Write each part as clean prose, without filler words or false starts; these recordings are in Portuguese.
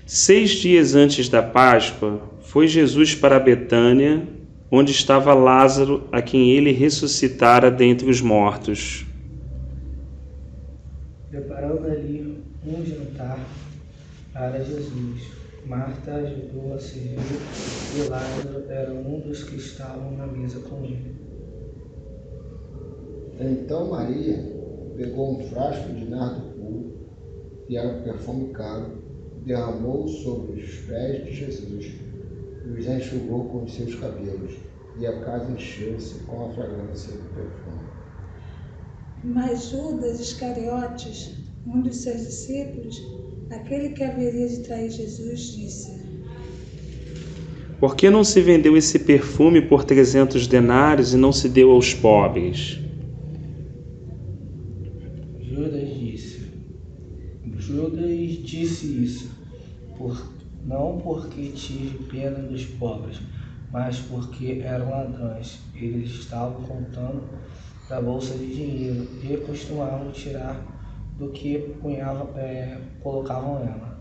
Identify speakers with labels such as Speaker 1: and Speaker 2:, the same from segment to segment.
Speaker 1: 6 dias antes da Páscoa, foi Jesus para Betânia, onde estava Lázaro, a quem ele ressuscitara dentre os mortos.
Speaker 2: Preparando ali um jantar para Jesus, Marta ajudou a servir e Lázaro era um dos que estavam na mesa com ele.
Speaker 3: Então Maria pegou um frasco de nardo puro, que era um perfume caro, derramou sobre os pés de Jesus e os enxugou com os seus cabelos, e a casa encheu-se com a fragrância do perfume.
Speaker 4: Mas Judas Iscariotes, um dos seus discípulos, aquele que haveria de trair Jesus, disse:
Speaker 1: Por que não se vendeu esse perfume por 300 denários e não se deu aos pobres?
Speaker 2: Judas disse isso, não porque tive pena dos pobres, mas porque eram ladrões. Eles estavam contando da bolsa de dinheiro e costumavam tirar do que colocavam nela.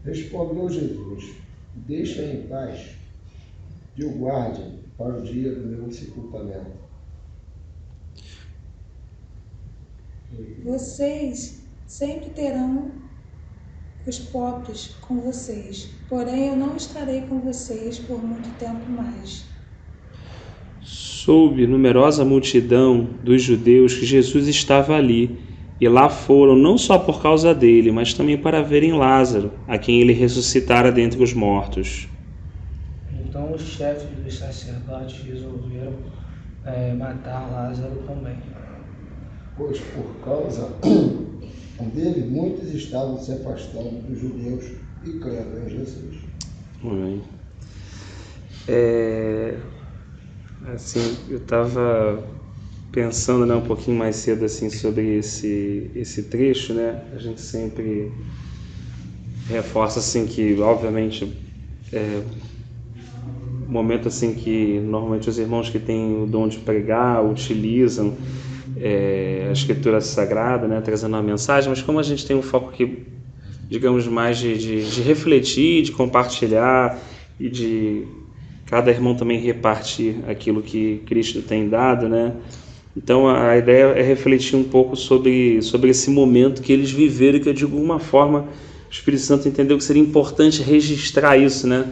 Speaker 3: Respondeu Jesus: deixa em paz, e o guarde para o dia do meu sepultamento.
Speaker 4: Vocês sempre terão os pobres com vocês, porém eu não estarei com vocês por muito tempo mais.
Speaker 1: Soube numerosa multidão dos judeus que Jesus estava ali, e lá foram não só por causa dele, mas também para verem Lázaro, a quem ele ressuscitara dentre os mortos.
Speaker 2: Então os chefes dos sacerdotes resolveram matar Lázaro também,
Speaker 3: Pois por causa dele muitos estavam se afastando dos judeus e crendo em Jesus.
Speaker 1: Amém. Assim, eu estava pensando, um pouquinho mais cedo assim, sobre esse trecho, né? A gente sempre reforça assim, que, obviamente, momento assim, que normalmente os irmãos que têm o dom de pregar utilizam a Escritura Sagrada, né? Trazendo uma mensagem, mas como a gente tem um foco aqui, digamos, mais de refletir, de compartilhar e de cada irmão também repartir aquilo que Cristo tem dado, né? Então a ideia é refletir um pouco sobre esse momento que eles viveram, que eu, de alguma forma, o Espírito Santo entendeu que seria importante registrar isso, né?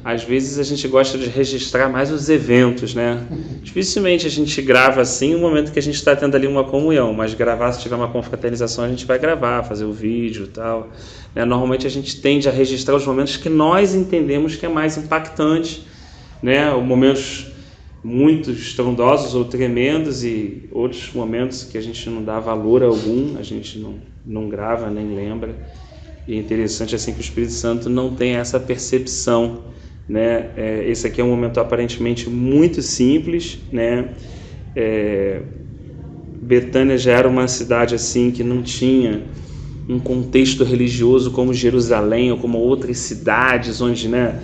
Speaker 1: Às vezes a gente gosta de registrar mais os eventos, né? Dificilmente a gente grava assim o momento que a gente está tendo ali uma comunhão, mas gravar, se tiver uma confraternização, a gente vai gravar, fazer o vídeo e tal, né? Normalmente a gente tende a registrar os momentos que nós entendemos que é mais impactante, né? Momentos muito estrondosos ou tremendos e outros momentos que a gente não dá valor algum, a gente não grava, nem lembra. E é interessante assim que o Espírito Santo não tem essa percepção, né? Esse aqui é um momento aparentemente muito simples, né? Betânia já era uma cidade assim que não tinha um contexto religioso como Jerusalém ou como outras cidades onde, né,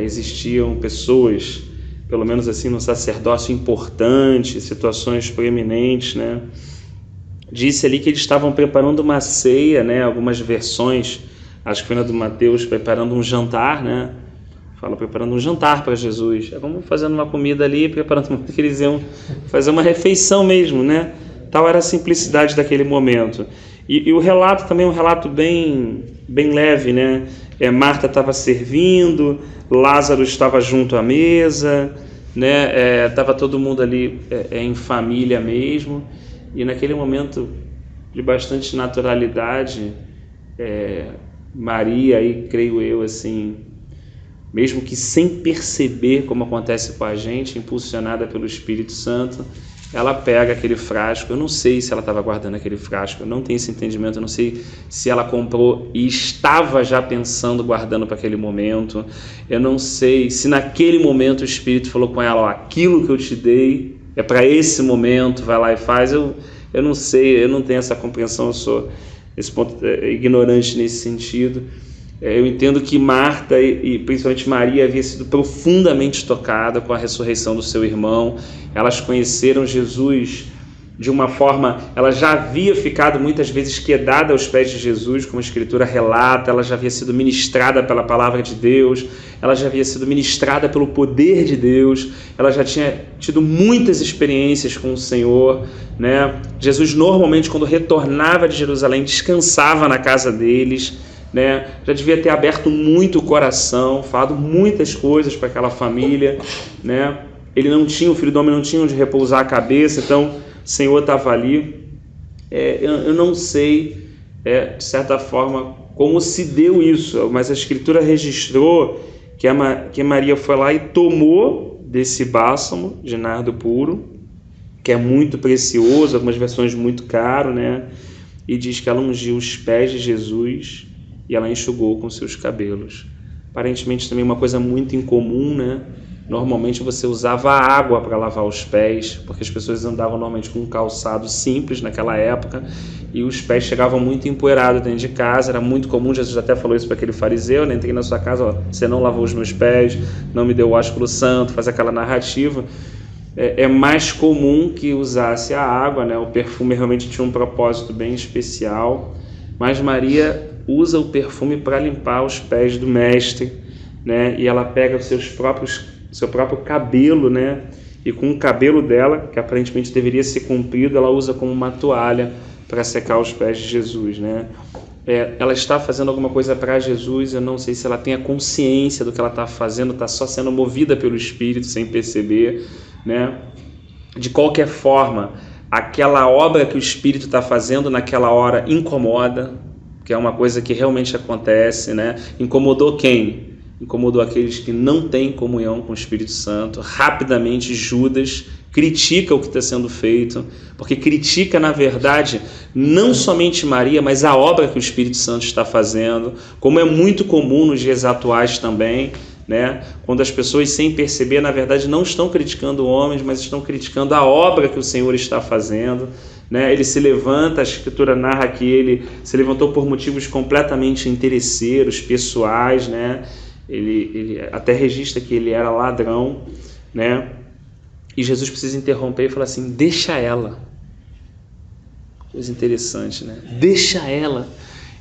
Speaker 1: existiam pessoas, pelo menos assim, no sacerdócio importante, situações preeminentes, né? Disse ali que eles estavam preparando uma ceia, né? Algumas versões, acho que foi na do Mateus, preparando um jantar, né? Fala, preparando um jantar para Jesus. Vamos fazendo uma comida ali, preparando que eles iam fazer uma refeição mesmo, né? Tal era a simplicidade daquele momento. E o relato também é um relato bem leve, né? Marta estava servindo, Lázaro estava junto à mesa, né? Estava todo mundo ali em família mesmo. E naquele momento de bastante naturalidade, Maria, aí creio eu, assim, mesmo que sem perceber como acontece com a gente, impulsionada pelo Espírito Santo, ela pega aquele frasco. Eu não sei se ela estava guardando aquele frasco, eu não tenho esse entendimento, eu não sei se ela comprou e estava já pensando, guardando para aquele momento. Eu não sei se naquele momento o Espírito falou com ela: aquilo que eu te dei é para esse momento, vai lá e faz. Eu não sei, eu não tenho essa compreensão, eu sou esse ponto ignorante nesse sentido. Eu entendo que Marta e principalmente Maria havia sido profundamente tocada com a ressurreição do seu irmão. Elas conheceram Jesus de uma forma, ela já havia ficado muitas vezes quedada aos pés de Jesus, como a Escritura relata, ela já havia sido ministrada pela palavra de Deus, ela já havia sido ministrada pelo poder de Deus, ela já tinha tido muitas experiências com o Senhor, né? Jesus normalmente, quando retornava de Jerusalém, descansava na casa deles, né? Já devia ter aberto muito o coração, falado muitas coisas para aquela família, né? Ele não tinha, o filho do homem não tinha onde repousar a cabeça, então o Senhor estava ali. Eu não sei, de certa forma, como se deu isso, mas a Escritura registrou que Maria foi lá e tomou desse bálsamo de nardo puro, que é muito precioso, algumas versões muito caro, né? E diz que ela ungiu os pés de Jesus e ela enxugou com seus cabelos. Aparentemente também uma coisa muito incomum, né? Normalmente você usava água para lavar os pés, porque as pessoas andavam normalmente com um calçado simples naquela época e os pés chegavam muito empoeirados dentro de casa. Era muito comum, Jesus até falou isso para aquele fariseu, né? Entrei na sua casa, ó, você não lavou os meus pés, não me deu o ósculo santo, faz aquela narrativa. É mais comum que usasse a água, né? O perfume realmente tinha um propósito bem especial, mas Maria usa o perfume para limpar os pés do mestre, né? E ela pega o seu próprio cabelo, né? E com o cabelo dela, que aparentemente deveria ser comprido, ela usa como uma toalha para secar os pés de Jesus, né? Ela está fazendo alguma coisa para Jesus, eu não sei se ela tem a consciência do que ela está fazendo, está só sendo movida pelo Espírito sem perceber, né? De qualquer forma, aquela obra que o Espírito está fazendo naquela hora incomoda, que é uma coisa que realmente acontece, né? Incomodou quem? Incomodou aqueles que não têm comunhão com o Espírito Santo. Rapidamente Judas critica o que está sendo feito, porque critica, na verdade, não somente Maria, mas a obra que o Espírito Santo está fazendo, como é muito comum nos dias atuais também, né? Quando as pessoas, sem perceber, na verdade, não estão criticando homens, mas estão criticando a obra que o Senhor está fazendo, né? Ele se levanta, a Escritura narra que ele se levantou por motivos completamente interesseiros, pessoais, né? Ele até registra que ele era ladrão, né? E Jesus precisa interromper e falar assim, deixa ela. Coisa interessante, né? Deixa ela.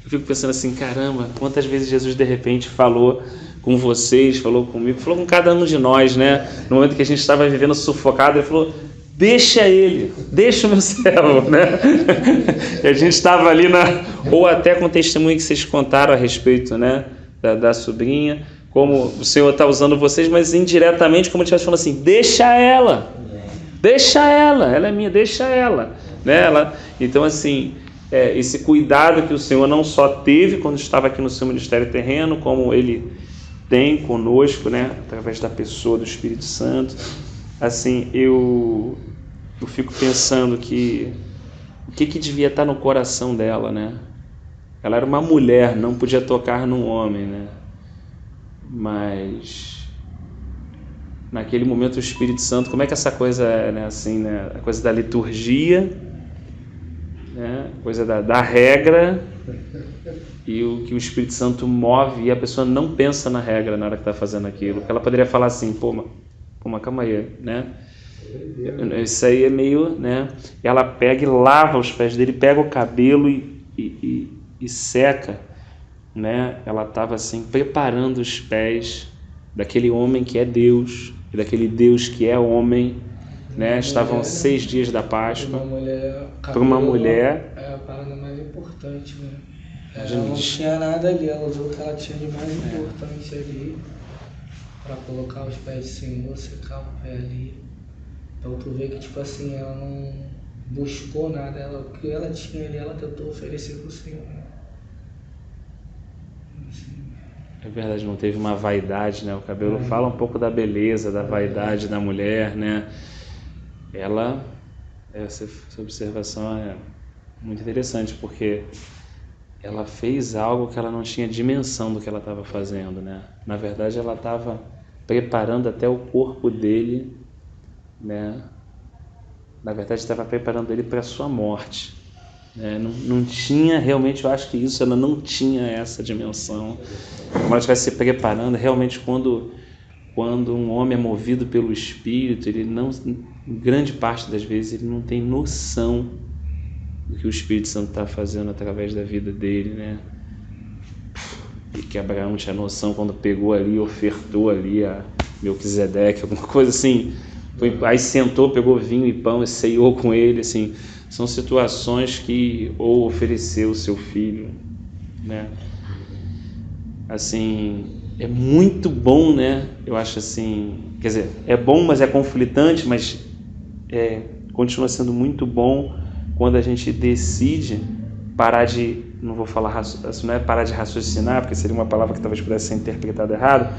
Speaker 1: Eu fico pensando assim, caramba, quantas vezes Jesus de repente falou com vocês, falou comigo, falou com cada um de nós, né? No momento que a gente estava vivendo sufocado, ele falou, deixa ele, deixa o meu servo, né? E a gente estava ali, ou até com o testemunho que vocês contaram a respeito, né? Da sobrinha, como o Senhor está usando vocês, mas indiretamente, como ele estivesse falando assim, deixa ela é minha, deixa ela, né? Então, assim, esse cuidado que o Senhor não só teve quando estava aqui no seu ministério terreno, como ele tem conosco, né? Através da pessoa do Espírito Santo, assim, eu fico pensando que o que devia estar no coração dela, né? Ela era uma mulher, não podia tocar num homem, né? Mas naquele momento o Espírito Santo, como é que essa coisa é, né? Assim, né? A coisa da liturgia, né? A coisa da regra e o que o Espírito Santo move e a pessoa não pensa na regra na hora que está fazendo aquilo. Ela poderia falar assim, mas calma aí, né? Isso aí é meio, né? Ela pega e lava os pés dele, pega o cabelo e seca, né? Ela estava assim preparando os pés daquele homem que é Deus e daquele Deus que é homem, né? Estavam 6 dias da Páscoa. Para uma mulher
Speaker 2: é a parada mais importante, né? Ela não tinha nada ali, ela usou o que ela tinha de mais importante ali para colocar os pés do Senhor, secar o pé ali. Então tu vê que, tipo assim, ela não buscou nada, o que ela tinha ali, ela tentou oferecer pro Senhor. Assim.
Speaker 1: É verdade, não teve uma vaidade, né? O cabelo fala um pouco da beleza, da vaidade da mulher, né? Essa observação é muito interessante, porque ela fez algo que ela não tinha dimensão do que ela estava fazendo, né? Na verdade, ela estava preparando até o corpo dele, né? Na verdade, estava preparando ele para a sua morte, né? Não tinha realmente, eu acho que isso, ela não tinha essa dimensão. Como ela estivesse se preparando, realmente quando um homem é movido pelo Espírito, ele grande parte das vezes ele não tem noção do que o Espírito Santo está fazendo através da vida dele, né? E que Abraão tinha noção quando pegou ali, ofertou ali a Melquisedeque, alguma coisa assim. Aí sentou, pegou vinho e pão e ceiou com ele, assim. São situações que, ou ofereceu o seu filho, né? Assim, é muito bom, né? Eu acho assim, quer dizer, é bom, mas é conflitante, mas continua sendo muito bom quando a gente decide parar de, não vou falar, não é parar de raciocinar, porque seria uma palavra que talvez pudesse ser interpretada errado,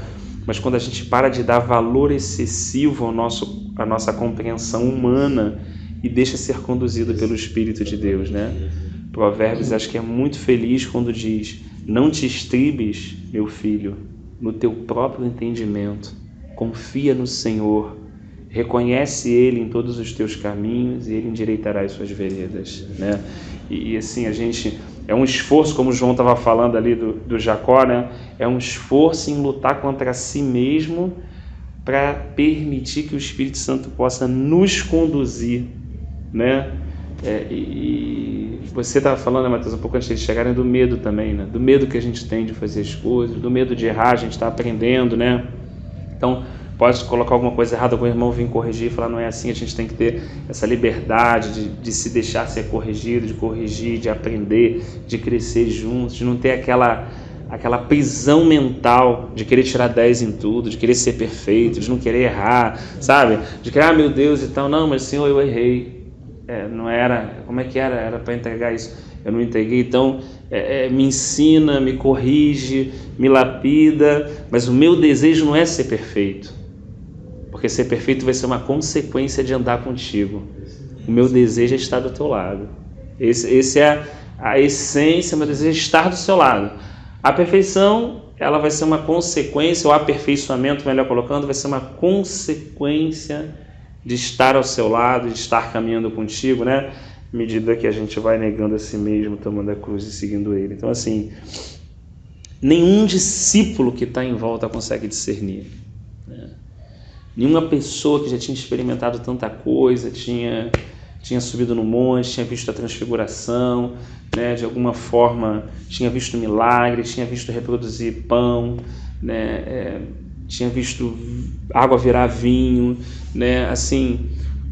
Speaker 1: mas quando a gente para de dar valor excessivo à nossa compreensão humana e deixa ser conduzido pelo Espírito de Deus, né? Provérbios acho que é muito feliz quando diz: não te estribes, meu filho, no teu próprio entendimento, confia no Senhor, reconhece Ele em todos os teus caminhos e Ele endireitará as suas veredas, né? E assim, a gente, é um esforço, como o João estava falando ali do Jacó, né? É um esforço em lutar contra si mesmo para permitir que o Espírito Santo possa nos conduzir, né? E você estava falando, né, Matheus, um pouco antes de chegarem, do medo também, né? Do medo que a gente tem de fazer as coisas, do medo de errar, a gente está aprendendo, né? Então, pode colocar alguma coisa errada, algum irmão vir corrigir e falar: não é assim. A gente tem que ter essa liberdade de se deixar ser corrigido, de corrigir, de aprender, de crescer juntos, de não ter aquela prisão mental de querer tirar 10 em tudo, de querer ser perfeito, de não querer errar, sabe? De que, meu Deus e tal, não, mas Senhor, eu errei. Não era, como é que era? Era para entregar isso, eu não entreguei, então me ensina, me corrige, me lapida, mas o meu desejo não é ser perfeito, porque ser perfeito vai ser uma consequência de andar contigo. O meu desejo é estar do teu lado. Esse é a essência, meu desejo é estar do seu lado. A perfeição, ela vai ser uma consequência, o aperfeiçoamento, melhor colocando, vai ser uma consequência de estar ao seu lado, de estar caminhando contigo, né? À medida que a gente vai negando a si mesmo, tomando a cruz e seguindo Ele. Então, assim, nenhum discípulo que está em volta consegue discernir, né? Nenhuma pessoa que já tinha experimentado tanta coisa, tinha subido no monte, tinha visto a transfiguração, né? De alguma forma tinha visto milagre, tinha visto reproduzir pão, né? Tinha visto água virar vinho, né? Assim,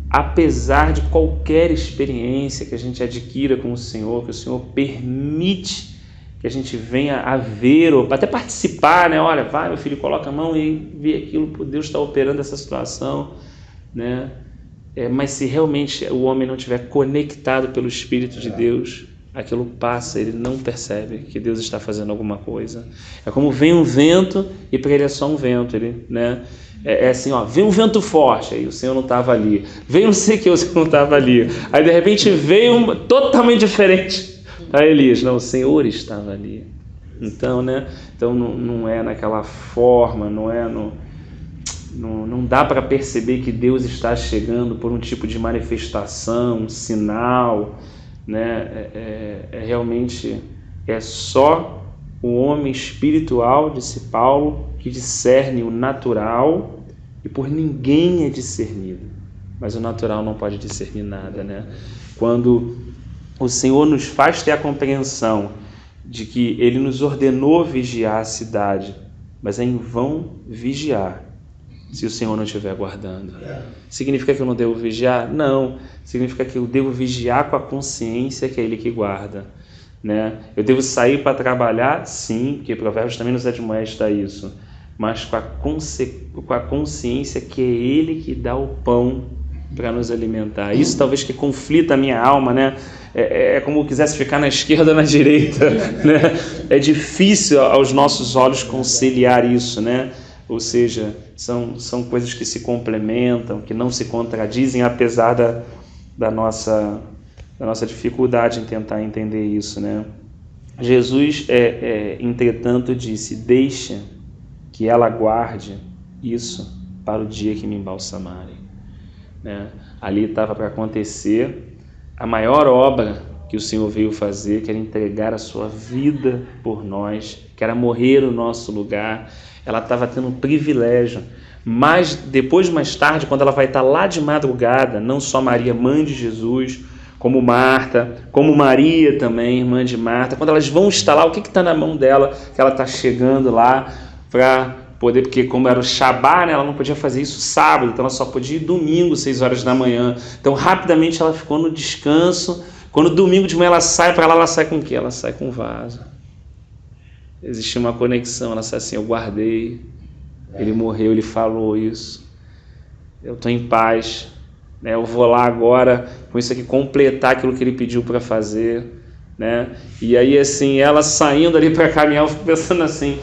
Speaker 1: apesar de qualquer experiência que a gente adquira com o Senhor, que o Senhor permite que a gente venha a ver ou até participar, né? Olha, vai, meu filho, coloca a mão e vê aquilo, Deus está operando essa situação, né? Mas se realmente o homem não estiver conectado pelo Espírito de Deus, aquilo passa, ele não percebe que Deus está fazendo alguma coisa. É como vem um vento e para ele é só um vento, né? É assim, veio um vento forte, aí o Senhor não estava ali. Veio não sei o que, o Senhor não estava ali. Aí de repente veio totalmente diferente para Elias. Não, o Senhor estava ali. Então, né? Então não é naquela forma, não dá para perceber que Deus está chegando por um tipo de manifestação, um sinal, né? Realmente só o homem espiritual, disse Paulo, que discerne o natural, e por ninguém é discernido. Mas o natural não pode discernir nada, né? Quando o Senhor nos faz ter a compreensão de que Ele nos ordenou vigiar a cidade, mas é em vão vigiar se o Senhor não estiver guardando. Significa que eu não devo vigiar? Não. Significa que eu devo vigiar com a consciência que é Ele que guarda, né? Eu devo sair para trabalhar? Sim, porque Provérbios também nos admoesta a isso, mas com a consciência que é Ele que dá o pão para nos alimentar. Isso talvez que conflita a minha alma, né? É como eu quisesse ficar na esquerda ou na direita, né? É difícil aos nossos olhos conciliar isso, né? Ou seja, são coisas que se complementam, que não se contradizem, apesar da nossa dificuldade em tentar entender isso, né? Jesus, entretanto, disse: deixa que ela guarde isso para o dia que me embalsamarem, né? Ali estava para acontecer a maior obra que o Senhor veio fazer, que era entregar a sua vida por nós, que era morrer no nosso lugar. Ela estava tendo um privilégio, Mas depois, mais tarde, quando ela vai estar lá de madrugada, não só Maria, mãe de Jesus, como Marta, como Maria também, irmã de Marta, quando elas vão estar lá, o que está na mão dela, que ela está chegando lá para poder, porque como era o Shabá, né, ela não podia fazer isso sábado, então ela só podia ir domingo, 6 horas da manhã. Então rapidamente ela ficou no descanso. Quando domingo de manhã ela sai para lá, ela sai com o quê? Ela sai com vaso. Existia uma conexão, ela sai assim, eu guardei, ele morreu, ele falou isso, eu estou em paz, né? Eu vou lá agora com isso aqui completar aquilo que ele pediu para fazer, né? E aí assim, ela saindo ali para caminhar, eu fico pensando assim,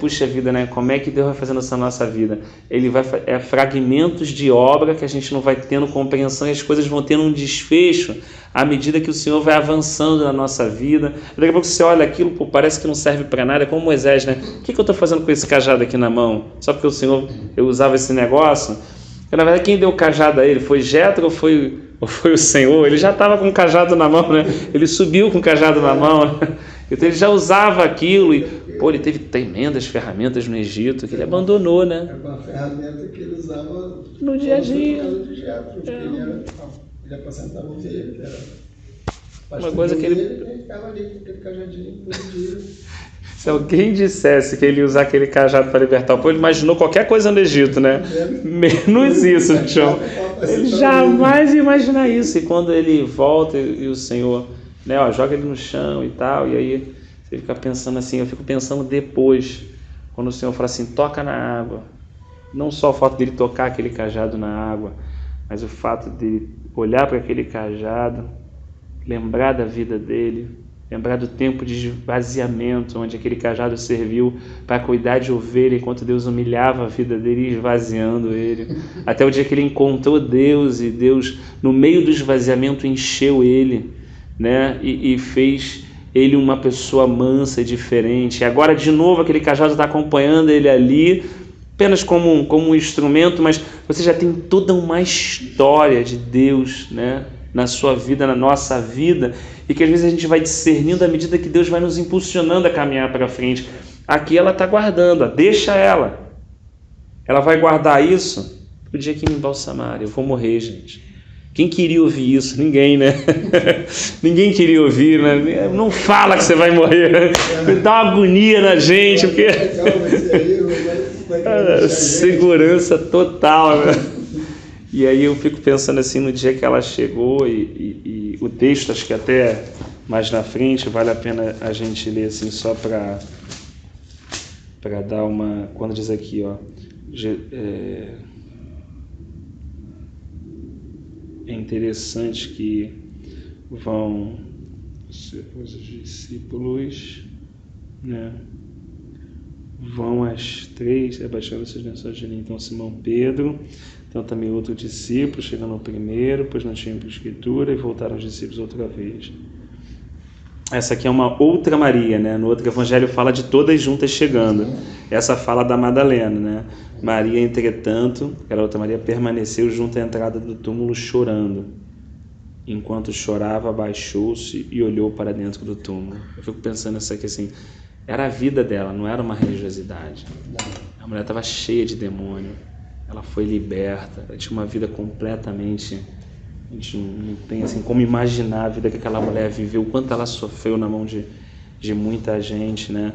Speaker 1: puxa vida, né? Como é que Deus vai fazendo essa nossa vida? Ele vai fragmentos de obra que a gente não vai tendo compreensão e as coisas vão tendo um desfecho à medida que o Senhor vai avançando na nossa vida. Daqui a pouco você olha aquilo, pô, parece que não serve para nada, é como Moisés, né? O que eu estou fazendo com esse cajado aqui na mão? Só porque o Senhor, eu usava esse negócio? Porque, na verdade, quem deu o cajado a ele? Foi Jetro ou foi o Senhor? Ele já estava com o cajado na mão, né? Ele subiu com o cajado na mão, né? Então ele já usava aquilo e, pô, ele teve tremendas ferramentas no Egito que ele abandonou, né?
Speaker 3: É uma ferramenta que ele usava
Speaker 1: no dia a dia.
Speaker 3: Ele aposentava o dele, era
Speaker 1: uma coisa que
Speaker 3: ele ficava ali com aquele cajadinho por dia.
Speaker 1: Se alguém dissesse que ele ia usar aquele cajado para libertar o povo, ele imaginou qualquer coisa no Egito, né? Menos isso, João. Ele jamais ia imaginar isso. E quando ele volta e o Senhor, né, joga ele no chão e tal, e aí você fica pensando assim, eu fico pensando depois, quando o Senhor fala assim, toca na água. Não só o fato dele tocar aquele cajado na água, mas o fato de olhar para aquele cajado, lembrar da vida dele, lembrar do tempo de esvaziamento, onde aquele cajado serviu para cuidar de ovelha, enquanto Deus humilhava a vida dele, esvaziando ele, até o dia que ele encontrou Deus, e Deus, no meio do esvaziamento, encheu ele, né? E fez ele uma pessoa mansa e diferente. E agora, de novo, aquele cajado está acompanhando ele ali, apenas como um instrumento, mas você já tem toda uma história de Deus, né, na sua vida, na nossa vida, e que às vezes a gente vai discernindo à medida que Deus vai nos impulsionando a caminhar para frente. Aqui ela está guardando, deixa ela. Ela vai guardar isso pro dia que me embalsamar. Eu vou morrer, gente. Quem queria ouvir isso? Ninguém, né? Ninguém queria ouvir, né? Não fala que você vai morrer. Dá uma agonia na gente, porque... segurança total, né? E aí eu fico pensando assim, no dia que ela chegou, e o texto, acho que até mais na frente, vale a pena a gente ler assim, só para dar uma... Quando diz aqui, ó... É interessante que vão os discípulos, né? Vão às 3, abaixando esses lençóis de linho. Então Simão Pedro, então também outro discípulo, chegando ao primeiro, pois não tinham escritura, e voltaram os discípulos outra vez. Essa aqui é uma outra Maria, né? No outro evangelho fala de todas juntas chegando. Essa fala da Madalena, né? Maria, entretanto, aquela outra Maria, permaneceu junto à entrada do túmulo chorando. Enquanto chorava, abaixou-se e olhou para dentro do túmulo. Eu fico pensando isso aqui assim, era a vida dela, não era uma religiosidade. A mulher estava cheia de demônio, ela foi liberta, ela tinha uma vida completamente... A gente não tem assim como imaginar a vida que aquela mulher viveu, o quanto ela sofreu na mão de muita gente, né?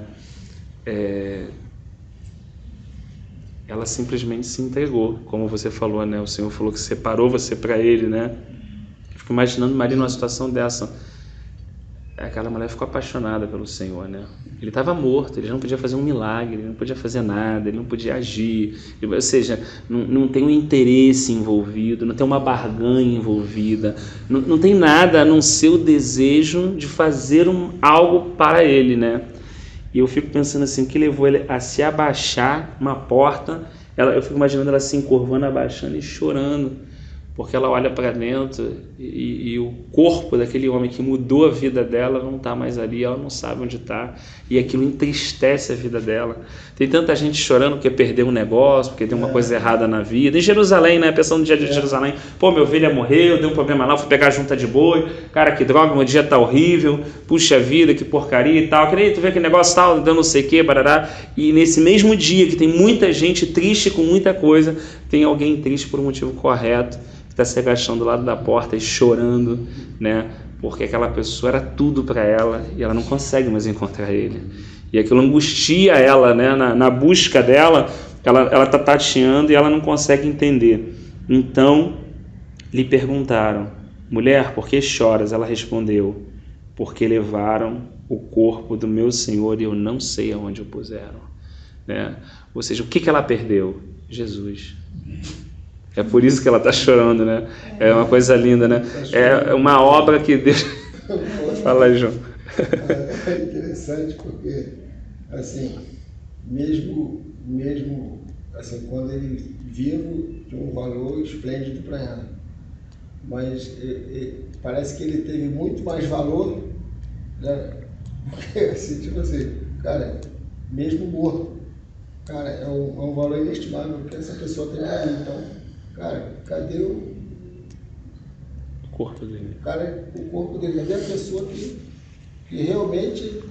Speaker 1: Ela simplesmente se entregou, como você falou, né? O Senhor falou que separou você para Ele, né? Eu fico imaginando Maria numa situação dessa. Aquela mulher ficou apaixonada pelo Senhor, né? Ele estava morto, ele não podia fazer um milagre, ele não podia fazer nada, ele não podia agir, ou seja, não tem um interesse envolvido, não tem uma barganha envolvida, não tem nada a não ser o desejo de fazer algo para ele, né? E eu fico pensando assim, o que levou ele a se abaixar uma porta, eu fico imaginando ela se encurvando, abaixando e chorando, porque ela olha para dentro e o corpo daquele homem que mudou a vida dela não está mais ali, ela não sabe onde está, e aquilo entristece a vida dela. Tem tanta gente chorando porque perdeu um negócio, porque deu uma coisa errada na vida. Em Jerusalém, né? Pensando no dia de Jerusalém, pô, minha ovelha morreu, deu um problema lá, fui pegar a junta de boi, cara, que droga, meu dia tá horrível, puxa vida, que porcaria e tal, queria tu ver que negócio tal, dando não sei o que, barará. E nesse mesmo dia que tem muita gente triste com muita coisa, tem alguém triste por um motivo correto, que está se agachando do lado da porta e chorando, né? Porque aquela pessoa era tudo para ela e ela não consegue mais encontrar ele. E aquilo angustia ela, né? Na busca dela, ela está tateando e ela não consegue entender. Então, lhe perguntaram, mulher, por que choras? Ela respondeu, porque levaram o corpo do meu Senhor e eu não sei aonde o puseram. Né? Ou seja, o que ela perdeu? Jesus. É por isso que ela está chorando, né? É uma coisa linda, né? É uma obra que Deus... Fala aí, João.
Speaker 3: É interessante porque, assim, mesmo assim, quando ele vivo, tem um valor esplêndido para ela. Mas parece que ele teve muito mais valor, né? Assim, tipo assim, cara, mesmo morto, cara, é um valor inestimável que essa pessoa tem ali. Então, cara, cadê o
Speaker 1: corpo dele?
Speaker 3: Cara, o corpo dele, cadê a pessoa que realmente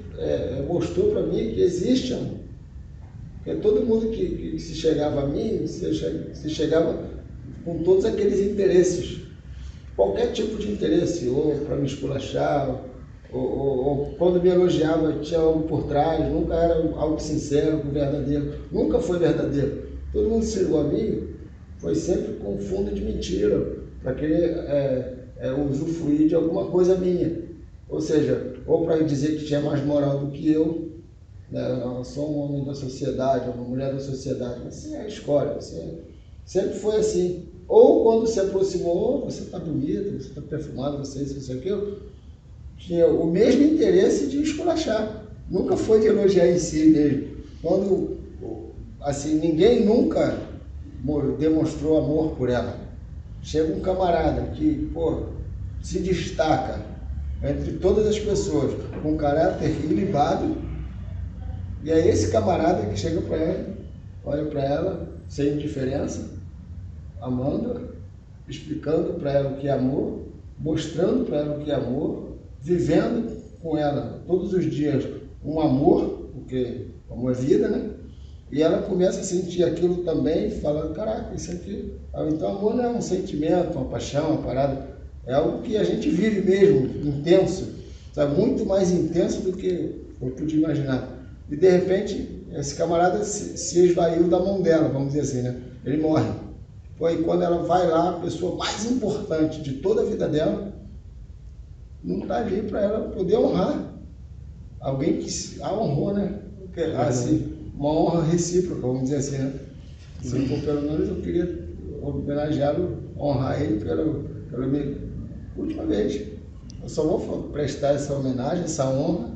Speaker 3: mostrou para mim que existe amor? Porque todo mundo que se chegava a mim, se chegava com todos aqueles interesses, qualquer tipo de interesse, ou para me esculachar, ou quando me elogiava tinha algo por trás, nunca era algo sincero, verdadeiro, nunca foi verdadeiro. Todo mundo que chegou a mim foi sempre com fundo de mentira, para querer usufruir de alguma coisa minha. Ou seja, ou para dizer que tinha mais moral do que eu, né? Eu sou um homem da sociedade, uma mulher da sociedade, mas assim é a escolha, sempre foi assim. Ou quando se aproximou, você está bonita, você está perfumado, você isso, aquilo, tinha o mesmo interesse de esculachar, nunca foi de elogiar em si mesmo. Quando, assim, ninguém nunca demonstrou amor por ela. Chega um camarada que, pô, se destaca entre todas as pessoas, com caráter ilibado, e é esse camarada que chega para ela, olha para ela, sem indiferença, amando, explicando para ela o que é amor, mostrando para ela o que é amor, vivendo com ela todos os dias um amor, porque amor é vida, né? E ela começa a sentir aquilo também, falando, caraca, isso aqui... Então, amor não é um sentimento, uma paixão, uma parada, é algo que a gente vive mesmo, intenso, sabe? Muito mais intenso do que eu pude imaginar. E, de repente, esse camarada se esvaiu da mão dela, vamos dizer assim, né? Ele morre. Foi quando ela vai lá, a pessoa mais importante de toda a vida dela, não está ali para ela poder honrar. Alguém que a honrou, né? Porque, assim, uma honra recíproca, vamos dizer assim, né? Se for pelo menos, eu queria homenageá-lo, honrar ele pela minha última vez. Eu só vou prestar essa homenagem, essa honra,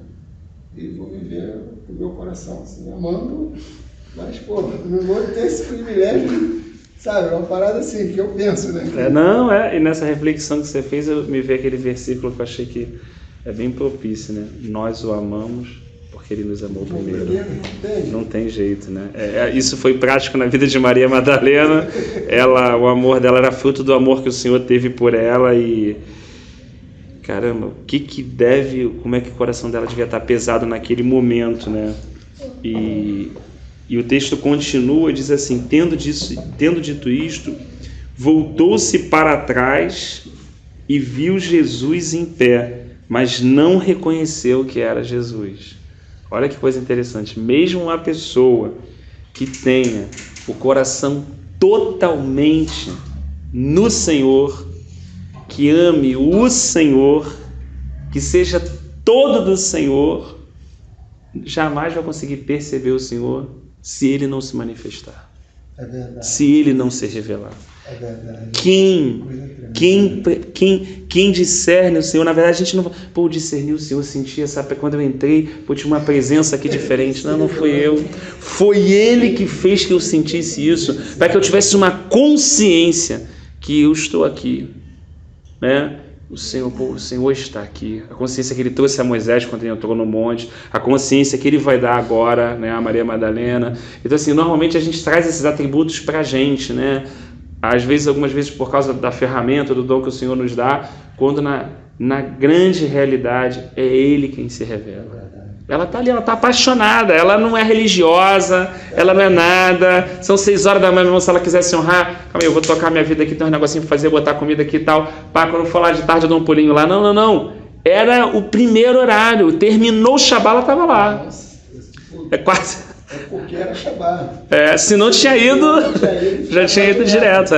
Speaker 3: e vou viver com o meu coração, assim, amando, mas, pô, não vou ter esse privilégio, sabe? Uma parada assim, que eu penso, né?
Speaker 1: E nessa reflexão que você fez, eu me vi aquele versículo que eu achei que é bem propício, né? Nós o amamos porque ele nos amou primeiro. Não tem jeito, né? Isso foi prático na vida de Maria Madalena. O amor dela era fruto do amor que o Senhor teve por ela e... Caramba, como é que o coração dela devia estar pesado naquele momento, né? E o texto continua, diz assim, tendo dito isto, voltou-se para trás e viu Jesus em pé, mas não reconheceu que era Jesus. Olha que coisa interessante, mesmo uma pessoa que tenha o coração totalmente no Senhor, que ame o Senhor, que seja todo do Senhor, jamais vai conseguir perceber o Senhor se Ele não se manifestar.
Speaker 3: É verdade.
Speaker 1: Se Ele não se revelar.
Speaker 3: É verdade.
Speaker 1: Quem discerne o Senhor, na verdade a gente não... Pô, discernir o Senhor, sentia, sabe? Quando eu entrei, pô, tinha uma presença aqui diferente. Não fui eu. Foi Ele que fez que eu sentisse isso, para que eu tivesse uma consciência que eu estou aqui, né? O Senhor está aqui. A consciência que ele trouxe a Moisés quando ele entrou no monte, a consciência que ele vai dar agora, né, a Maria Madalena. Então, assim, normalmente a gente traz esses atributos para a gente, né? Às vezes, algumas vezes por causa da ferramenta, do dom que o Senhor nos dá, quando na grande realidade é Ele quem se revela. Ela está ali, ela está apaixonada, ela não é religiosa, ela não é nada. São 6 horas da manhã, meu irmão, se ela quiser se honrar, calma aí, eu vou tocar minha vida aqui, tem uns negocinhos para fazer, botar comida aqui e tal. Pá, quando for lá de tarde eu dou um pulinho lá. Não. Era o primeiro horário, terminou o Shabá, ela estava lá. É quase...
Speaker 3: É porque era Shabá.
Speaker 1: Se não tinha ido, já tinha ido direto.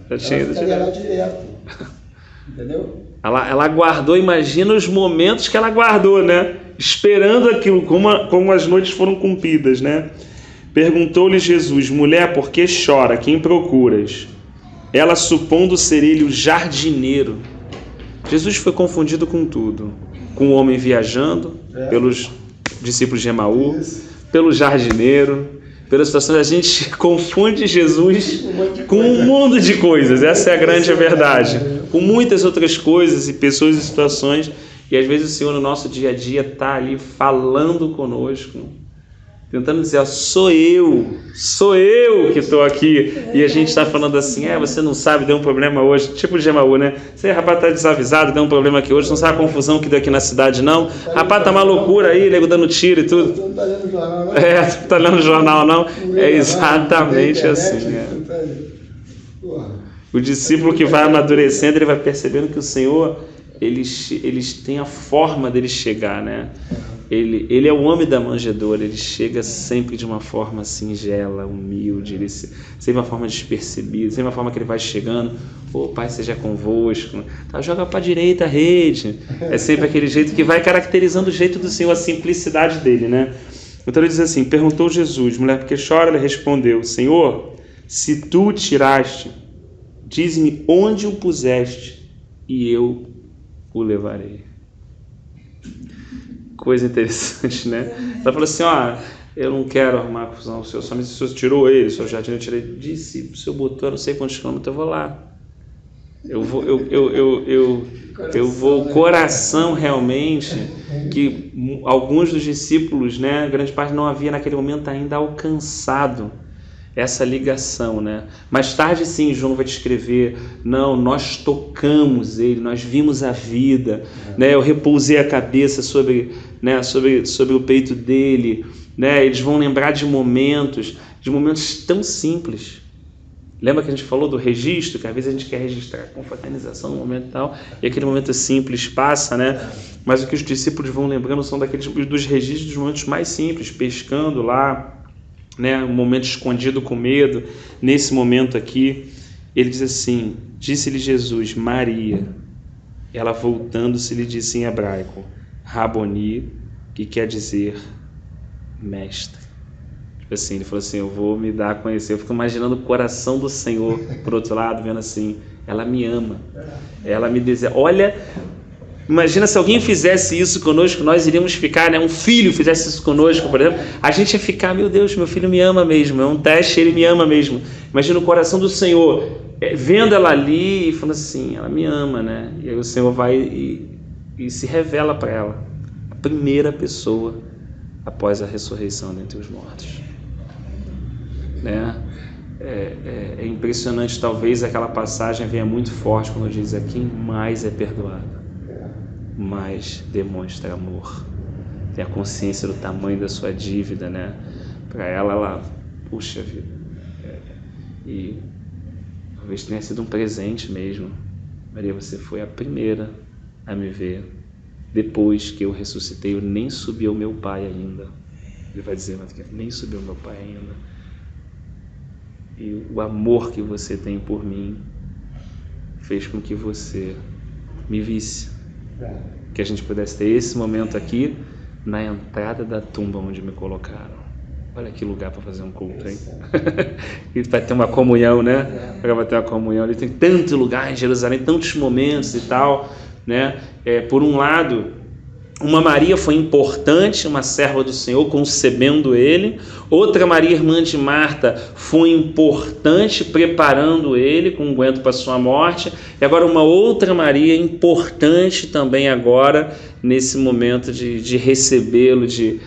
Speaker 1: Já tinha ido
Speaker 3: direto. Entendeu?
Speaker 1: Ela guardou, imagina os momentos que ela guardou, né? Esperando aquilo, como as noites foram cumpridas, né? Perguntou-lhe Jesus: mulher, por que chora? Quem procuras? Ela, supondo ser ele o jardineiro. Jesus foi confundido com tudo. Com o homem viajando, pelos discípulos de Emaú, pelo jardineiro, pela situação. A gente confunde Jesus com um mundo de coisas. Essa é a grande verdade. Com muitas outras coisas e pessoas e situações. E às vezes o Senhor no nosso dia a dia está ali falando conosco, tentando dizer, sou eu que estou aqui. E a gente está falando assim, você não sabe, deu um problema hoje, tipo de Emaú, né? Você, rapaz, está desavisado, deu um problema aqui hoje, não sabe a confusão que deu aqui na cidade, não? Rapaz, tá uma loucura aí, nego dando tiro e tudo.
Speaker 3: Não está lendo jornal, não?
Speaker 1: Não está lendo jornal, não? É exatamente assim, O discípulo que vai amadurecendo, ele vai percebendo que o Senhor... Eles têm a forma deles chegar, né? Ele é o homem da manjedoura, ele chega sempre de uma forma singela, humilde, sempre uma forma despercebida, sempre uma forma que ele vai chegando, Pai seja convosco, joga para a direita a rede, é sempre aquele jeito que vai caracterizando o jeito do Senhor, a simplicidade dele, né? Então ele diz assim, perguntou Jesus, mulher, por que chora? Ele respondeu, Senhor, se tu o tiraste, diz-me onde o puseste e eu o levarei. Coisa interessante, né? Ela falou assim, eu não quero arrumar confusão, o senhor tirou ele, o seu jardim eu tirei, disse, o senhor botou, eu não sei quantos quilômetros, eu vou lá. Eu vou, coração realmente, que alguns dos discípulos, né, grande parte não havia naquele momento ainda alcançado essa ligação, né? Mais tarde, sim, João vai descrever, nós tocamos ele, nós vimos a vida, né? Eu repousei a cabeça sobre o peito dele, né? Eles vão lembrar de momentos tão simples. Lembra que a gente falou do registro, que às vezes a gente quer registrar com confraternização no momento e tal, e aquele momento simples passa, né? Mas o que os discípulos vão lembrando são dos registros dos momentos mais simples, pescando lá, né, um momento escondido com medo. Nesse momento aqui, ele diz assim, disse-lhe Jesus, Maria. Ela voltando-se lhe disse em hebraico, Raboni, que quer dizer mestre. Tipo assim, ele falou assim, eu vou me dar a conhecer. Eu fico imaginando o coração do Senhor, por outro lado, vendo assim, ela me ama, ela me deseja. Olha, imagina se alguém fizesse isso conosco, nós iríamos ficar, né? Um filho fizesse isso conosco, por exemplo, a gente ia ficar, meu Deus, meu filho me ama mesmo, é um teste, ele me ama mesmo. Imagina o coração do Senhor, vendo ela ali e falando assim, ela me ama, né? E aí o Senhor vai e se revela para ela, a primeira pessoa após a ressurreição dentre os mortos, né? É impressionante, talvez aquela passagem venha muito forte quando diz, quem mais é perdoado, mais demonstra amor, tem a consciência do tamanho da sua dívida, né? Para ela, puxa vida, e talvez tenha sido um presente mesmo. Maria, você foi a primeira a me ver, depois que eu ressuscitei, eu nem subi ao meu Pai ainda. Ele vai dizer, mas nem subi ao meu Pai ainda. E o amor que você tem por mim fez com que você me visse. Que a gente pudesse ter esse momento aqui na entrada da tumba onde me colocaram. Olha que lugar para fazer um culto, hein? E vai ter uma comunhão, né? Vai ter uma comunhão. Ali tem tanto lugar em Jerusalém, tantos momentos e tal, né? Por um lado, Uma Maria foi importante, uma serva do Senhor, concebendo ele. Outra Maria, irmã de Marta, foi importante, preparando ele com unguento para sua morte. E agora uma outra Maria, importante também agora, nesse momento de recebê-lo, de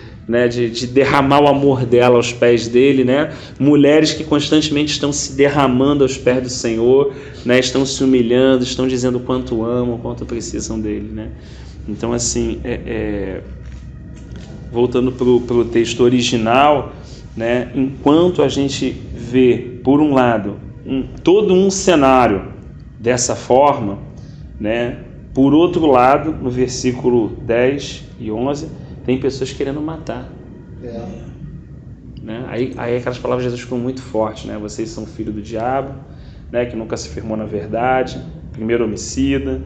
Speaker 1: derramar o amor dela aos pés dele, né? Mulheres que constantemente estão se derramando aos pés do Senhor, né? Estão se humilhando, estão dizendo o quanto amam, o quanto precisam dele, né? Então, assim, voltando para o texto original, né? Enquanto a gente vê, por um lado, todo um cenário dessa forma, né? Por outro lado, no versículo 10 e 11, tem pessoas querendo matar. Né? Aí aquelas palavras de Jesus ficam muito fortes, né? Vocês são filho do diabo, né? Que nunca se firmou na verdade, primeiro homicida,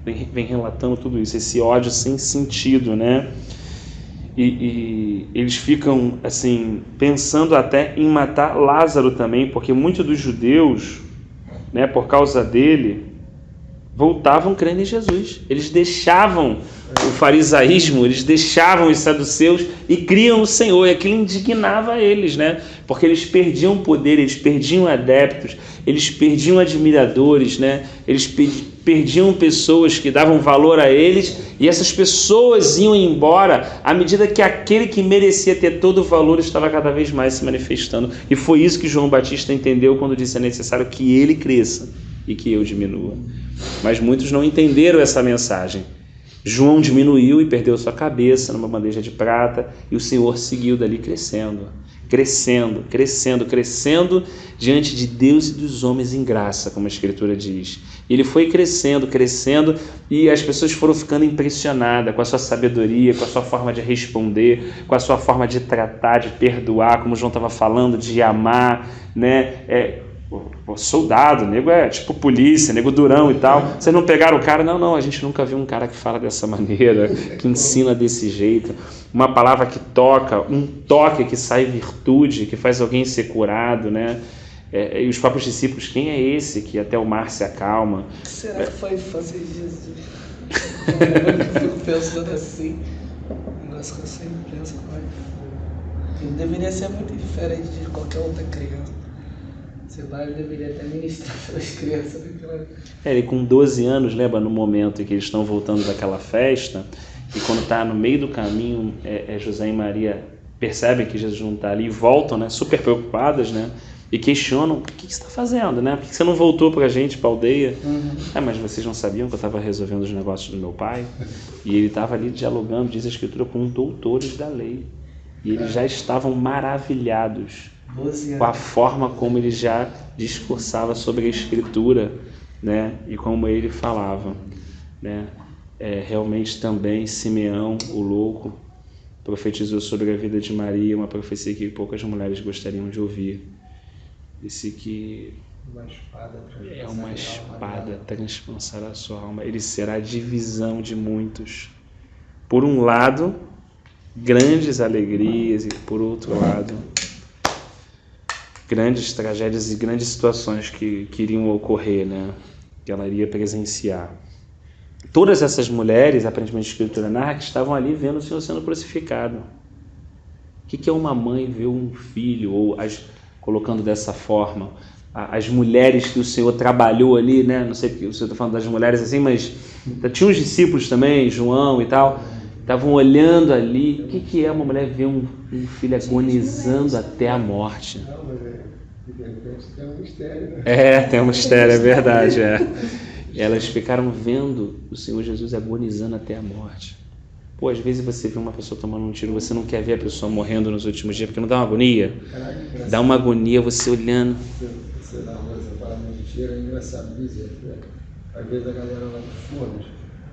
Speaker 1: vem relatando tudo isso, esse ódio sem sentido, né? E eles ficam assim pensando até em matar Lázaro também, porque muitos dos judeus, né, por causa dele, voltavam crendo em Jesus. Eles deixavam o farisaísmo, eles deixavam os saduceus e criam no Senhor, e aquilo indignava eles, né? Porque eles perdiam poder, eles perdiam adeptos, eles perdiam admiradores, né? Eles perdiam pessoas que davam valor a eles, e essas pessoas iam embora à medida que aquele que merecia ter todo o valor estava cada vez mais se manifestando. E foi isso que João Batista entendeu quando disse: é necessário que ele cresça e que eu diminua. Mas muitos não entenderam essa mensagem. João diminuiu e perdeu sua cabeça numa bandeja de prata, e o Senhor seguiu dali crescendo diante de Deus e dos homens em graça, como a Escritura diz. Ele foi crescendo, e as pessoas foram ficando impressionadas com a sua sabedoria, com a sua forma de responder, com a sua forma de tratar, de perdoar, como o João estava falando, de amar, né? O soldado, o nego é tipo polícia, nego durão e tal. Vocês não pegaram o cara? Não, a gente nunca viu um cara que fala dessa maneira, que ensina desse jeito. Uma palavra que toca, um toque que sai virtude, que faz alguém ser curado, né? E os próprios discípulos: quem é esse que até o mar se acalma?
Speaker 2: Será que foi a infância de Jesus? Eu fico pensando assim, um negócio que eu sempre penso, ele deveria ser muito diferente de qualquer outra criança. Ele deveria até ministrar para as crianças.
Speaker 1: Ele com 12 anos, lembra no momento em que eles estão voltando daquela festa, e quando está no meio do caminho, José e Maria percebem que Jesus não está ali e voltam, né, super preocupadas, né, e questionam: o que você está fazendo, né? Por que você não voltou para a gente, para a aldeia? Mas vocês não sabiam que eu estava resolvendo os negócios do meu pai? E ele estava ali dialogando, diz a Escritura, com doutores da lei, e eles já estavam maravilhados com a forma como ele já discursava sobre a Escritura, né? E como ele falava, né? Realmente também Simeão, o louco, profetizou sobre a vida de Maria, uma profecia que poucas mulheres gostariam de ouvir. Disse que uma espada transpassará a sua alma. Ele será a divisão de muitos. Por um lado, grandes alegrias, e por outro lado, grandes tragédias e grandes situações que iriam ocorrer, né? Que ela iria presenciar. Todas essas mulheres, aparentemente a Escritura narra, que estavam ali vendo o Senhor sendo crucificado. O que é uma mãe ver um filho, ou colocando dessa forma, as mulheres que o Senhor trabalhou ali, né? Não sei porque o Senhor está falando das mulheres assim, mas tinha os discípulos também, João e tal, estavam olhando ali. O que é uma mulher ver um filho agonizando até a morte?
Speaker 3: Não, mas tem um mistério, né?
Speaker 1: Tem um mistério, é verdade. Elas ficaram vendo o Senhor Jesus agonizando até a morte. Pô, às vezes você vê uma pessoa tomando um tiro, você não quer ver a pessoa morrendo nos últimos dias, porque não dá uma agonia? Dá uma agonia você olhando.
Speaker 3: Você na rua, você fala muito de tiro, é engraçado dizer. Às vezes a galera lá dos fornos,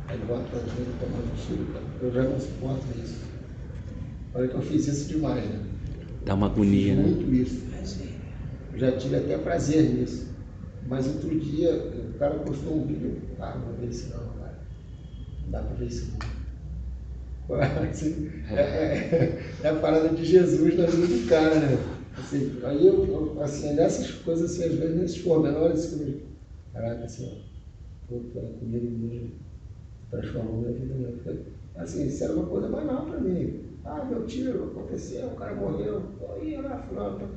Speaker 3: aí bota pra gente tomando tiro, cara. Eu já não suporto isso. Olha que eu fiz isso demais, né?
Speaker 1: Dá uma agonia, né?
Speaker 3: Muito isso. Eu já tive até prazer nisso. Mas outro dia, o cara postou um vídeo, não vê isso não, cara. Não dá pra ver isso não. Assim, é a parada de Jesus na vida do cara, né? Assim, aí eu assim, nessas coisas, assim, às vezes, nesses pormenores, assim, caraca, assim, ó, pela comida mesmo, transformou minha vida mesmo. Assim, isso era uma coisa banal para mim. Ah, meu tiro, aconteceu, o cara morreu. Eu ia lá, fulano.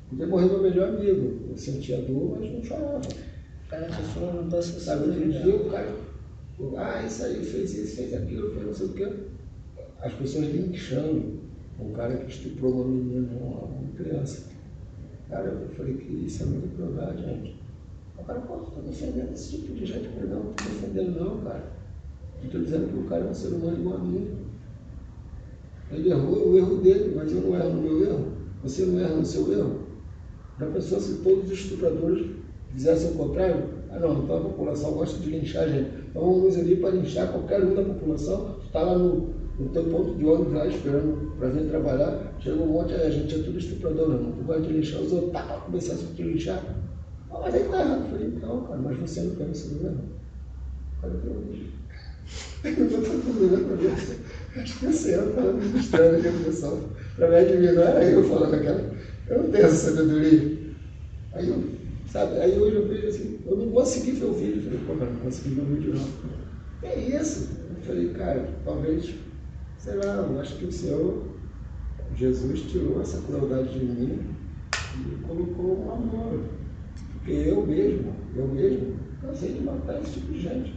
Speaker 3: Podia morrer meu melhor amigo. Eu sentia dor, mas não chorava.
Speaker 2: Cara, que foi uma mudança.
Speaker 3: Sabe, outro dia o cara, isso aí, fez aquilo, fez não sei o quê. As pessoas linchando um cara que estuprou uma menina, uma criança. Cara, eu falei que isso é muito crueldade, gente. O cara, pô, tu tá defendendo esse tipo de gente? Eu falei, não tô defendendo não, cara. Eu tô dizendo que o cara é um ser humano igual a mim. Ele errou, o erro dele, mas eu não erro no meu erro. Você não erra no seu erro. Já pensou se todos os estupradores fizessem o contrário? Ah não, então a população gosta de linchar a gente. Então vamos ali para linchar qualquer um da população. Tu está lá no teu ponto de ônibus lá esperando para vir trabalhar, chega um monte, a gente é tudo estuprador, não. Tu gosta de linchar os outros, tá, começar a te linchar. Ah, mas aí tá errado. Eu falei, não, cara, mas você não quer isso, não é? Cara, eu estou fazendo para ver. Acho que você estava me estranho aqui no pessoal. Para me admirar, aí eu falando aquela. Eu não tenho essa sabedoria. Aí eu, sabe, aí hoje eu vejo assim, eu não consegui ver o vídeo. Eu falei, pô, cara, não consegui ver o vídeo não. É isso. Eu falei, cara, talvez, sei lá, eu acho que o Senhor, Jesus, tirou essa crueldade de mim e colocou um amor. Porque eu mesmo, cansei de matar esse tipo de gente.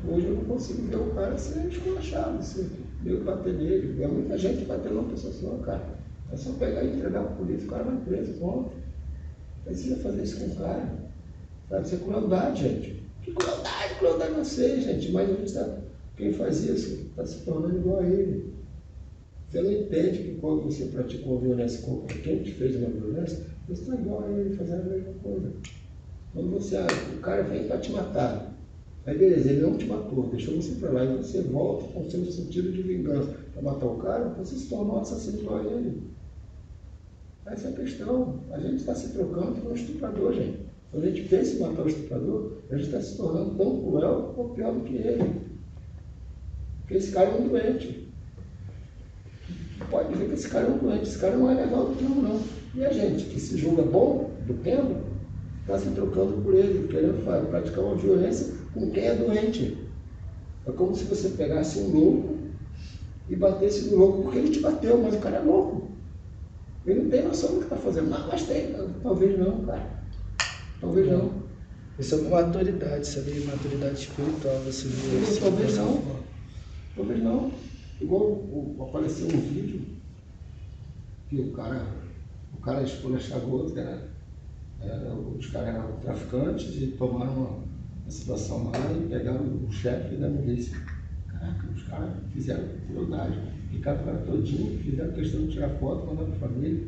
Speaker 3: Hoje eu não consigo ver o cara ser esculachado, ser meio bater nele. É muita gente batendo numa pessoa só, cara. É só pegar e entregar para a polícia, o cara vai preso, pronto. Precisa fazer isso com o cara. Sabe? Isso é crueldade, gente. Que crueldade não sei, gente. Mas a gente sabe, quem faz isso está se tornando igual a ele. Você não entende que quando você praticou a violência contra quem te fez uma violência, você está igual a ele, fazendo a mesma coisa. Quando você, o cara vem para te matar, aí beleza, ele não te matou, deixou você para lá, e você volta com o seu sentido de vingança para matar o cara, você se torna um assassino igual a ele. Essa é a questão. A gente está se trocando por um estuprador, gente. Quando a gente pensa em matar o estuprador, a gente está se tornando tão cruel ou pior do que ele. Porque esse cara é um doente. Pode ver que esse cara é um doente, esse cara não é legal do tempo, não. E a gente, que se julga bom do tempo, está se trocando por ele, querendo praticar uma violência com quem é doente. É como se você pegasse um louco e batesse no louco porque ele te bateu, mas o cara é louco. Ele não tem noção do que está fazendo. Não, mas tem. Talvez não, cara. Talvez não.
Speaker 2: Isso é maturidade, sabe? Maturidade espiritual, você vê.
Speaker 3: Talvez não. Talvez não. Igual apareceu um vídeo que o cara esculachava o outro, os caras eram traficantes e tomaram uma situação lá e pegaram o chefe da milícia. Caraca, os caras fizeram crueldade. Ficaram o cara todinho, fizeram questão de tirar foto, mandaram para a família.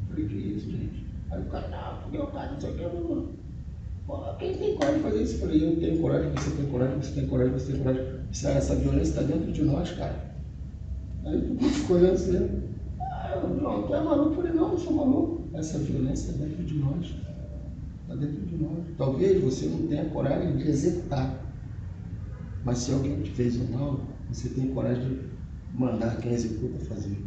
Speaker 3: Falei, que isso, gente? Aí o cara, não, porque o cara não sei o que, não. Pô, quem tem coragem de fazer isso? Eu falei, eu tenho coragem, você tem coragem, você tem coragem, você tem coragem. Essa violência está dentro de nós, cara. Aí tu ficou olhando assim, não, tu é maluco? Eu falei, não, eu sou maluco. Essa violência está dentro de nós. Está dentro de nós. Talvez você não tenha coragem de executar. Mas se alguém te fez um mal, você tem coragem de mandar quem executa fazer.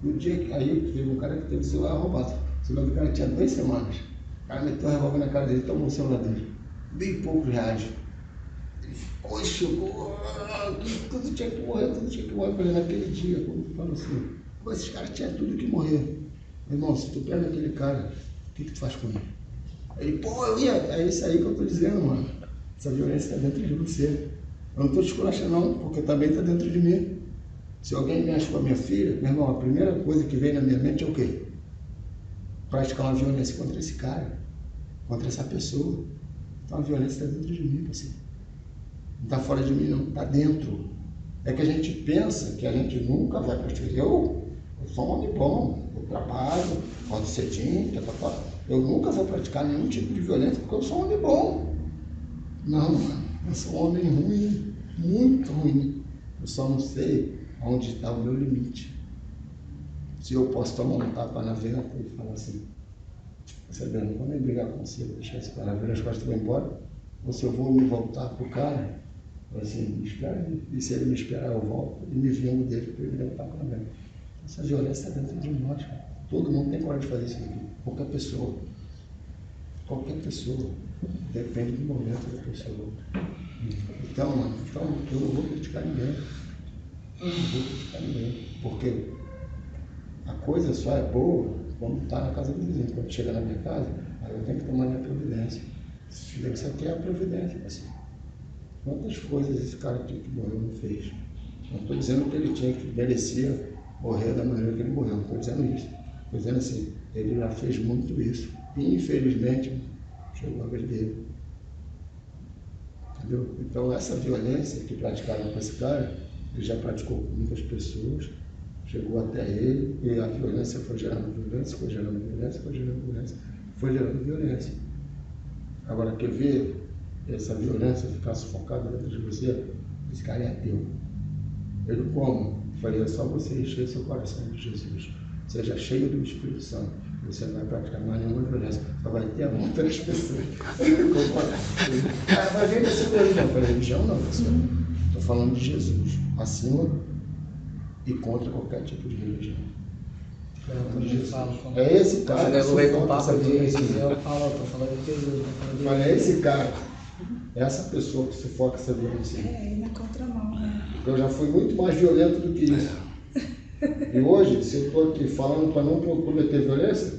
Speaker 3: No dia que aí teve um cara que teve o celular roubado. O celular do cara tinha 2 semanas. O cara meteu o revólver na cara dele e tomou o celular dele. Bem poucos reais. Ele ficou, chegou, tudo tinha que morrer, tudo tinha que morrer. Eu falei, naquele dia, quando eu falo assim, pô, esses caras tinham tudo que morrer. Meu irmão, se tu pega aquele cara, o que tu faz com ele? Ele, pô, eu ia. É isso aí que eu tô dizendo, mano. Essa violência está dentro de você. Eu não estou te esculachando não, porque também está dentro de mim. Se alguém mexe com a minha filha, meu irmão, a primeira coisa que vem na minha mente é o quê? Praticar uma violência contra esse cara, contra essa pessoa. Então a violência está dentro de mim, parceiro. Não está fora de mim não, está dentro. É que a gente pensa que a gente nunca vai praticar. Eu sou um homem bom, eu trabalho, acordo cedinho, eu nunca vou praticar nenhum tipo de violência porque eu sou um homem bom. Não, mano, eu sou um homem ruim, muito ruim. Eu só não sei onde está o meu limite. Se eu posso tomar um tapa na venta e falar assim, você não vou nem brigar com você, vou deixar esse cara na venda, as costas vão embora, ou se eu vou me voltar pro cara, assim, me espera, e se ele me esperar eu volto e me vingo dele para ele me dar um tapa na venda. Essa violência está dentro de nós, cara. Todo mundo tem coragem de fazer isso aqui. Qualquer pessoa. Depende do momento da pessoa. Então, eu não vou criticar ninguém. Porque a coisa só é boa quando está na casa do vizinho. Quando chega na minha casa, aí eu tenho que tomar minha providência. Isso aqui é a providência, assim. Quantas coisas esse cara que morreu não fez? Não estou dizendo que ele tinha que merecia morrer da maneira que ele morreu, não estou dizendo isso. Estou dizendo assim, ele já fez muito isso. E infelizmente chegou a vez dele. Entendeu? Então essa violência que praticaram com esse cara, ele já praticou com muitas pessoas, chegou até ele, e a violência foi gerando violência, foi gerando violência, foi gerando violência, foi gerando violência. Agora, quer ver essa violência ficar sufocada dentro de você? Esse cara é ateu. Ele como? Falei, é só você encher seu coração de Jesus. Seja cheio do Espírito Santo. Você não vai praticar mais nenhuma violência. Só vai ter amor pelas pessoas. Mas vem dessa religião. Para religião não, pessoal. Estou falando de Jesus. Acima e contra qualquer tipo de religião. É esse cara que sufoca essa violência.
Speaker 2: Eu falo, estou falando de Jesus.
Speaker 3: Mas é esse cara. Essa pessoa que sufoca essa violência.
Speaker 4: É, na contramão, né?
Speaker 3: Eu já fui muito mais violento do que isso. E hoje, se eu estou aqui falando para não cometer violência,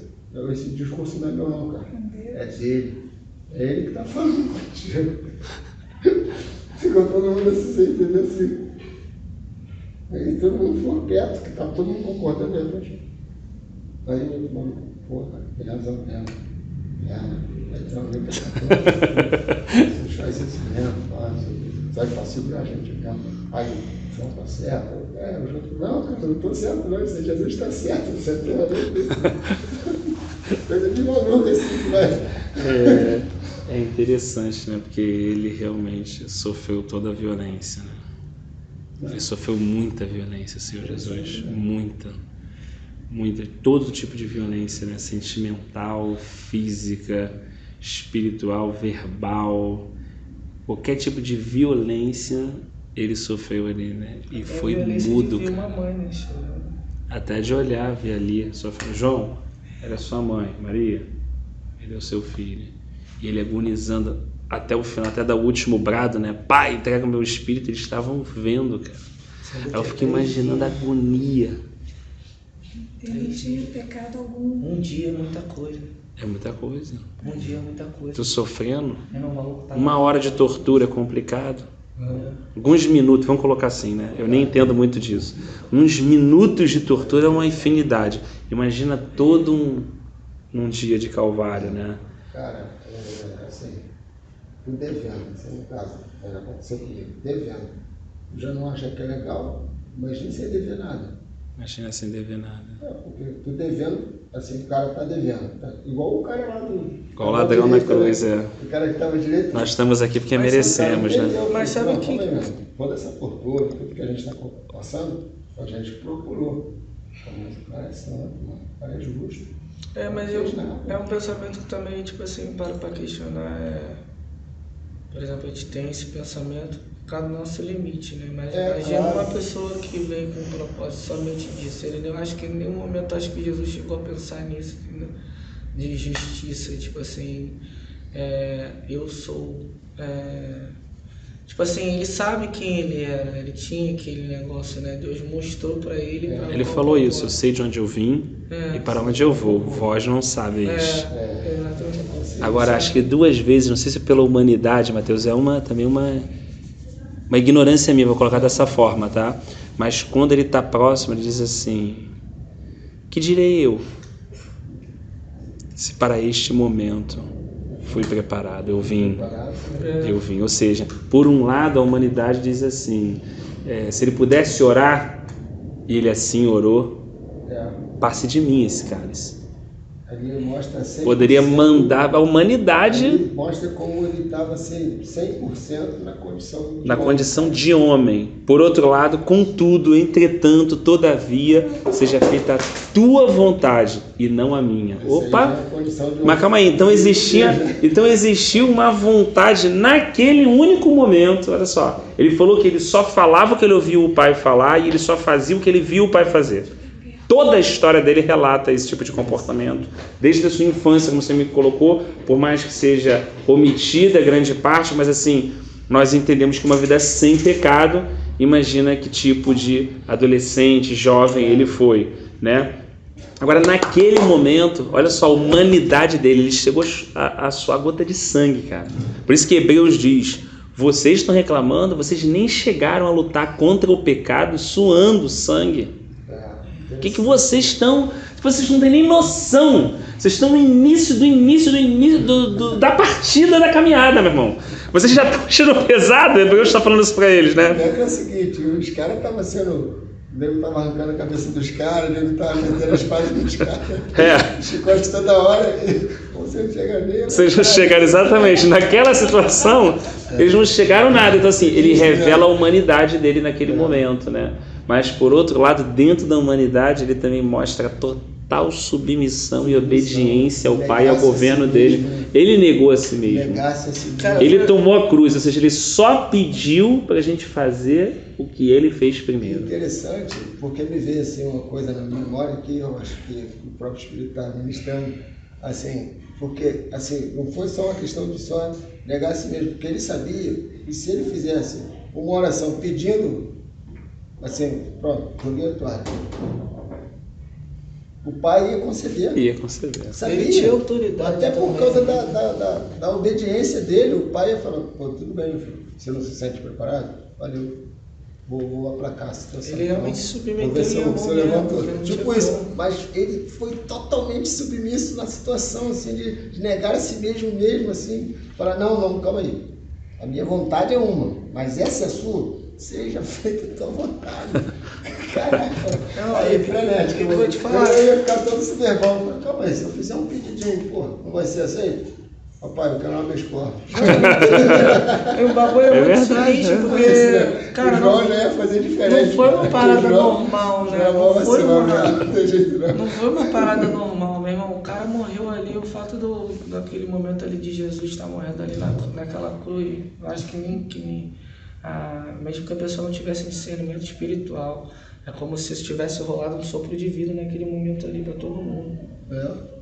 Speaker 3: esse discurso não é meu não, cara. É dele. É ele que está falando contigo. Ficou todo mundo assim, você entendeu assim? Aí todo mundo ficou quieto, que está todo mundo concordando aí. Aí o outro mano, porra, tem razão mesmo. Você faz isso mesmo, vai para segurar a gente mesmo. Aí, João está certo. O João, não, cara, eu não estou certo, não. Esse Jesus está certo, você tem a ver com isso. Coisa de maluco assim, vai.
Speaker 1: É interessante, né? Porque ele realmente sofreu toda a violência, né? Ele sofreu muita violência, Senhor Jesus. Muita. Todo tipo de violência, né? Sentimental, física, espiritual, verbal. Qualquer tipo de violência ele sofreu ali, né? E foi mudo, cara.
Speaker 2: Uma mãe, né?
Speaker 1: Até de olhar, ver ali, sofreu. João, era sua mãe, Maria, ele é o seu filho. E ele agonizando até o final, até dar o último brado, né? Pai, entrega o meu espírito. Eles estavam vendo, cara. Aí eu fiquei imaginando a agonia.
Speaker 4: Ele não tinha pecado algum.
Speaker 2: Um dia é muita coisa.
Speaker 1: É muita coisa.
Speaker 2: Um dia é muita coisa.
Speaker 1: Tô sofrendo.
Speaker 2: Tá
Speaker 1: 1 hora de tortura é complicado. Alguns minutos, vamos colocar assim, né? Eu nem entendo muito disso. Uns minutos de tortura é uma infinidade. Imagina todo um dia de calvário, né?
Speaker 3: Cara, assim, tu devendo, assim, no caso, aconteceu comigo, devendo. Tu já não acha que é legal, imagina sem dever nada.
Speaker 1: Imagina sem dever nada.
Speaker 3: Porque tu devendo, assim, o cara tá devendo. Tá? Igual o cara lá do...
Speaker 1: Igual o ladrão na cruz,
Speaker 3: né? O cara que tava direito.
Speaker 1: Nós estamos aqui porque merecemos, né?
Speaker 2: Mas sabe o que...
Speaker 3: Toda essa tortura, tudo que a gente está passando, a gente procurou. Mas o cara é santo, mano. O cara é justo.
Speaker 2: Mas é um pensamento que também, tipo assim, para questionar. Por exemplo, a gente tem esse pensamento por causa do nosso limite, né? Mas imagina uma pessoa que vem com um propósito somente disso. Eu acho que em nenhum momento acho que Jesus chegou a pensar nisso, entendeu? De justiça, tipo assim, eu sou... Tipo assim, ele sabe quem ele era, ele tinha aquele negócio, né? Deus mostrou pra ele.
Speaker 1: Ele falou isso, eu sei de onde eu vim e para onde eu vou, vós não sabeis.
Speaker 2: Exatamente.
Speaker 1: Agora, acho que 2 vezes, não sei se pela humanidade, Mateus, também uma ignorância minha, vou colocar dessa forma, tá? Mas quando ele está próximo, ele diz assim, que direi eu, se para este momento fui preparado, eu vim. Ou seja, por um lado a humanidade diz assim, se ele pudesse orar, e ele assim orou, passe de mim esse cálice.
Speaker 3: Ali mostra 100%,
Speaker 1: poderia mandar a humanidade.
Speaker 3: Ali mostra como ele estava 100% na
Speaker 1: condição de homem. Por outro lado, contudo, entretanto, todavia, seja feita a tua vontade e não a minha. Opa! Mas calma aí, então existiu uma vontade naquele único momento. Olha só, ele falou que ele só falava o que ele ouviu o Pai falar e ele só fazia o que ele viu o Pai fazer. Toda a história dele relata esse tipo de comportamento. Desde a sua infância, como você me colocou, por mais que seja omitida grande parte, mas assim, nós entendemos que uma vida sem pecado, imagina que tipo de adolescente, jovem ele foi, né? Agora, naquele momento, olha só a humanidade dele, ele chegou a suar gota de sangue, cara. Por isso que Hebreus diz, vocês estão reclamando, vocês nem chegaram a lutar contra o pecado suando sangue. O que vocês estão... Vocês não têm nem noção. Vocês estão no início da partida da caminhada, meu irmão. Vocês já estão achando pesado, Hebreus está falando isso para eles, né?
Speaker 3: É o seguinte, os caras estavam sendo... O nego estava arrancando a cabeça dos caras, o nego estava metendo as espadas dos caras. Chicote toda hora. Você não chega nem.
Speaker 1: Vocês não chegaram exatamente. Naquela situação, eles não chegaram nada. Então, assim, ele revela a humanidade dele naquele momento, né? Mas, por outro lado, dentro da humanidade, ele também mostra a total submissão e obediência ao Pai e ao governo dele. Ele negou a si mesmo. Ele tomou a cruz, ou seja, ele só pediu para a gente fazer o que ele fez primeiro.
Speaker 3: Interessante, porque me veio assim, uma coisa na minha memória que eu acho que o próprio Espírito está ministrando, assim, porque assim, não foi só uma questão de só negar a si mesmo, porque ele sabia que se ele fizesse uma oração pedindo, assim, pronto, joguei a toalha, o pai ia conceder.
Speaker 1: Ia conceder.
Speaker 3: Sabia?
Speaker 2: Ele tinha autoridade.
Speaker 3: Até por causa da obediência dele, o pai ia falar, pô, tudo bem, filho, você não se sente preparado? Valeu. Vou aplacar a situação.
Speaker 2: Ele realmente se submeteu.
Speaker 3: Vou ver se eu levanto. Tipo isso. Mas ele foi totalmente submisso na situação, assim, de negar a si mesmo, assim. Falar, não, calma aí. A minha vontade é uma, mas essa é a sua. Seja feita a tua vontade. Caraca.
Speaker 2: Não,
Speaker 3: aí, frenético.
Speaker 2: Eu vou te falar.
Speaker 3: Eu ia ficar todo subverbal. Calma aí, se eu fizer um pedidinho, pô, não vai ser aceito? Papai, eu quero uma vez corte.
Speaker 2: O bagulho é muito seguinte, porque, cara,
Speaker 3: não ia fazer diferente.
Speaker 2: Não foi uma parada normal, né? Não foi uma parada normal, meu irmão. O cara morreu ali, o fato daquele momento ali de Jesus estar morrendo ali naquela cruz, eu acho que nem mesmo que a pessoa não tivesse discernimento espiritual, é como se tivesse rolado um sopro de vida naquele momento ali para todo mundo.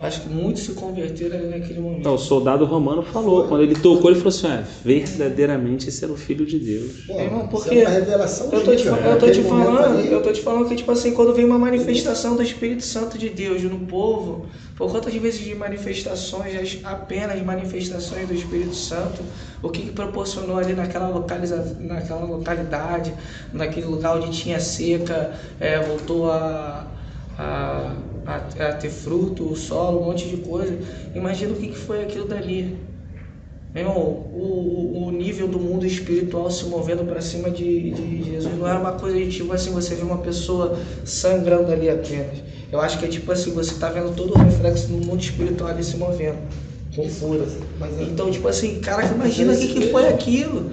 Speaker 2: Acho que muitos se converteram ali naquele momento.
Speaker 1: Então, o soldado romano falou, quando ele tocou, ele falou assim, verdadeiramente esse era o Filho de Deus.
Speaker 3: Pô,
Speaker 2: irmão, porque
Speaker 3: é uma revelação
Speaker 2: eu tô te falando que, tipo assim, quando vem uma manifestação do Espírito Santo de Deus no povo, por quantas vezes de manifestações, apenas manifestações do Espírito Santo, o que proporcionou ali naquela localidade, naquele lugar onde tinha seca, voltou a ter fruto, o solo, um monte de coisa. Imagina o que foi aquilo dali. Meu irmão, o nível do mundo espiritual se movendo para cima de Jesus não era uma coisa de tipo assim, você vê uma pessoa sangrando ali apenas. Eu acho que é tipo assim, você tá vendo todo o reflexo do mundo espiritual ali se movendo, com fúria. Então, tipo assim, caraca, imagina o que foi aquilo.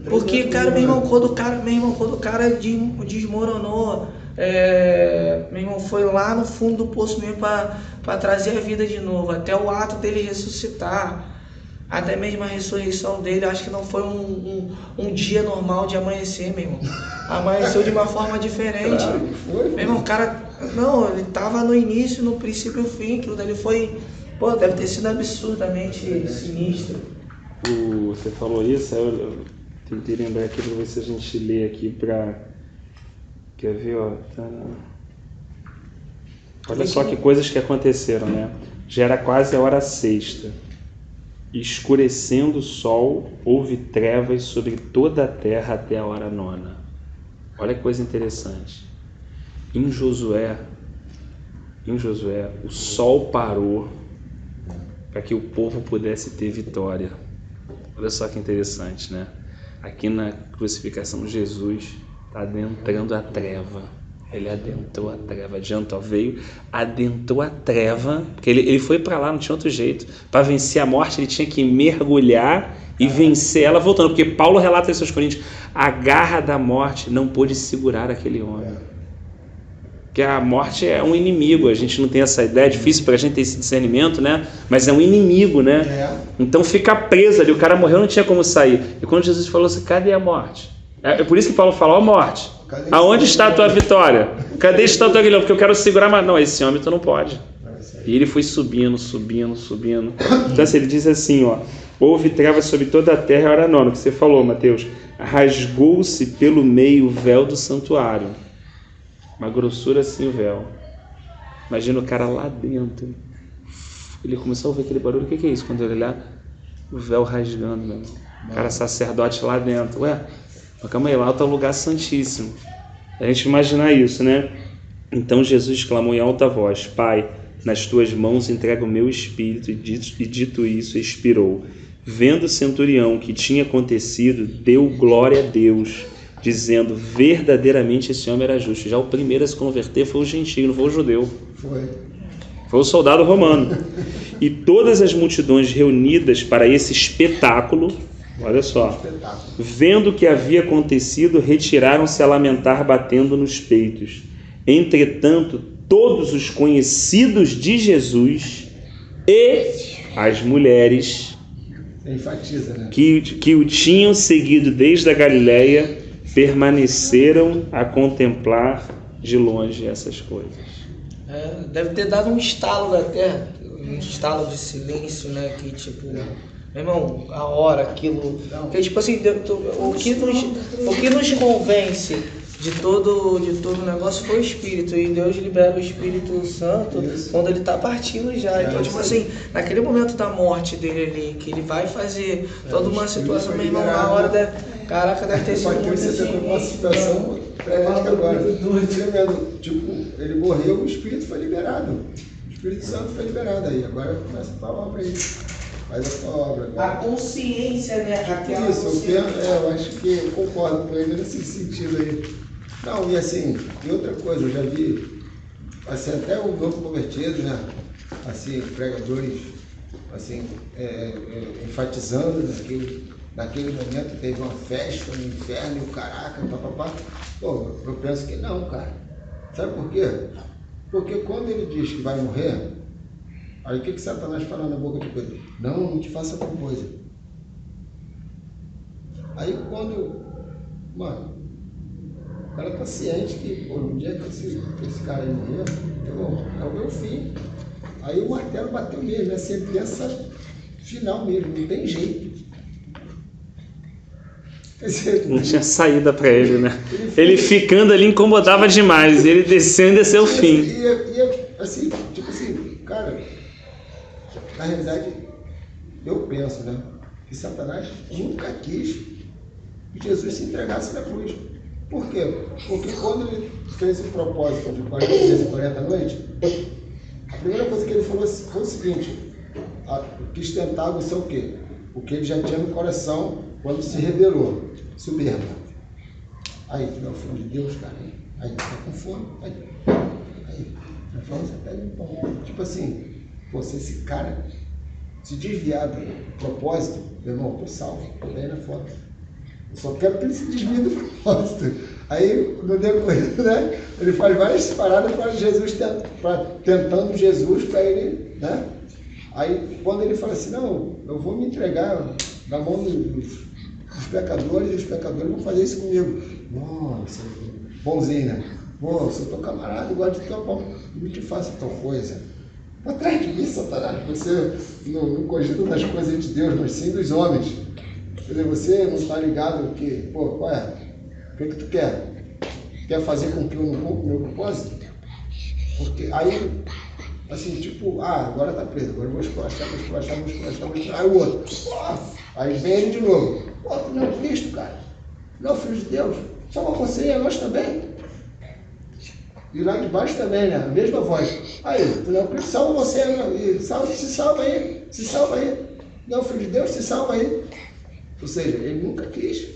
Speaker 2: Porque, cara, meu irmão, quando o cara desmoronou, meu irmão, foi lá no fundo do poço mesmo para trazer a vida de novo, até o ato dele ressuscitar, até mesmo a ressurreição dele, acho que não foi um dia normal de amanhecer, meu irmão. Amanheceu de uma forma diferente. Meu irmão, o cara, não, ele tava no início, no princípio e o fim, aquilo dali foi, deve ter sido absurdamente sinistro.
Speaker 1: Você falou isso, eu tentei lembrar aqui para ver se a gente lê aqui para... Quer ver, ó? Olha só que coisas que aconteceram, né? Já era quase a hora sexta. Escurecendo o sol, houve trevas sobre toda a terra até a hora nona. Olha que coisa interessante. Em Josué, o sol parou para que o povo pudesse ter vitória. Olha só que interessante, né? Aqui na crucificação, Jesus está adentrando a treva. Ele adentrou a treva, adentrou a treva, porque ele foi para lá, não tinha outro jeito. Para vencer a morte, ele tinha que mergulhar e vencer ela voltando, porque Paulo relata isso aos Coríntios, a garra da morte não pôde segurar aquele homem. Porque a morte é um inimigo, a gente não tem essa ideia, é difícil para a gente ter esse discernimento, né? Mas é um inimigo, né? Então fica preso ali, o cara morreu, não tinha como sair. E quando Jesus falou assim, cadê a morte? É por isso que Paulo fala, ó morte, aonde está a tua vitória? Cadê está o teu aguilhão? Porque eu quero segurar, mas não, esse homem tu não pode. E ele foi subindo. Então assim, ele diz assim, ó, Houve trevas sobre toda a terra, hora nona, que você falou, Mateus. Rasgou-se pelo meio o véu do santuário. Uma grossura assim o véu. Imagina o cara lá dentro. Ele começou a ouvir aquele barulho. O que é isso? Quando ele olhar, o véu rasgando, meu irmão. O cara sacerdote lá dentro. Ué, mas calma aí, lá está o lugar santíssimo. A gente imaginar isso, né? Então Jesus clamou em alta voz: Pai, nas tuas mãos entrego o meu espírito. E dito isso, expirou. Vendo o centurião o que tinha acontecido, deu glória a Deus, dizendo: verdadeiramente esse homem era justo. Já o primeiro a se converter foi o gentio, não foi o judeu. Foi o soldado romano. E todas as multidões reunidas para esse espetáculo, olha só, vendo o que havia acontecido, retiraram-se a lamentar, batendo nos peitos. Entretanto, todos os conhecidos de Jesus e as mulheres
Speaker 3: enfatiza, né?
Speaker 1: que o tinham seguido desde a Galileia permaneceram a contemplar de longe essas coisas.
Speaker 2: Deve ter dado um estalo da terra, um estalo de silêncio, né? Que tipo, meu irmão, a hora, aquilo. Que tipo assim, o que nos convence de todo o negócio foi o Espírito, e Deus libera o Espírito Santo quando ele está partindo já. Então, tipo assim, naquele momento da morte dele ali, que ele vai fazer toda uma situação, meu irmão, na hora caraca, deve ter sido muito
Speaker 3: assim. Uma situação agora, tremendo. Tipo, ele morreu, o Espírito foi liberado. O Espírito Santo foi liberado aí. Agora começa a tua obra aí. Faz a tua obra. Agora.
Speaker 2: A consciência, né?
Speaker 3: Isso, eu acho que eu concordo com ele nesse sentido aí. Não, e assim, e outra coisa, eu já vi, assim, até o novo convertido, né? Assim, pregadores, assim, enfatizando naquele momento teve uma festa no inferno, e o caraca, papapá. Pô, eu penso que não, cara. Sabe por quê? Porque quando ele diz que vai morrer, aí o que Satanás fala na boca de Pedro? Não te faça tal coisa. Aí quando, mano, o cara tá ciente que, pô, no dia que esse cara aí morrer, é o meu fim. Aí o martelo bateu mesmo, é a sentença final mesmo, não tem jeito.
Speaker 1: Não tinha saída para ele, né? Ele ficando ali incomodava demais, ele descendo ia ser o fim.
Speaker 3: E assim, tipo assim, cara, na realidade, eu penso, né, que Satanás nunca quis que Jesus se entregasse na cruz. Por quê? Porque quando ele fez o propósito de 40 dias e 40 noites, a primeira coisa que ele falou foi o seguinte: quis tentar você o quê? O que ele já tinha no coração quando se rebelou, soberba. Aí, tu é o filho de Deus, cara. Aí, tu tá com fome. Aí, você pega um pão. Tipo assim, pô, se esse cara se desviar do propósito, meu irmão, tô salvo, tô bem na foto. Eu só quero que ele se desvie do propósito. Aí, no decorrer, né, ele faz várias paradas para Jesus, tentando Jesus para ele, né? Aí, quando ele fala assim, não, eu vou me entregar na mão dos pecadores, e os pecadores vão fazer isso comigo. Nossa, bonzinho, né? Pô, eu sou teu camarada, eu gosto de teu pão, não te faço tal coisa. Atrás de mim, Satanás, você não cogita das coisas de Deus, mas sim dos homens. Quer dizer, você não está ligado que, pô, qual é? O que tu quer? Quer fazer com que eu não cumpra o meu propósito? Porque aí, assim, tipo, agora tá preso, agora eu vou esculachar. Aí o outro, aí vem ele de novo. Pô, tu não é Cristo, cara. Não é o Filho de Deus. Salva você e a nós também. E lá de baixo também, né? A mesma voz. Aí, tu não é o Cristo, salva você e se salva aí. Não é o Filho de Deus, se salva aí. Ou seja, ele nunca quis.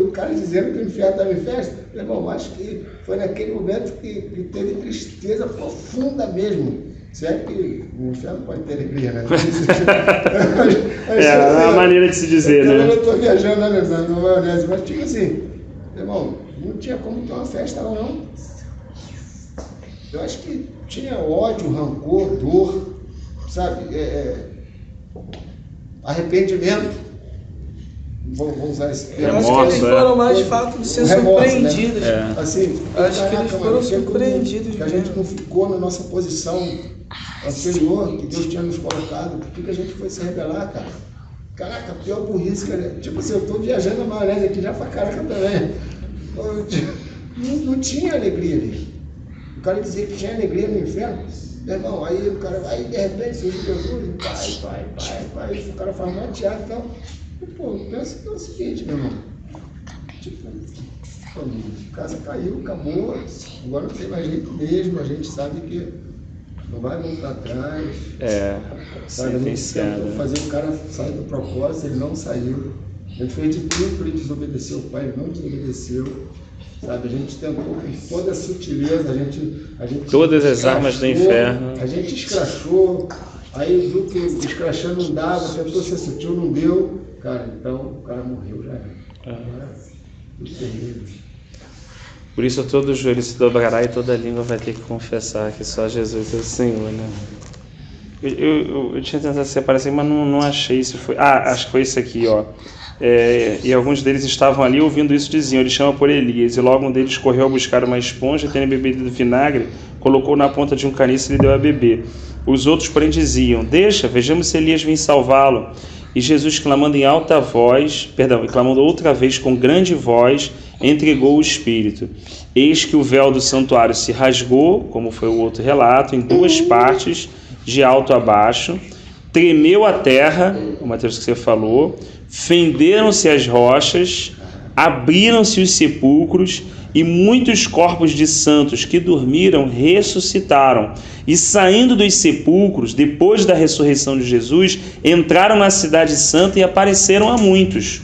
Speaker 3: O cara dizendo que o inferno estava em festa, meu irmão, acho que foi naquele momento que teve tristeza profunda mesmo. Se é que o inferno pode ter alegria, né?
Speaker 1: É a maneira de se dizer, né?
Speaker 3: Eu estou viajando na maionese, mas tipo assim, meu irmão, não tinha como ter uma festa lá, não. Eu acho que tinha ódio, rancor, dor, sabe? Arrependimento. vamos usar esse
Speaker 2: Eu
Speaker 3: termo.
Speaker 2: acho que eles foram mais fato de ser surpreendidos.
Speaker 1: Né?
Speaker 3: Assim,
Speaker 2: Acho que eles foram surpreendidos.
Speaker 3: que a gente não ficou na nossa posição anterior que Deus tinha nos colocado. Por que a gente foi se rebelar, cara? Caraca, pior burrice, cara. Tipo assim, eu tô viajando na maionese aqui já pra caraca também. Não tinha alegria ali. O cara dizia que tinha alegria no inferno. Meu irmão, aí o cara vai, de repente, surge Jesus, vai, o cara faz um teatro e tal. E, pô, pensa que é o seguinte, meu irmão. Tipo, a casa caiu, acabou, agora não tem mais jeito mesmo, a gente sabe que não vai voltar atrás.
Speaker 1: Sabe, a gente tentou
Speaker 3: fazer o cara sair do propósito, ele não saiu. A gente fez de tudo para ele desobedecer o pai, ele não desobedeceu. Sabe, a gente tentou com toda a sutileza, a gente
Speaker 1: todas as armas do inferno.
Speaker 3: A gente escrachou, aí viu que escrachando não dava, tentou ser sutil, não deu. Cara, então o cara morreu já. Tudo terrível.
Speaker 1: Por isso todo joelho se dobrará e toda língua vai ter que confessar que só Jesus é o Senhor, né? Eu tinha tentado separar assim, mas não achei se foi. Acho que foi esse aqui, ó. E alguns deles estavam ali ouvindo isso, diziam, ele chama por Elias, e logo um deles correu a buscar uma esponja, tendo bebido do vinagre, colocou na ponta de um caniço e lhe deu a beber. Os outros, porém, diziam, deixa, vejamos se Elias vem salvá-lo. E Jesus, clamando outra vez com grande voz, entregou o Espírito. Eis que o véu do santuário se rasgou, como foi o outro relato, em duas partes, de alto a baixo, tremeu a terra, o Mateus que você falou, fenderam-se as rochas, abriram-se os sepulcros, e muitos corpos de santos que dormiram ressuscitaram. E saindo dos sepulcros, depois da ressurreição de Jesus, entraram na cidade santa e apareceram a muitos.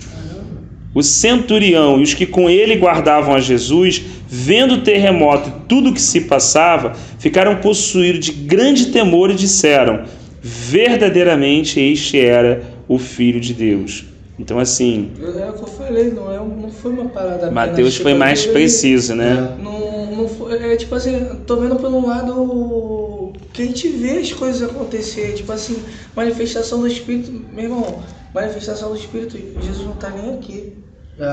Speaker 1: O centurião e os que com ele guardavam a Jesus, vendo o terremoto e tudo o que se passava, ficaram possuídos de grande temor e disseram, verdadeiramente este era o Filho de Deus. Então, assim...
Speaker 2: É o que eu falei, não foi uma parada...
Speaker 1: Mateus foi mais preciso, né?
Speaker 2: Não foi, tipo assim, tô vendo pelo lado que a gente vê as coisas acontecer, tipo assim, manifestação do Espírito, meu irmão, manifestação do Espírito, Jesus não tá nem aqui.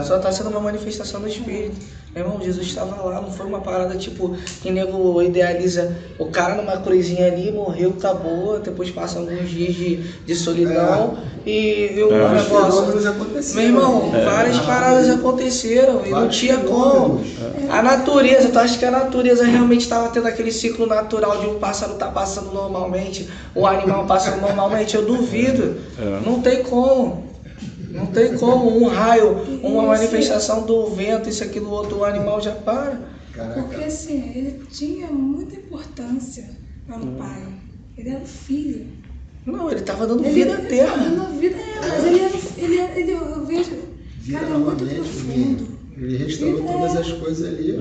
Speaker 2: Só tá sendo uma manifestação do Espírito. Meu irmão, Jesus estava lá, não foi uma parada tipo que nego idealiza o cara numa cruzinha ali, morreu, acabou, depois passa alguns dias de solidão e viu um negócio. Meu irmão, várias paradas aconteceram e não tinha como. A natureza, tu acha que a natureza realmente estava tendo aquele ciclo natural de um pássaro tá passando normalmente, um animal passando normalmente? Eu duvido. Não tem como. Não tem como, um raio, uma manifestação do vento, isso, aquilo, outro, o animal já para.
Speaker 4: Porque assim, ele tinha muita importância para o pai. Ele era o filho.
Speaker 2: Não, ele estava dando vida à terra.
Speaker 4: Dando vida, mas ele eu vejo, cara, é muito profundo.
Speaker 3: Ele restaurou todas as coisas ali.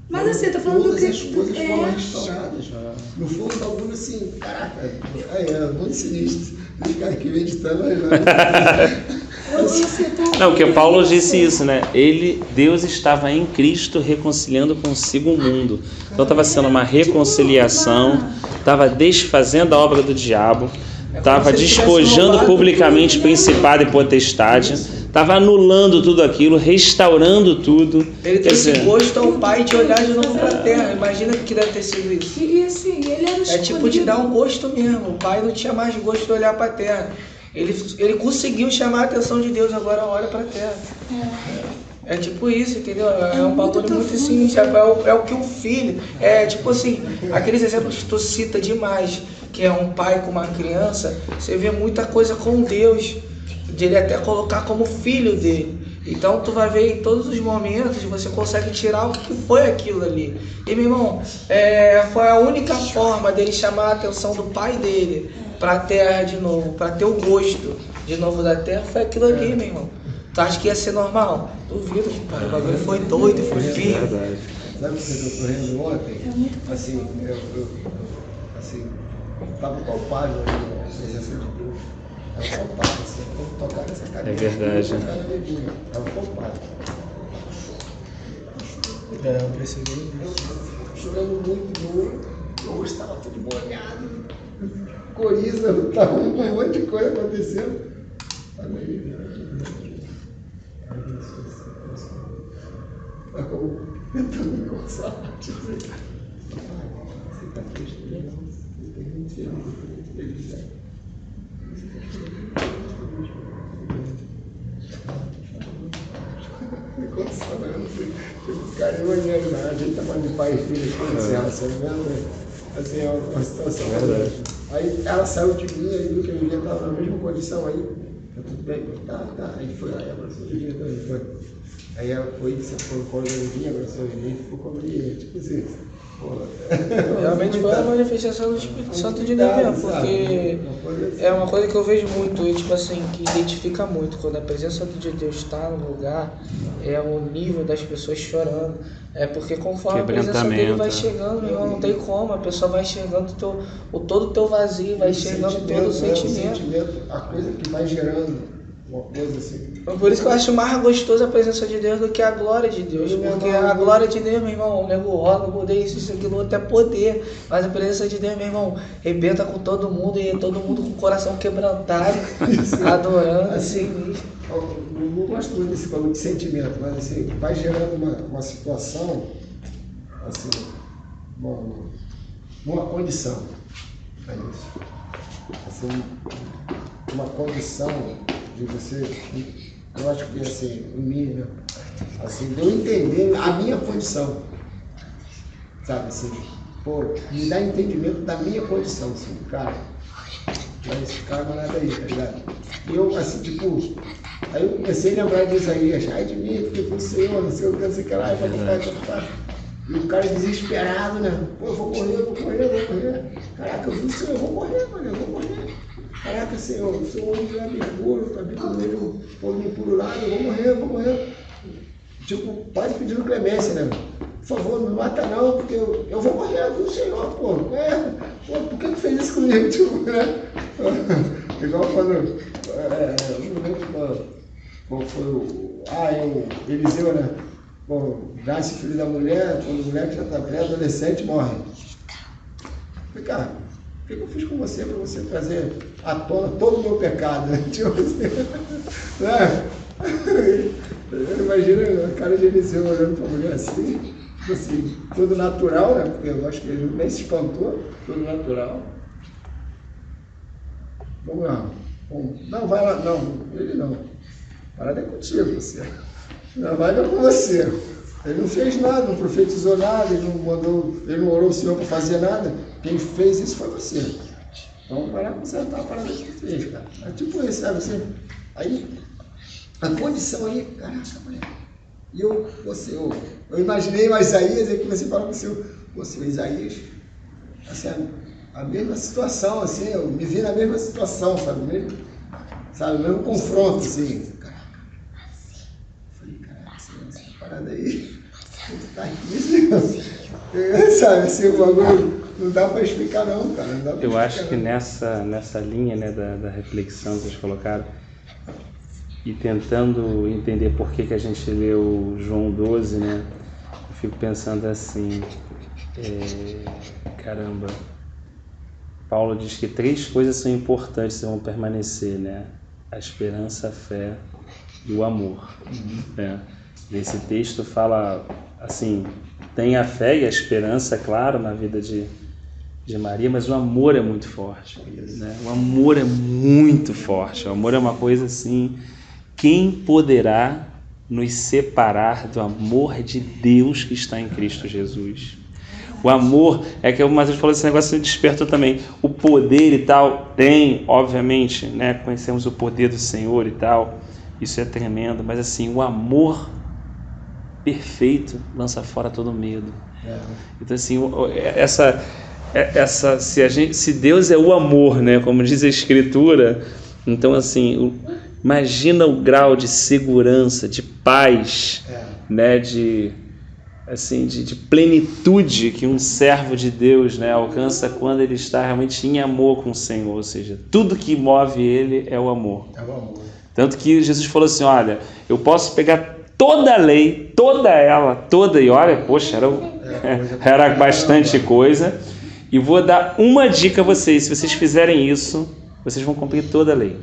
Speaker 4: Mas assim, tô falando
Speaker 3: todas
Speaker 4: que...
Speaker 3: as coisas foram restauradas. Não foi um bagulho assim, caraca, muito sinistro. Os caras que vêm editando,
Speaker 1: Não, porque Paulo disse isso, né? Deus estava em Cristo reconciliando consigo o mundo. Então estava sendo uma reconciliação, estava desfazendo a obra do diabo, estava despojando publicamente principado e potestade, estava anulando tudo aquilo, restaurando tudo.
Speaker 2: Ele trouxe gosto ao pai de olhar de novo para a terra. Imagina que deve ter sido isso.
Speaker 4: E assim, ele era escolhido.
Speaker 2: É tipo de dar um gosto mesmo. O pai não tinha mais gosto de olhar para a terra. Ele conseguiu chamar a atenção de Deus, agora olha para a terra. É tipo isso, entendeu? É um bagulho muito assim, é o que o filho... É tipo assim, aqueles exemplos que tu cita demais, que é um pai com uma criança, você vê muita coisa com Deus, de ele até colocar como filho dele. Então tu vai ver em todos os momentos, você consegue tirar o que foi aquilo ali. E meu irmão, foi a única forma dele chamar a atenção do pai dele para a terra de novo, para ter o gosto de novo da terra, foi aquilo ali, meu irmão. Tu acha que ia ser normal? Duvido, cara. O bagulho foi doido, foi firme.
Speaker 3: Sabe o que eu tô correndo ontem? Assim, eu tava palpável, a presença de Deus. Tava palpável, assim, como tocar nessa cadeira.
Speaker 1: É verdade.
Speaker 3: Tava palpável.
Speaker 2: Eu percebi.
Speaker 3: Chorando muito, eu estava tudo molhado. Coriza, tava um monte de coisa acontecendo. tentando me consolar. Tipo assim, você está triste, não? Você tem muito feliz, né? Me consolando, assim, tipo, cara, eu olhando, a gente tá falando de pai e filho, assim, relacionamento, né? Assim, é uma situação. Aí ela saiu de mim, aí viu que a Julia estava na mesma condição, aí, tá tudo bem? Tá. Aí foi, aí abraçou a Julia também, foi. Aí ela foi, você foi no colo da Julia, abraçou a Julia e ficou com a Maria, tipo assim.
Speaker 2: Realmente foi a manifestação do Espírito Santo de Deus mesmo, porque é uma coisa que eu vejo muito, e tipo assim, que identifica muito quando a presença de Deus está no lugar, é o nível das pessoas chorando. É porque conforme a presença dele vai chegando, meu irmão, não tem como, a pessoa vai chegando todo o teu vazio, vai chegando todo o sentimento.
Speaker 3: A coisa que vai gerando uma coisa assim.
Speaker 2: Por isso que eu acho mais gostoso a presença de Deus do que a glória de Deus. Porque a glória de Deus, meu irmão, o nego roda, mudei isso, aquilo, outro é poder. Mas a presença de Deus, meu irmão, rebenta com todo mundo e todo mundo com o coração quebrantado, adorando, assim.
Speaker 3: Eu não gosto muito desse valor de sentimento, mas assim, vai gerando uma situação, assim, uma condição. É isso. Assim, uma condição de você, eu acho que assim, o mínimo, assim, de eu entender a minha condição, sabe, assim, pô, me dá entendimento da minha condição, assim, cara, mas esse cara não é nada aí, tá ligado? E eu, assim, tipo, aí eu comecei a lembrar de Isaías, ai de mim, porque foi o Senhor, não sei o que, não sei o que lá, e o cara desesperado, né, pô, eu vou correr, caraca, eu vi o Senhor, eu vou correr, mano, eu vou correr. Caraca, Senhor, o Senhor me dá mergulho, tá vindo meio pouquinho por lado, eu vou morrer. Tipo, quase pedindo clemência, né? Por favor, não me mata não, porque eu vou morrer com o Senhor, pô. Por que fez isso comigo, tipo, né? Igual quando, eu não lembro qual foi o Eliseu, né? Bom, nasce filho da mulher, quando a mulher que já está pré-adolescente morre. Falei, cara, o que eu fiz com você para você trazer à tona todo o meu pecado? Né? Tipo assim, né? Imagina a cara de Eliseu olhando para a mulher assim, tudo natural, né? Porque eu acho que ele nem se espantou, tudo natural. Vamos lá. Não, vai lá, não, ele não. Parada é contigo, você. Não, vai lá com você. Ele não fez nada, não profetizou nada, ele não orou o Senhor para fazer nada. Quem fez isso foi você. Então vai lá consertar a parada que você fez, cara. É tipo isso, sabe assim? Aí, a condição aí, caraca, mulher. E eu imaginei o Isaías, aí comecei a falar com o seu Isaías, assim, a mesma situação, assim, eu me vi na mesma situação, sabe? O mesmo confronto, assim. Caraca. Falei, caraca, essa parada aí, tá aqui, sabe, assim, o bagulho não dá para explicar não, cara. Não dá pra
Speaker 1: eu
Speaker 3: explicar,
Speaker 1: acho que nessa linha, né, da reflexão que vocês colocaram, e tentando entender por que a gente leu João 12, né, eu fico pensando assim, caramba, Paulo diz que 3 coisas são importantes e vão permanecer, né, a esperança, a fé e o amor, né? Esse texto fala assim, tem a fé e a esperança, claro, na vida de Maria, mas o amor é muito forte, né? O amor é muito forte, o amor é uma coisa assim, quem poderá nos separar do amor de Deus que está em Cristo Jesus? O amor, é que o Matheus falou, esse negócio me despertou também, o poder e tal, tem, obviamente, né? Conhecemos o poder do Senhor e tal, isso é tremendo, mas assim, o amor perfeito lança fora todo medo. Então assim, se Deus é o amor, né, como diz a Escritura, então assim, imagina o grau de segurança, de paz, né, de plenitude que um servo de Deus, né, alcança quando ele está realmente em amor com o Senhor, ou seja, tudo que move ele é o amor.
Speaker 3: É o amor.
Speaker 1: Tanto que Jesus falou assim, olha, eu posso pegar toda a lei, e olha, poxa, era bastante coisa, e vou dar uma dica a vocês, se vocês fizerem isso, vocês vão cumprir toda a lei.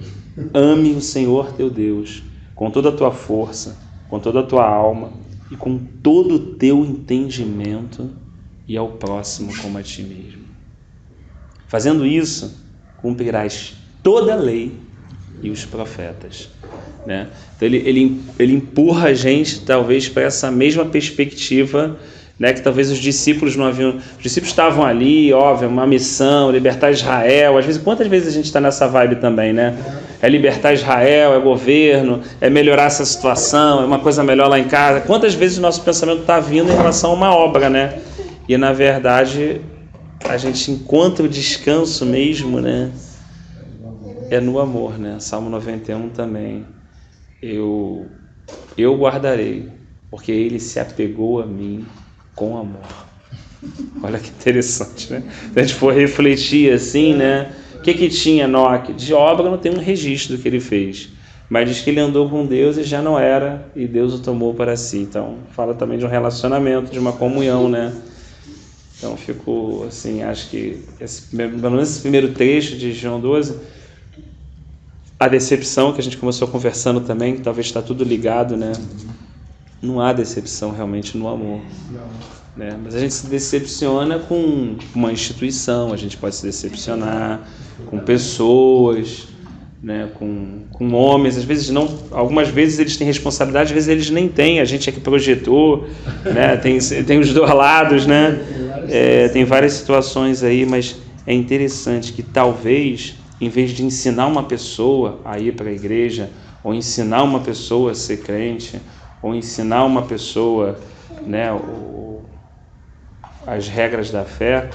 Speaker 1: Ame o Senhor teu Deus, com toda a tua força, com toda a tua alma, e com todo o teu entendimento e ao próximo como a ti mesmo. Fazendo isso, cumprirás toda a lei e os profetas, né? Então ele empurra a gente talvez para essa mesma perspectiva, né, que talvez os discípulos não haviam. Os discípulos estavam ali, óbvio, uma missão, libertar Israel. Às vezes, quantas vezes a gente está nessa vibe também, né? É libertar Israel, é governo, é melhorar essa situação, é uma coisa melhor lá em casa. Quantas vezes o nosso pensamento está vindo em relação a uma obra, né? E na verdade a gente encontra o descanso mesmo, né? É no amor, né? Salmo 91 também. Eu guardarei, porque ele se apegou a mim com amor. Olha que interessante, né? Se a gente for refletir assim, né? O que tinha Enoque? De obra não tem um registro do que ele fez, mas diz que ele andou com Deus e já não era, e Deus o tomou para si. Então, fala também de um relacionamento, de uma comunhão, né? Então, fico assim, acho que pelo menos esse primeiro trecho de João 12, a decepção, que a gente começou conversando também, que talvez está tudo ligado, né? Não há decepção realmente no amor. Né? Mas a gente se decepciona com uma instituição, a gente pode se decepcionar com pessoas, né? com homens, às vezes não, algumas vezes eles têm responsabilidade, às vezes eles nem têm, a gente é que projetou, né? tem os dois lados, né? Tem várias situações aí, mas é interessante que talvez, em vez de ensinar uma pessoa a ir para a igreja, ou ensinar uma pessoa a ser crente, ou ensinar uma pessoa, né, as regras da fé,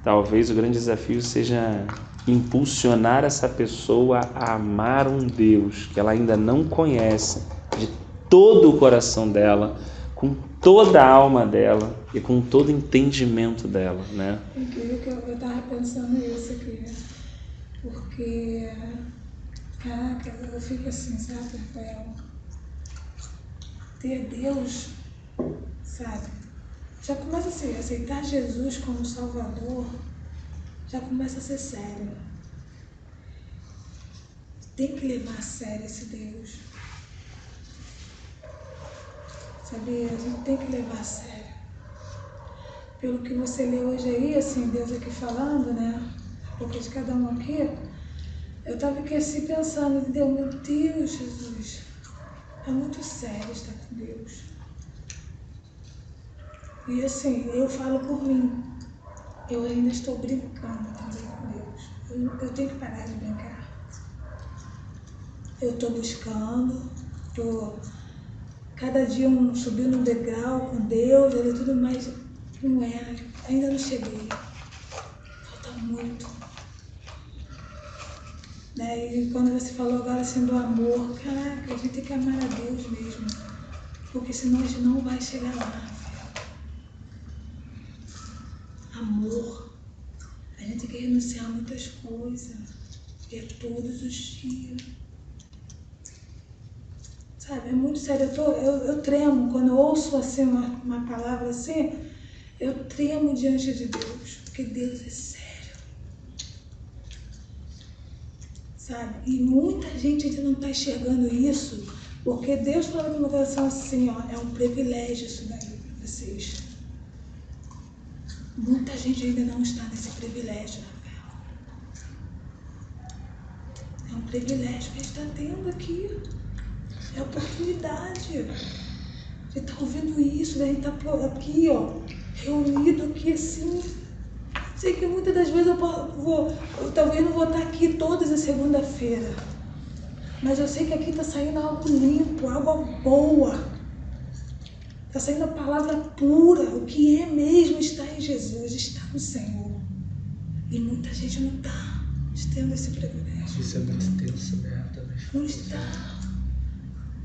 Speaker 1: talvez o grande desafio seja impulsionar essa pessoa a amar um Deus que ela ainda não conhece, de todo o coração dela, com toda a alma dela e com todo o entendimento dela, né?
Speaker 4: Incrível que eu estava pensando isso aqui, porque, caraca, eu fico assim, sabe, Rafael? Ter Deus, sabe? Já começa a ser, aceitar Jesus como Salvador, já começa a ser sério. Tem que levar a sério esse Deus. Sabia? A gente tem que levar a sério. Pelo que você lê hoje aí, assim, Deus aqui falando, né? Porque de cada um aqui, eu estava aqui assim pensando, meu Deus, Jesus, é muito sério estar com Deus. E assim, eu falo por mim, eu ainda estou brincando também com Deus. Eu tenho que parar de brincar. Eu estou buscando, estou cada dia subindo um degrau com Deus, e tudo mais. Não é, ainda não cheguei. Falta muito. Né? E quando você falou agora assim do amor, caraca, a gente tem que amar a Deus mesmo. Porque senão a gente não vai chegar lá. Amor. A gente tem que renunciar a muitas coisas. E é todos os dias. Sabe, é muito sério. Eu tremo. Quando eu ouço assim uma palavra assim, eu tremo diante de Deus. Porque Deus é sério. Sabe? E muita gente ainda não está enxergando isso. Porque Deus fala no meu coração assim, ó, é um privilégio isso daí para vocês. Muita gente ainda não está nesse privilégio, Rafael. É um privilégio que a gente está tendo aqui. É oportunidade. A gente está ouvindo isso, a gente está aqui, ó, reunido aqui assim. Sei que muitas das vezes eu talvez não vou estar aqui todas as segunda-feira. Mas eu sei que aqui está saindo algo limpo, algo boa. Está saindo a palavra pura, o que é mesmo estar em Jesus, estar no Senhor. E muita gente não está tendo esse privilégio.
Speaker 2: Isso é muito tenso, né?
Speaker 4: Não está.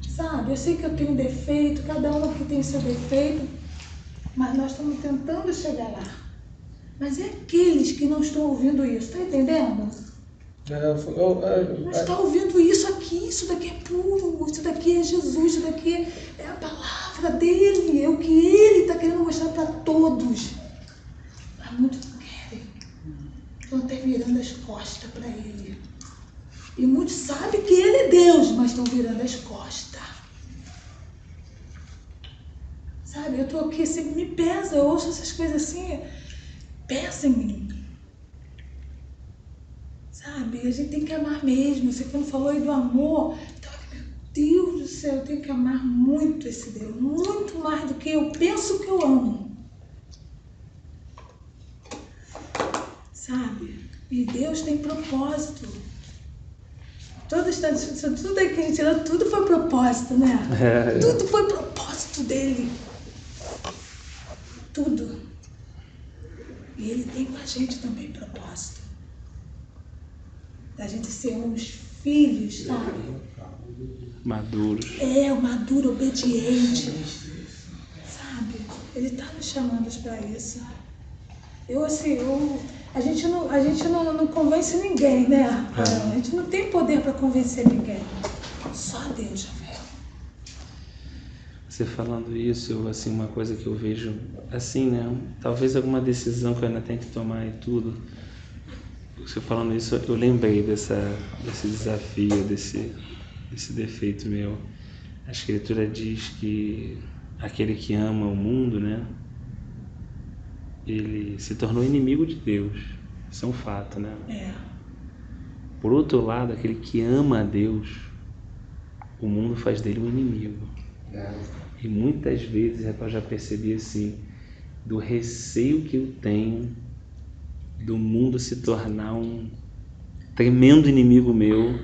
Speaker 4: Sabe, eu sei que eu tenho defeito, cada um aqui tem seu defeito, mas nós estamos tentando chegar lá. Mas é aqueles que não estão ouvindo isso, está entendendo? Não está ouvindo isso aqui, isso daqui é puro, isso daqui é Jesus, isso daqui é a palavra dele, é o que ele está querendo mostrar para todos. Mas muitos não querem, estão até virando as costas para ele. E muitos sabem que ele é Deus, mas estão virando as costas. Sabe, eu tô aqui assim, me pesa, eu ouço essas coisas assim, pesa em mim. Sabe, a gente tem que amar mesmo. Você quando falou aí do amor, então, meu Deus do céu, eu tenho que amar muito esse Deus, muito mais do que eu penso que eu amo. Sabe? E Deus tem propósito. Tudo aí que a gente tirou, tudo foi propósito, né? Tudo foi propósito dele. Tudo. E ele tem com a gente também propósito. Da gente ser uns filhos, sabe?
Speaker 1: Maduros.
Speaker 4: O maduro, obediente. Sabe? Ele tá nos chamando para isso. A gente não convence ninguém, né? A gente não tem poder para convencer ninguém. Só Deus, Rafael.
Speaker 1: Você falando isso, assim, uma coisa que eu vejo, assim, né? Talvez alguma decisão que eu ainda tenha que tomar e tudo. Você falando isso, eu lembrei desse desafio, desse defeito meu. A Escritura diz que aquele que ama o mundo, né? Ele se tornou inimigo de Deus. Isso é um fato, né? Por outro lado, aquele que ama a Deus, o mundo faz dele um inimigo. E muitas vezes eu já percebi assim, do receio que eu tenho do mundo se tornar um tremendo inimigo meu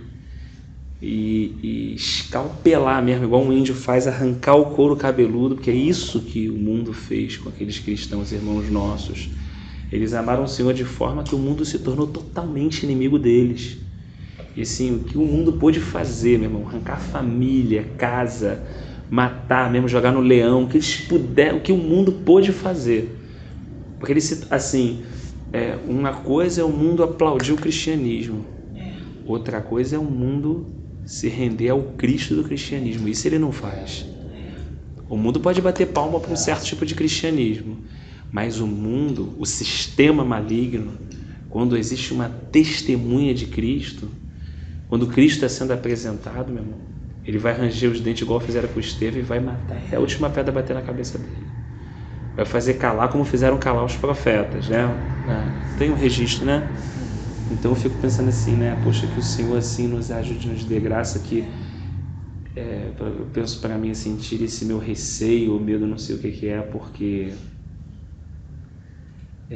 Speaker 1: e escalpelar mesmo, igual um índio faz, arrancar o couro cabeludo, porque é isso que o mundo fez com aqueles cristãos, irmãos nossos. Eles amaram o Senhor de forma que o mundo se tornou totalmente inimigo deles. E assim, o que o mundo pôde fazer, meu irmão, arrancar família, casa, matar, mesmo jogar no leão, o que eles puderam, o que o mundo pôde fazer. Porque eles, assim, uma coisa é o mundo aplaudir o cristianismo, outra coisa é o mundo se render ao Cristo do cristianismo. Isso ele não faz. O mundo pode bater palma para um certo tipo de cristianismo, mas o mundo, o sistema maligno, quando existe uma testemunha de Cristo, quando Cristo está sendo apresentado, meu irmão, ele vai ranger os dentes igual fizeram com o Estevão e vai matar até a última pedra bater na cabeça dele. Vai fazer calar como fizeram calar os profetas, né? Tem um registro, né? Então eu fico pensando assim, né? Poxa, que o Senhor assim nos ajude, nos dê graça, que eu penso para mim assim, tire esse meu receio, o medo, não sei o que é, porque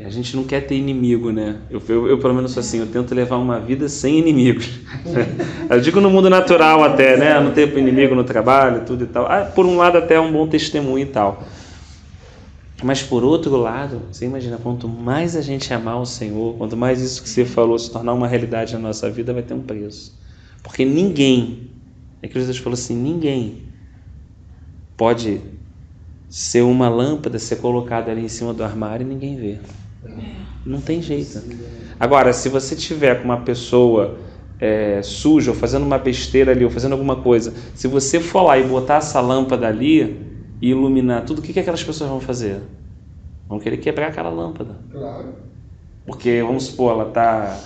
Speaker 1: a gente não quer ter inimigo, né? Eu pelo menos sou assim, eu tento levar uma vida sem inimigos. Eu digo no mundo natural até, né? Não ter inimigo no trabalho, tudo e tal. Por um lado até é um bom testemunho e tal. Mas por outro lado, você imagina, quanto mais a gente amar o Senhor, quanto mais isso que você falou se tornar uma realidade na nossa vida, vai ter um preço. Porque ninguém, é que Jesus falou assim, ninguém pode ser uma lâmpada, ser colocada ali em cima do armário e ninguém vê. Não tem jeito. Agora, se você tiver com uma pessoa suja, ou fazendo uma besteira ali, ou fazendo alguma coisa, se você for lá e botar essa lâmpada ali e iluminar tudo, o que aquelas pessoas vão fazer? Vão querer quebrar aquela lâmpada.
Speaker 3: Claro.
Speaker 1: Porque, vamos supor, ela está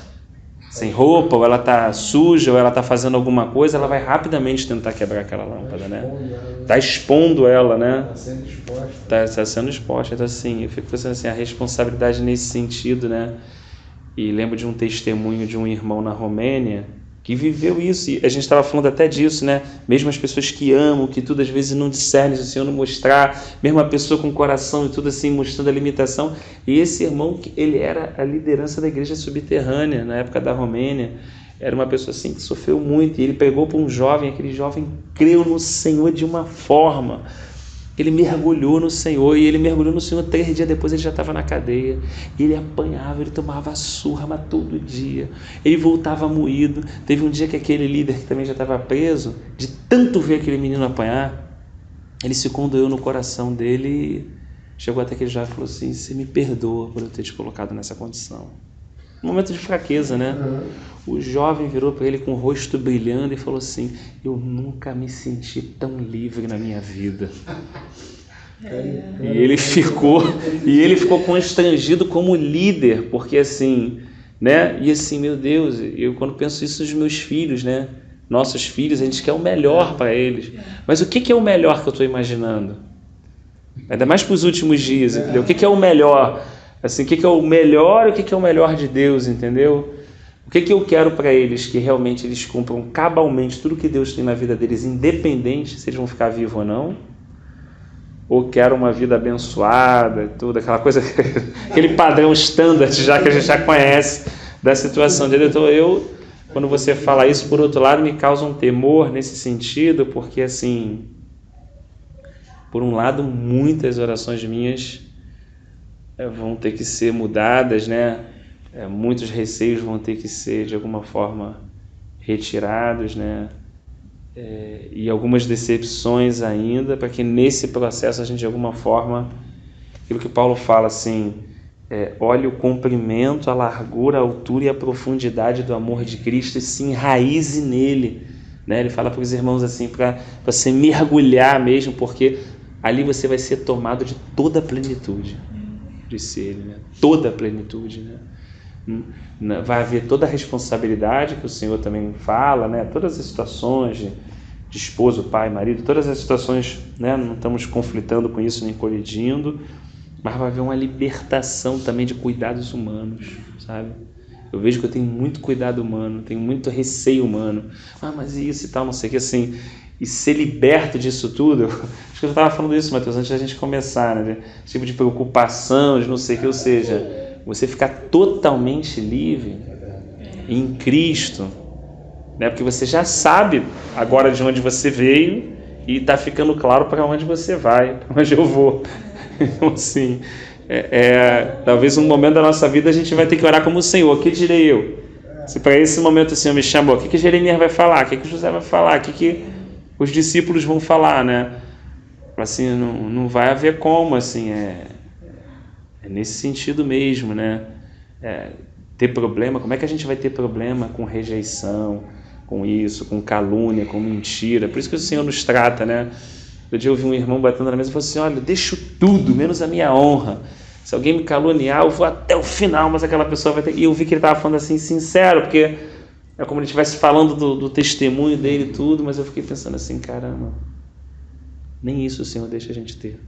Speaker 1: sem roupa, ou ela está suja, ou ela está fazendo alguma coisa, ela vai rapidamente tentar quebrar aquela lâmpada, né? Está expondo ela, né?
Speaker 3: Está sendo exposta.
Speaker 1: Está sendo exposta. Então, assim, eu fico pensando assim, a responsabilidade nesse sentido, né? E lembro de um testemunho de um irmão na Romênia que viveu isso, e a gente estava falando até disso, né? Mesmo as pessoas que amam, que tudo às vezes não discernem, se o Senhor não mostrar, mesmo a pessoa com o coração e tudo assim, mostrando a limitação. E esse irmão, ele era a liderança da igreja subterrânea, na época da Romênia, era uma pessoa assim que sofreu muito, e ele pegou para um jovem, aquele jovem creu no Senhor de uma forma, ele mergulhou no Senhor, e ele mergulhou no Senhor 3 dias depois, ele já estava na cadeia, e ele apanhava, ele tomava surra, mas todo dia, ele voltava moído. Teve um dia que aquele líder que também já estava preso, de tanto ver aquele menino apanhar, ele se condoeu no coração dele, e chegou até aquele jovem e falou assim, você me perdoa por eu ter te colocado nessa condição. Um momento de fraqueza, né? O jovem virou para ele com o rosto brilhando e falou assim, eu nunca me senti tão livre na minha vida. E ele ficou constrangido como líder, porque assim, né? E assim, meu Deus, eu quando penso isso nos meus filhos, né? Nossos filhos, a gente quer o melhor para eles. Mas o que é o melhor que eu estou imaginando? Ainda mais para os últimos dias, entendeu? O que é o melhor? Assim, o que é o melhor e o que é o melhor de Deus, entendeu? O que eu quero para eles? Que realmente eles cumpram cabalmente tudo que Deus tem na vida deles, independente se eles vão ficar vivos ou não. Ou quero uma vida abençoada, tudo, aquela coisa, aquele padrão standard já que a gente já conhece da situação dele. Então quando você fala isso, por outro lado, me causa um temor nesse sentido, porque assim, por um lado, muitas orações minhas vão ter que ser mudadas, né? Muitos receios vão ter que ser, de alguma forma, retirados, né? E algumas decepções ainda, para que nesse processo a gente, de alguma forma, aquilo que Paulo fala assim, olhe o comprimento, a largura, a altura e a profundidade do amor de Cristo e se enraize nele, né? Ele fala para os irmãos assim, para você mergulhar mesmo, porque ali você vai ser tomado de toda a plenitude, disse ele, né? Toda a plenitude, né? Vai haver toda a responsabilidade que o Senhor também fala, né? Todas as situações de esposo, pai, marido, todas as situações, né? Não estamos conflitando com isso nem colidindo, mas vai haver uma libertação também de cuidados humanos, sabe? Eu vejo que eu tenho muito cuidado humano, tenho muito receio humano. Mas isso e tal, não sei o que, assim. E ser liberto disso tudo, acho que eu estava falando isso, Matheus, antes da gente começar, né? Esse tipo de preocupação, de não sei o que, ou seja, você ficar totalmente livre em Cristo, né? Porque você já sabe agora de onde você veio e está ficando claro para onde você vai, para onde eu vou. Então, assim, talvez um momento da nossa vida a gente vai ter que orar como o Senhor. O que direi eu? Se para esse momento o Senhor me chamou, o que Jeremias vai falar? O que José vai falar? O que os discípulos vão falar, né? Assim, não vai haver como, assim, é nesse sentido mesmo, né? Ter problema, como é que a gente vai ter problema com rejeição, com isso, com calúnia, com mentira? Por isso que o Senhor nos trata, né? Outro dia eu vi um irmão batendo na mesa e falou assim, olha, deixo tudo, menos a minha honra. Se alguém me caluniar, eu vou até o final, mas aquela pessoa vai ter... E eu vi que ele estava falando assim, sincero, porque é como ele estivesse falando do testemunho dele e tudo, mas eu fiquei pensando assim, caramba, nem isso o Senhor deixa a gente ter.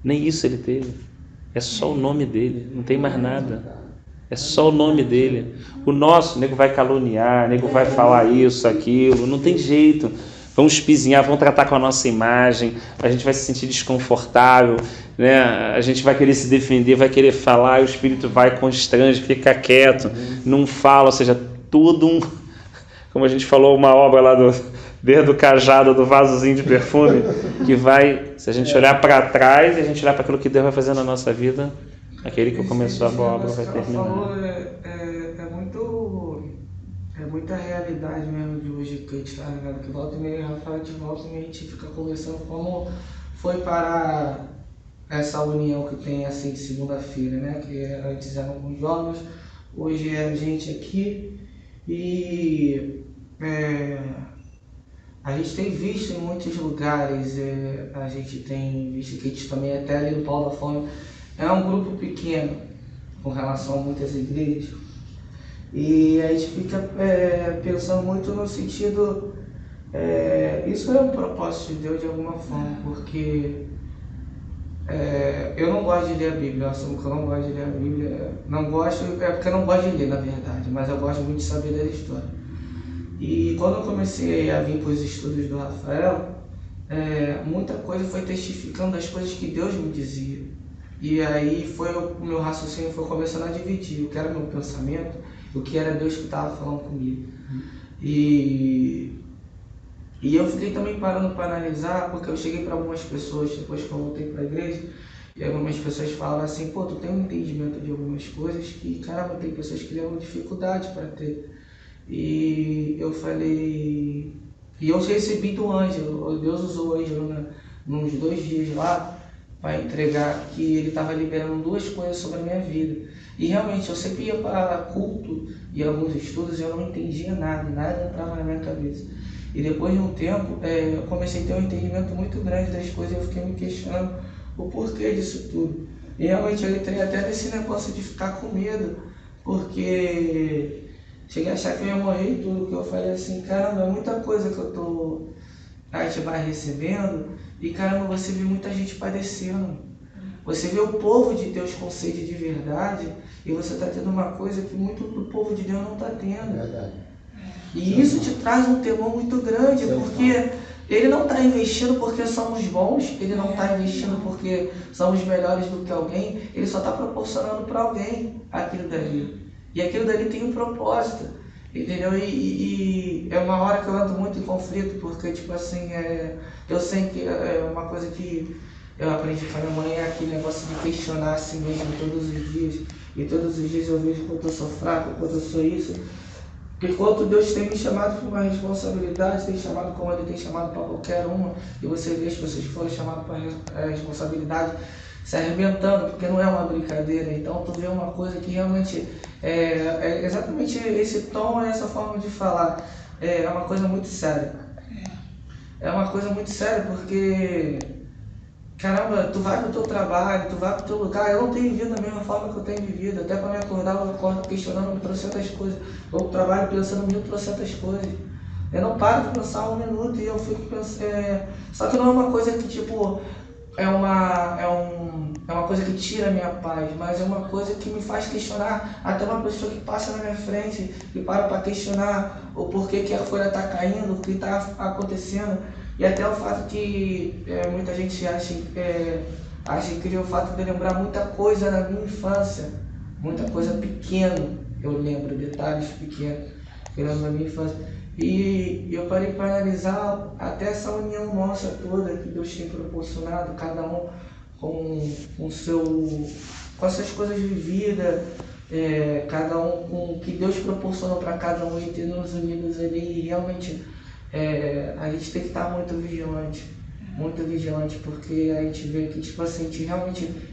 Speaker 1: Nem isso ele teve. É só o nome dele, não tem mais nada. É só o nome dele. O nosso, o nego vai caluniar, o nego vai falar isso, aquilo, não tem jeito. Vão espizinhar, vão tratar com a nossa imagem, a gente vai se sentir desconfortável, né? A gente vai querer se defender, vai querer falar, e o espírito vai, constrange, fica quieto, não fala, ou seja, tudo um... Como a gente falou, uma obra lá desde o cajado, do vasozinho de perfume, que vai, se a gente olhar para trás e a gente olhar para aquilo que Deus vai fazer na nossa vida, aquele que começou a boa obra vai terminar.
Speaker 2: É muita realidade mesmo de hoje que a gente está vendo, que volta e meia, Rafael, de volta e meia a gente fica conversando como foi para essa união que tem assim de segunda-feira, né? Que antes eram alguns jovens, hoje é a gente aqui e a gente tem visto em muitos lugares, a gente tem visto que a gente também até ali no Paulo da Fome é um grupo pequeno com relação a muitas igrejas. E a gente fica pensando muito no sentido, isso é um propósito de Deus de alguma forma, porque eu não gosto de ler a Bíblia, eu assumo que eu não gosto de ler a Bíblia, não gosto, porque eu não gosto de ler na verdade, mas eu gosto muito de saber da história. E quando eu comecei a vir para os estudos do Rafael, muita coisa foi testificando das coisas que Deus me dizia. E aí o meu raciocínio foi começando a dividir o que era meu pensamento, o que era Deus que estava falando comigo. E eu fiquei também parando para analisar, porque eu cheguei para algumas pessoas, depois que eu voltei para a igreja, e algumas pessoas falaram assim, pô, tu tem um entendimento de algumas coisas que, caramba, tem pessoas que levam dificuldade para ter. E eu falei... E eu recebi do Ângelo, Deus usou o Ângelo nos 2 dias lá, para entregar que ele estava liberando 2 coisas sobre a minha vida. E realmente, eu sempre ia para culto e alguns estudos e eu não entendia nada entrava na minha cabeça. E depois de um tempo, eu comecei a ter um entendimento muito grande das coisas e eu fiquei me questionando o porquê disso tudo. E realmente eu entrei até nesse negócio de ficar com medo, porque cheguei a achar que eu ia morrer e tudo, que eu falei assim, caramba, é muita coisa que eu tô a gente vai recebendo e caramba, você vê muita gente padecendo. Você vê o povo de Deus com sede de verdade e você está tendo uma coisa que muito do povo de Deus não está tendo.
Speaker 3: Verdade.
Speaker 2: E isso te traz um temor muito grande, porque ele não está investindo porque somos bons, ele não está investindo porque somos melhores do que alguém, ele só está proporcionando para alguém aquilo dali. E aquilo dali tem um propósito, entendeu? E é uma hora que eu ando muito em conflito, porque, tipo assim, eu sei que é uma coisa que eu aprendi com a minha mãe, é aquele negócio de questionar a si mesmo todos os dias. E todos os dias eu vejo quanto eu sou fraco, quanto eu sou isso. Enquanto Deus tem me chamado para uma responsabilidade, tem chamado como Ele tem chamado para qualquer uma, e você vê as pessoas que foram chamadas para a responsabilidade se arrebentando, porque não é uma brincadeira. Então tu vê uma coisa que realmente é exatamente esse tom, essa forma de falar. É uma coisa muito séria. É uma coisa muito séria porque, caramba, tu vai pro teu trabalho, tu vai pro teu lugar, eu não tenho vivido da mesma forma que eu tenho vivido. Até para me acordar, eu acordo questionando 1.300 coisas. Vou pro trabalho pensando 1.300 coisas. Eu não paro de pensar um minuto e eu fico pensando. Só que não é uma coisa que, tipo, é uma coisa que tira a minha paz, mas é uma coisa que me faz questionar até uma pessoa que passa na minha frente e para questionar o porquê que a folha está caindo, o que está acontecendo. E até o fato que muita gente acha incrível o fato de lembrar muita coisa na minha infância, muita coisa pequena, eu lembro, detalhes pequenos que eu lembro da minha infância. E eu parei para analisar até essa união nossa toda que Deus tem proporcionado, cada um com as suas coisas vividas, cada um com o que Deus proporcionou para cada um e ter nos unidos ali. E realmente a gente tem que estar muito vigilante, porque a gente vê que, tipo assim,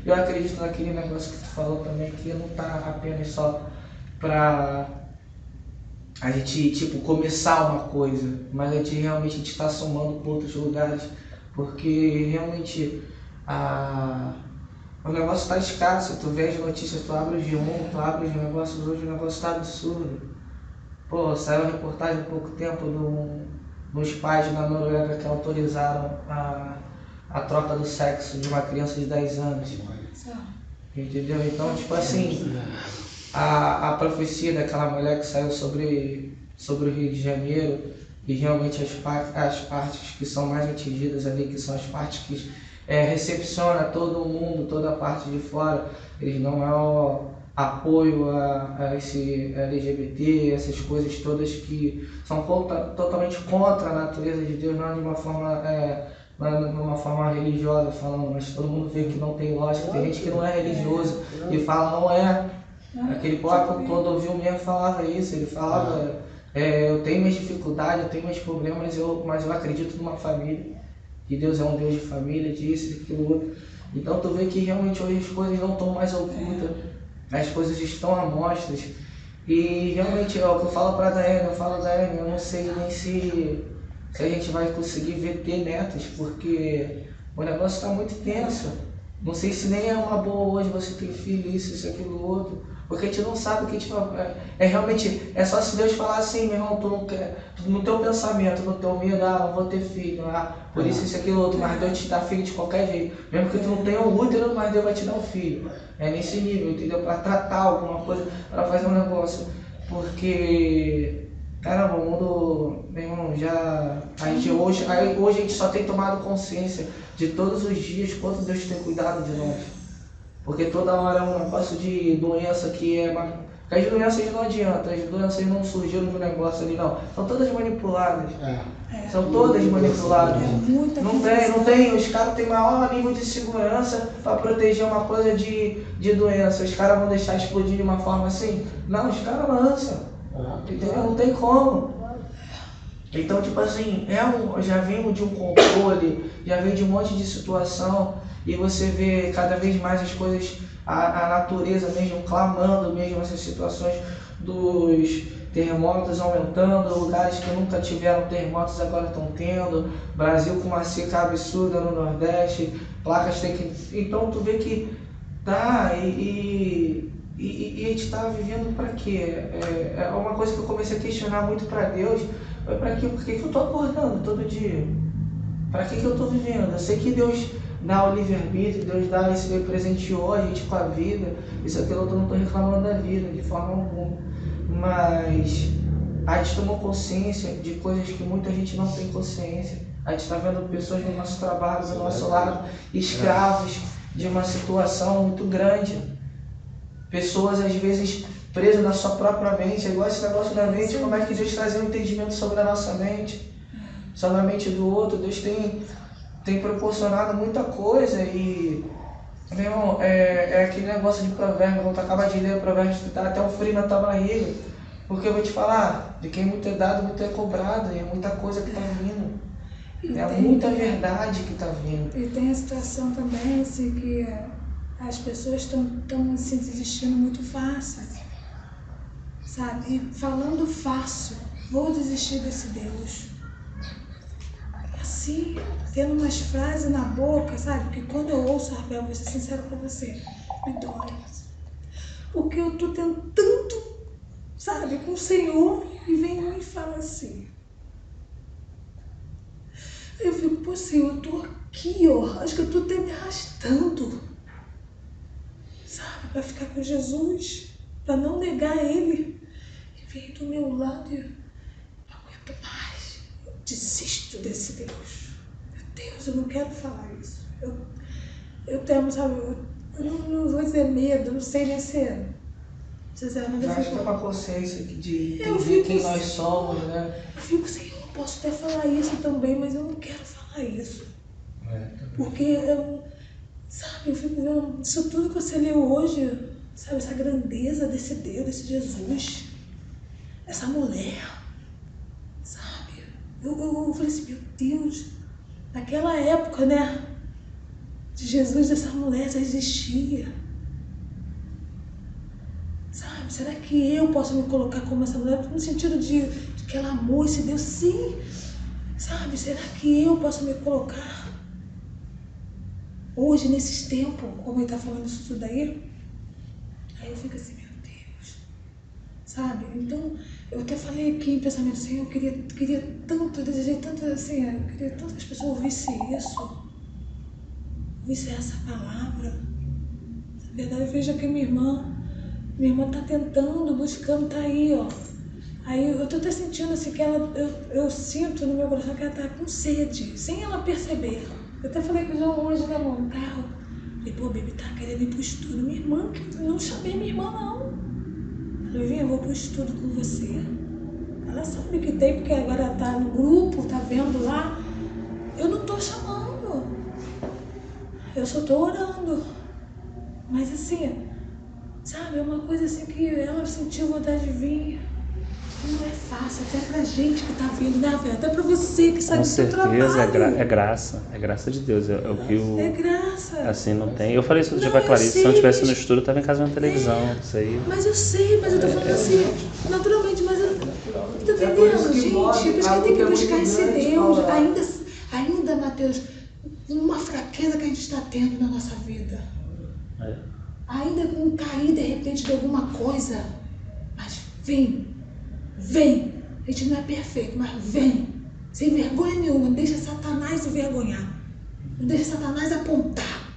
Speaker 2: eu acredito naquele negócio que tu falou também, que não está apenas só para a gente, tipo, começar uma coisa, mas a gente realmente está somando com outros lugares, porque realmente o negócio está escasso. Tu vê as notícias, tu abre os G1, tu abre os negócios, hoje o negócio está absurdo. Pô, saiu uma reportagem há pouco tempo dos pais na Noruega que autorizaram a troca do sexo de uma criança de 10 anos. Entendeu? Então, tipo assim, a profecia daquela mulher que saiu sobre o Rio de Janeiro, e realmente as partes que são mais atingidas ali, que são as partes que recepciona todo o mundo, toda a parte de fora, eles não é o apoio a esse LGBT, essas coisas todas que são totalmente contra a natureza de Deus, não de uma forma religiosa falando, mas todo mundo vê que não tem lógica. Tem gente que não é religioso e fala não é. Aquele povo, quando ouviu o mesmo, falava isso. Ele falava, eu tenho minhas dificuldades, eu tenho meus problemas, mas eu acredito numa família, que Deus é um Deus de família, disso, daquilo outro. Então tu vê que realmente hoje as coisas não estão mais ocultas, as coisas estão à mostras. E realmente é o que eu falo para a Daiane, eu não sei nem se a gente vai conseguir ter netos, porque o negócio está muito tenso. Não sei se nem é uma boa hoje você ter filho, isso, aquilo, outro. Porque a gente não sabe o que a gente vai... Realmente, é só se Deus falar assim, meu irmão, tu não quer, no teu pensamento, no teu medo, não vou ter filho, por isso, aquilo, outro, mas Deus te dá filho de qualquer jeito. Mesmo que tu não tenha o útero, mas Deus vai te dar um filho. É nesse nível, entendeu? Para tratar alguma coisa, para fazer um negócio. Porque, caramba, o mundo, meu irmão, hoje a gente só tem tomado consciência de todos os dias quanto Deus tem cuidado de nós. Porque toda hora é um negócio de doença que as doenças não adiantam, as doenças não surgiram de um negócio ali, não. São todas manipuladas. São todas manipuladas. Não tem, os caras têm maior nível de segurança para proteger uma coisa de doença. Os caras vão deixar explodir de uma forma assim? Não, os caras lançam. Entendeu? Não tem como. Então, tipo assim, já vem de um controle, já vem de um monte de situação, e você vê cada vez mais as coisas, a natureza mesmo clamando mesmo essas situações dos terremotos aumentando, lugares que nunca tiveram terremotos agora estão tendo, Brasil com uma seca absurda no Nordeste, placas tem que... Então tu vê que e a gente está vivendo para quê? É uma coisa que eu comecei a questionar muito para Deus. Para quê? Por que eu estou acordando todo dia? Para que eu estou vivendo? Eu sei que Deus dá o livre-arbítrio, Deus dá esse, presenteou a gente com a vida, isso aqui eu não estou reclamando da vida de forma alguma, mas a gente tomou consciência de coisas que muita gente não tem consciência. A gente está vendo pessoas no nosso trabalho, do nosso lado, escravos de uma situação muito grande. Pessoas, às vezes, presas na sua própria mente. É igual esse negócio da mente, como é que Deus traz um entendimento sobre a nossa mente, sobre a mente do outro. Deus tem proporcionado muita coisa e, meu irmão, é aquele negócio de provérbio. Quando tu acaba de ler o provérbio, tu dá até um frio na tua barriga. Porque eu vou te falar, de quem muito é dado, muito é cobrado. E é muita coisa que está vindo. Muita verdade que está vindo.
Speaker 4: E tem a situação também, assim, que as pessoas estão assim, desistindo muito fácil, sabe? E falando fácil, vou desistir desse Deus. Assim, tendo umas frases na boca, sabe? Que quando eu ouço, Rafael, vou ser sincero pra você, me dói. Porque eu tô tentando, sabe, com o Senhor, e vem um e fala assim. Eu fico, pô, Senhor, eu tô aqui, ó, acho que eu tô até me arrastando, sabe, pra ficar com Jesus, pra não negar Ele. E vem do meu lado e eu não aguento mais, eu desisto desse Deus. Meu Deus, eu não quero falar isso. Eu tenho, sabe, eu não vou dizer medo, não sei nem se é. Mas
Speaker 2: acho que é uma consciência de entender quem nós somos, né?
Speaker 4: Eu fico, Senhor, eu posso até falar isso também, mas eu não quero falar isso. Porque, sabe, eu fico vendo isso tudo que você leu hoje, sabe, essa grandeza desse Deus, desse Jesus, essa mulher, sabe? Eu falei assim, meu Deus, naquela época, né, de Jesus, essa mulher já existia. Sabe, será que eu posso me colocar como essa mulher? No sentido de que ela amou esse Deus, sim. Sabe, será que eu posso me colocar hoje, nesses tempos, como ele está falando isso tudo aí? Aí eu fico assim, meu Deus. Sabe, então, eu até falei aqui em pensamento assim, eu queria tanto, desejei tanto assim, eu queria tanto que as pessoas ouvissem isso, ouvissem essa palavra. Na verdade, eu vejo aqui minha irmã tá tentando, buscando, tá aí, ó. Aí eu tô até sentindo assim que eu sinto no meu coração que ela tá com sede, sem ela perceber. Eu até falei com o João hoje, né, amor, no carro. Falei, pô, baby, tá querendo ir pro estudo. Minha irmã, não chamei minha irmã, não. Falei, vem, eu vou pro estudo com você. Ela sabe que tem, porque agora ela tá no grupo, tá vendo lá. Eu não tô chamando. Eu só tô orando. Mas assim, sabe, é uma coisa assim que ela sentiu vontade de vir. Não é fácil, até pra gente que tá vindo, né, velho? Até pra você que sai do seu trabalho.
Speaker 1: Com certeza, é graça de Deus. É o que o...
Speaker 4: É graça.
Speaker 1: Assim, não tem... Eu falei isso outro dia pra Clarice, se eu não estivesse no estudo, eu tava em casa vendo televisão, isso aí...
Speaker 4: Mas eu sei, mas eu tô falando assim, naturalmente, mas eu... Tá entendendo, gente? Por isso que tem que buscar esse Deus. Ainda, Mateus, uma fraqueza que a gente está tendo na nossa vida. Ainda com cair, de repente, de alguma coisa. Mas vem. A gente não é perfeito, mas vem. Sem vergonha nenhuma. Não deixa Satanás envergonhar. Não deixa Satanás apontar.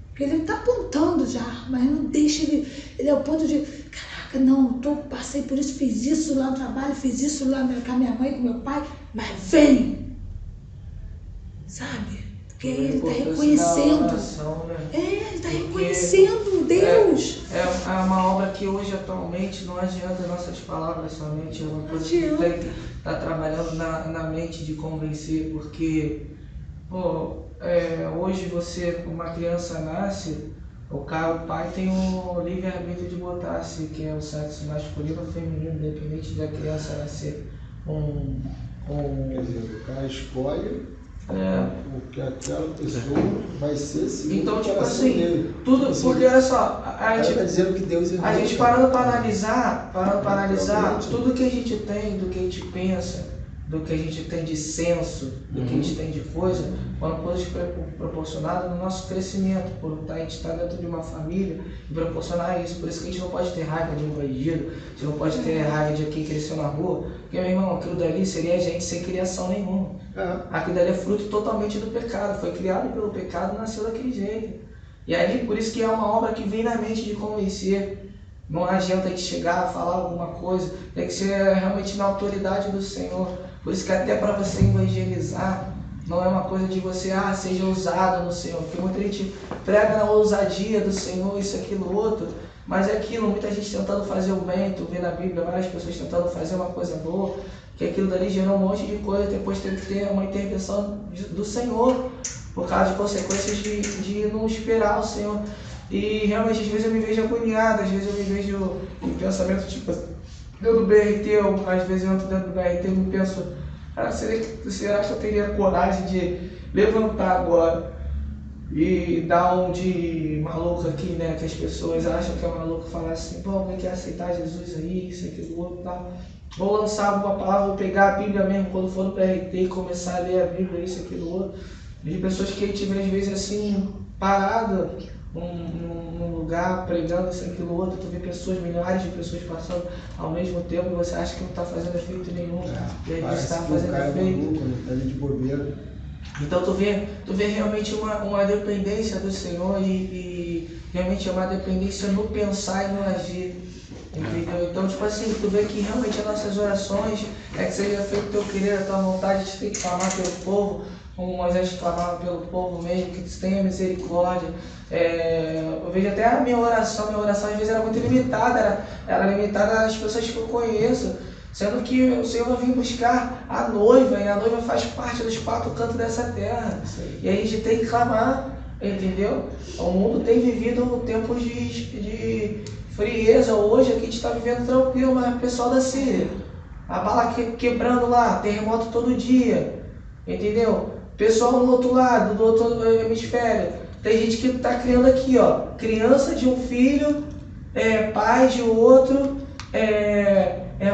Speaker 4: Porque ele está apontando já, mas não deixa ele... Ele é o ponto de... Caraca, não, passei por isso, fiz isso lá no trabalho, fiz isso lá com a minha mãe, com meu pai. Mas vem. Sabe? Porque ele está reconhecendo.
Speaker 2: Oração, né?
Speaker 4: Ele está reconhecendo Deus.
Speaker 2: É uma obra que hoje, atualmente, não adianta nossas palavras somente. É uma coisa que tem que estar trabalhando na mente de convencer. Porque, hoje uma criança nasce, o pai tem o livre-arbítrio de botar se quer o sexo masculino ou feminino, independente da criança nascer
Speaker 3: Quer dizer, o cara escolhe o que aquela pessoa vai ser segundo
Speaker 2: então,
Speaker 3: o
Speaker 2: tipo
Speaker 3: coração
Speaker 2: assim,
Speaker 3: dele.
Speaker 2: tudo, porque olha só, a gente
Speaker 3: tá dizendo que Deus é
Speaker 2: a gente parando para analisar, tudo que a gente tem, do que a gente pensa, do que a gente tem de senso, do que a gente tem de coisa, foram coisas proporcionadas no nosso crescimento, por a gente estar dentro de uma família e proporcionar isso. Por isso que a gente não pode ter raiva de um bandido, a gente não pode ter raiva de quem cresceu na rua, porque, meu irmão, aquilo dali seria a gente sem criação nenhuma. Aquilo dali é fruto totalmente do pecado, foi criado pelo pecado e nasceu daquele jeito. E aí, por isso que é uma obra que vem na mente de convencer. Não adianta a gente chegar a falar alguma coisa, tem que ser realmente na autoridade do Senhor. Por isso que até para você evangelizar, não é uma coisa de você, seja ousado no Senhor. Porque muita gente prega na ousadia do Senhor, isso, aquilo, outro. Mas é aquilo, muita gente tentando fazer o bem, tu vê na Bíblia várias pessoas tentando fazer uma coisa boa, que aquilo dali gerou um monte de coisa, depois teve que ter uma intervenção do Senhor, por causa de consequências de não esperar o Senhor. E realmente, às vezes eu me vejo agoniado, às vezes eu me vejo em pensamento tipo, dentro do BRT, às vezes eu entro dentro do BRT e me penso, cara, será que eu teria coragem de levantar agora e dar um de maluco aqui, né? Que as pessoas acham que é maluco, falar assim, pô, alguém quer aceitar Jesus aí, isso, aquilo, outro e tal. Vou lançar uma palavra, vou pegar a Bíblia mesmo quando for no BRT e começar a ler a Bíblia, isso, aquilo, outro. De pessoas que a gente vê às vezes assim, parada num lugar, pregando isso, aquilo, outro, tu vê pessoas, milhares de pessoas passando ao mesmo tempo e você acha que não está fazendo efeito nenhum. E aí você está fazendo efeito.
Speaker 3: De bobeira.
Speaker 2: Então tu vê realmente uma dependência do Senhor e realmente é uma dependência no pensar e no agir. Entendeu? Então, tipo assim, tu vê que realmente as nossas orações é que seja feito o teu querer, a tua vontade, a gente tem que clamar pelo povo, como Moisés clamava pelo povo mesmo, que tenha misericórdia. Eu vejo até a minha oração às vezes era muito limitada, era limitada às pessoas que eu conheço, sendo que o Senhor vem buscar a noiva, e a noiva faz parte dos 4 cantos dessa terra. E a gente tem que clamar, entendeu? O mundo tem vivido tempos de frieza, hoje aqui a gente está vivendo tranquilo, mas o pessoal da Síria, a bala quebrando lá, terremoto todo dia, entendeu? Pessoal no outro lado, do outro hemisfério, tem gente que está criando aqui, ó, criança de um filho, pai de outro,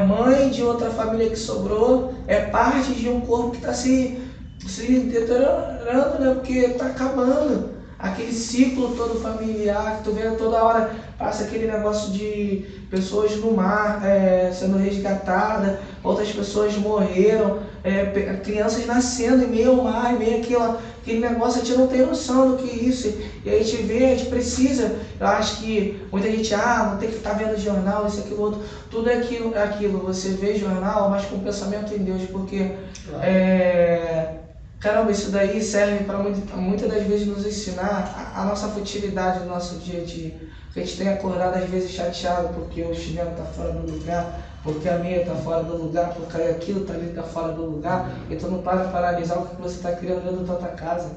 Speaker 2: mãe de outra família que sobrou, parte de um corpo que está se deteriorando, né? Porque está acabando. Aquele ciclo todo familiar, que tu vê toda hora, passa aquele negócio de pessoas no mar sendo resgatadas, outras pessoas morreram, crianças nascendo em meio ao mar, em meio aquele negócio, a gente não tem noção do que é isso. E a gente vê, a gente precisa, eu acho que muita gente, não tem que ficar vendo jornal, isso, aquilo, outro, tudo é aquilo, você vê jornal, mas com pensamento em Deus, porque caramba, isso daí serve para muitas das vezes nos ensinar a nossa futilidade do nosso dia a dia. A gente tem acordado às vezes chateado porque o chinelo está fora do lugar, porque a meia está fora do lugar, porque aquilo está ali, está fora do lugar, e tu não para analisar o que você está criando dentro da tua casa.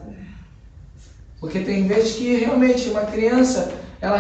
Speaker 2: Porque tem vezes que realmente uma criança, ela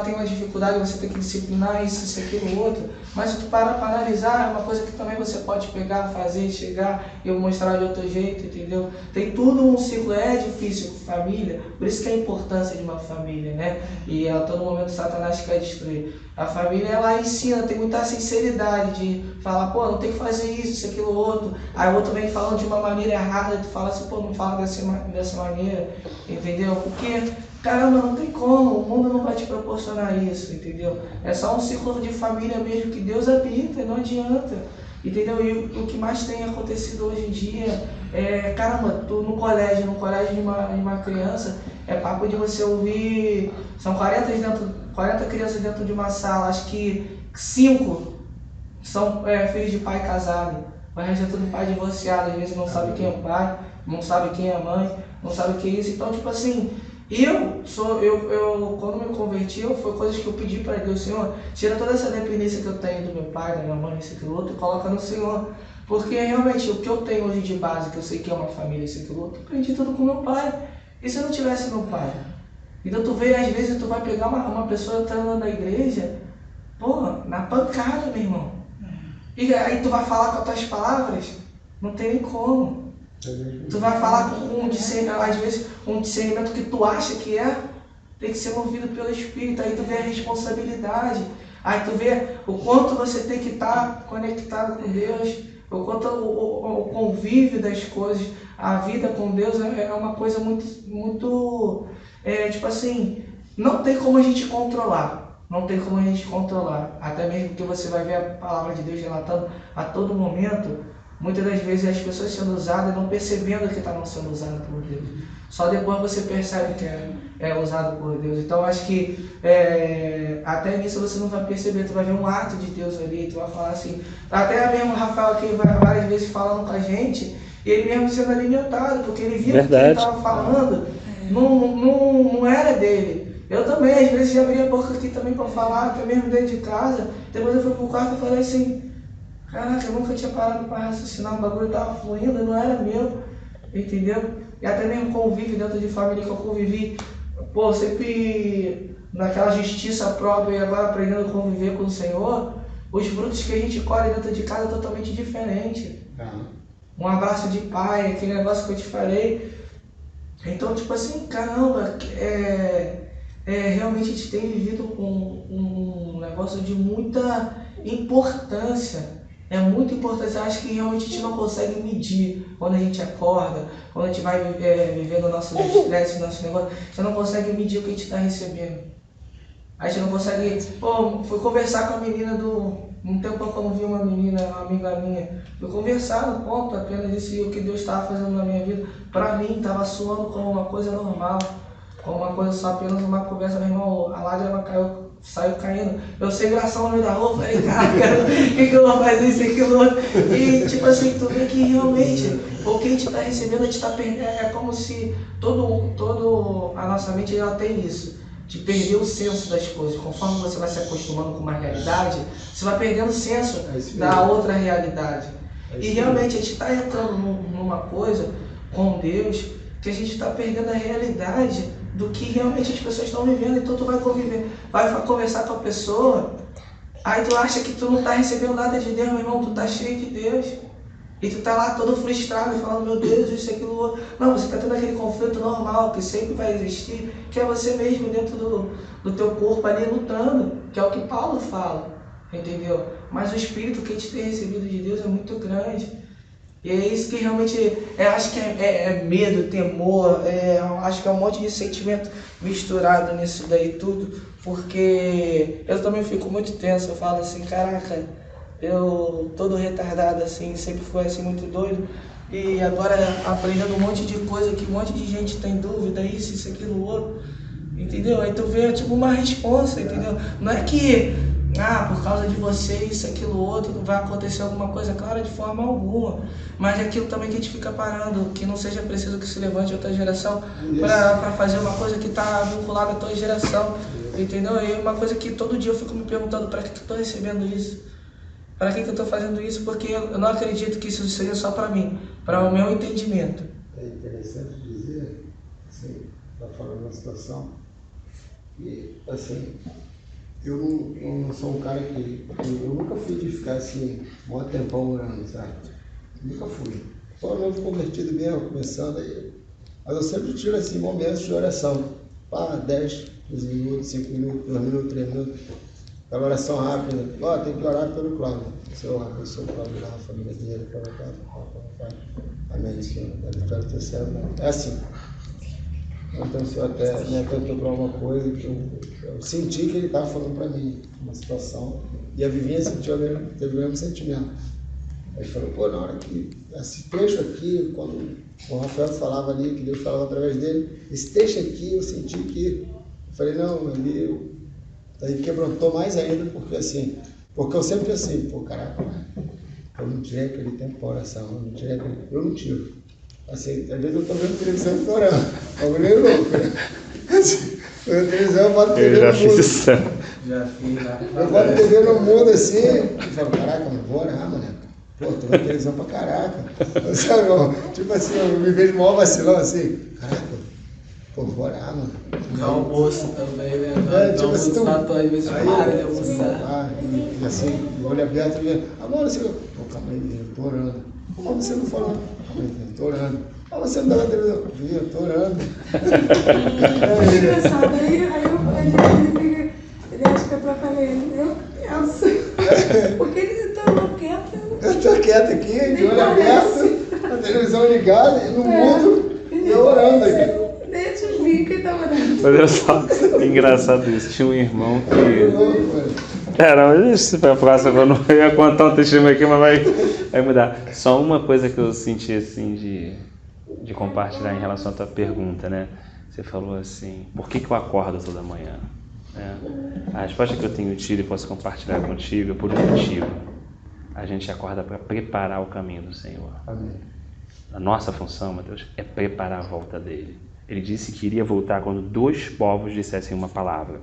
Speaker 2: tem uma dificuldade, você tem que disciplinar isso, aquilo, outro. Mas se tu parar para analisar, é uma coisa que também você pode pegar, fazer, chegar e mostrar de outro jeito, entendeu? Tem tudo um ciclo, é difícil com família, por isso que é a importância de uma família, né? E a todo momento Satanás quer destruir. A família, ela ensina, tem muita sinceridade de falar, pô, não tem que fazer isso, aquilo, outro. Aí o outro vem falando de uma maneira errada, e tu fala assim, pô, não fala dessa maneira, entendeu? Porque caramba, não tem como, o mundo não vai te proporcionar isso, entendeu? É só um ciclo de família mesmo que Deus habita, não adianta, entendeu? E o que mais tem acontecido hoje em dia caramba, tu no colégio de uma criança, é papo de você ouvir, são 40 crianças dentro de uma sala, acho que 5 são filhos de pai casado, o resto é tudo pai divorciado, às vezes não sabe quem é o pai, não sabe quem é a mãe, não sabe o que é isso, então tipo assim, quando me converti, foi coisas que eu pedi para Deus, Senhor, tira toda essa dependência que eu tenho do meu pai, da minha mãe, isso, aquilo, outro, e coloca no Senhor. Porque realmente o que eu tenho hoje de base, que eu sei que é uma família, isso, aquilo, outro, eu aprendi tudo com meu pai. E se eu não tivesse meu pai? Então tu vê, às vezes tu vai pegar uma pessoa entrando na igreja, na pancada, meu irmão. E aí tu vai falar com as tuas palavras, não tem nem como. Tu vai falar com às vezes um discernimento que tu acha que tem que ser movido pelo Espírito, aí tu vê a responsabilidade, aí tu vê o quanto você tem que estar conectado com Deus, o quanto o convívio das coisas, a vida com Deus é uma coisa muito tipo assim, não tem como a gente controlar. Não tem como a gente controlar. Até mesmo que você vai ver a palavra de Deus relatando a todo momento, muitas das vezes as pessoas sendo usadas não percebendo que estavam sendo usadas por Deus. Só depois você percebe que é usado por Deus. Então acho que até nisso você não vai perceber, tu vai ver um ato de Deus ali, tu vai falar assim, até mesmo o Rafael aqui vai várias vezes falando com a gente, e ele mesmo sendo alimentado, porque ele viu que ele estava falando, não era dele. Eu também, às vezes, já abri a boca aqui também para falar, até mesmo dentro de casa. Depois eu fui pro quarto e falei assim, caraca, eu nunca tinha parado para raciocinar, o bagulho estava fluindo, não era meu, entendeu? E até mesmo convívio dentro de família que eu convivi, pô, sempre naquela justiça própria e agora aprendendo a conviver com o Senhor, os frutos que a gente colhe dentro de casa é totalmente diferente. Um abraço de pai, aquele negócio que eu te falei. Então, tipo assim, caramba, realmente a gente tem vivido um negócio de muita importância. É muito importante. Eu acho que realmente a gente não consegue medir quando a gente acorda, quando a gente vai vivendo o nosso estresse, nosso negócio. Você não consegue medir o que a gente está recebendo. A gente não consegue. Pô, fui conversar com a menina um tempo que eu não vi uma menina, uma amiga minha. Fui conversar no ponto apenas disse o que Deus estava fazendo na minha vida. Para mim, estava soando como uma coisa normal. Como uma coisa só, apenas uma conversa, meu irmão, a lágrima saiu caindo. Eu sem graça no meio da rua, falei, cara, o que eu vou fazer isso, aquilo outro? E tipo assim, tu vê que realmente, o que a gente está recebendo, a gente está perdendo, é como se todo a nossa mente ela tem isso, de perder o senso das coisas. Conforme você vai se acostumando com uma realidade, você vai perdendo o senso da outra realidade. E realmente a gente está entrando numa coisa com Deus, que a gente está perdendo a realidade do que realmente as pessoas estão vivendo. Então tu vai conversar com a pessoa, aí tu acha que tu não está recebendo nada de Deus, meu irmão, tu está cheio de Deus. E tu está lá todo frustrado e falando, meu Deus, isso, aquilo, outro. Não, você está tendo aquele conflito normal, que sempre vai existir, que é você mesmo dentro do teu corpo ali lutando, que é o que Paulo fala, entendeu? Mas o Espírito que a gente tem recebido de Deus é muito grande. E é isso que realmente, acho que é medo, temor, acho que é um monte de sentimento misturado nisso daí tudo, porque eu também fico muito tenso, eu falo assim, caraca, eu todo retardado assim, sempre fui assim muito doido, e agora aprendendo um monte de coisa que um monte de gente tem dúvida, isso, aquilo, outro, entendeu? Aí tu vê tipo uma resposta, entendeu? Não é que por causa de você, isso, aquilo, outro, vai acontecer alguma coisa, claro, de forma alguma. Mas é aquilo também que a gente fica parando, que não seja preciso que se levante outra geração para fazer uma coisa que está vinculada à tua geração, entendeu? E uma coisa que todo dia eu fico me perguntando, para que eu estou recebendo isso? Para que eu estou fazendo isso? Porque eu não acredito que isso seja só para mim, para o meu entendimento.
Speaker 3: É interessante dizer, assim, está falando uma situação, e assim, eu não sou um cara que... Eu nunca fui de ficar assim, um tempão orando, sabe? Nunca fui. Só novo convertido mesmo, começando aí. Mas eu sempre tiro assim, momentos de oração. 10, 15 minutos, 5 minutos, 2 minutos, 3 minutos. Aquela oração rápida. Tem que orar pelo Cláudio. Senhor, abençoa o Cláudio lá, a família dele, amém, Senhor. Da vitória do teu céu. É assim. Então, o Senhor até me atentou para uma coisa que eu senti que ele estava falando para mim, uma situação, e a Vivinha teve o mesmo sentimento. Aí falou, na hora que, esse trecho aqui, quando o Rafael falava ali, que Deus falava através dele, esse trecho aqui eu senti que, eu falei, não, ali, aí quebrantou mais ainda, porque eu sempre assim, caraca, eu não tirei aquele tempo para oração, eu não tiro. Assim, às vezes eu estou vendo televisão e orando. É um meio louco, né? Assim, eu televisão, eu boto TV no mundo.
Speaker 2: Já fiz, né?
Speaker 3: Eu boto TV no mundo assim, e falo, caraca, mano, vou orar, mano. Pô, tô vendo televisão pra caraca. Sabe, tipo assim, eu me vejo maior vacilão assim, caraca, vou orar, mano.
Speaker 2: No almoço também, né?
Speaker 3: Tipo assim, tu...
Speaker 2: às vezes para de almoçar.
Speaker 3: E assim, olho aberto, mano, assim, calma aí, eu tô orando. Como você não falou? Eu tô orando. Você não dá na televisão? Eu tô orando.
Speaker 4: Engraçado, aí ele acha que eu atrapalhei ele. Eu penso. Porque ele tá quieto.
Speaker 3: Eu tô quieto aqui, de olho aberto, a televisão ligada, e no mundo, e eu orando aqui.
Speaker 4: Nem te vi que tava dando.
Speaker 1: Olha só, engraçado isso. Tinha um irmão
Speaker 3: Que
Speaker 1: que...
Speaker 3: louco, velho.
Speaker 1: Mas isso foi a próxima, eu não ia contar um testemunho aqui, mas vai mudar. Só uma coisa que eu senti assim de compartilhar em relação à tua pergunta, né? Você falou assim, por que eu acordo toda manhã? A resposta que eu tenho tido e posso compartilhar contigo é por um motivo. A gente acorda para preparar o caminho do Senhor.
Speaker 3: Amém.
Speaker 1: A nossa função, Mateus, é preparar a volta dele. Ele disse que iria voltar quando 2 povos dissessem uma palavra.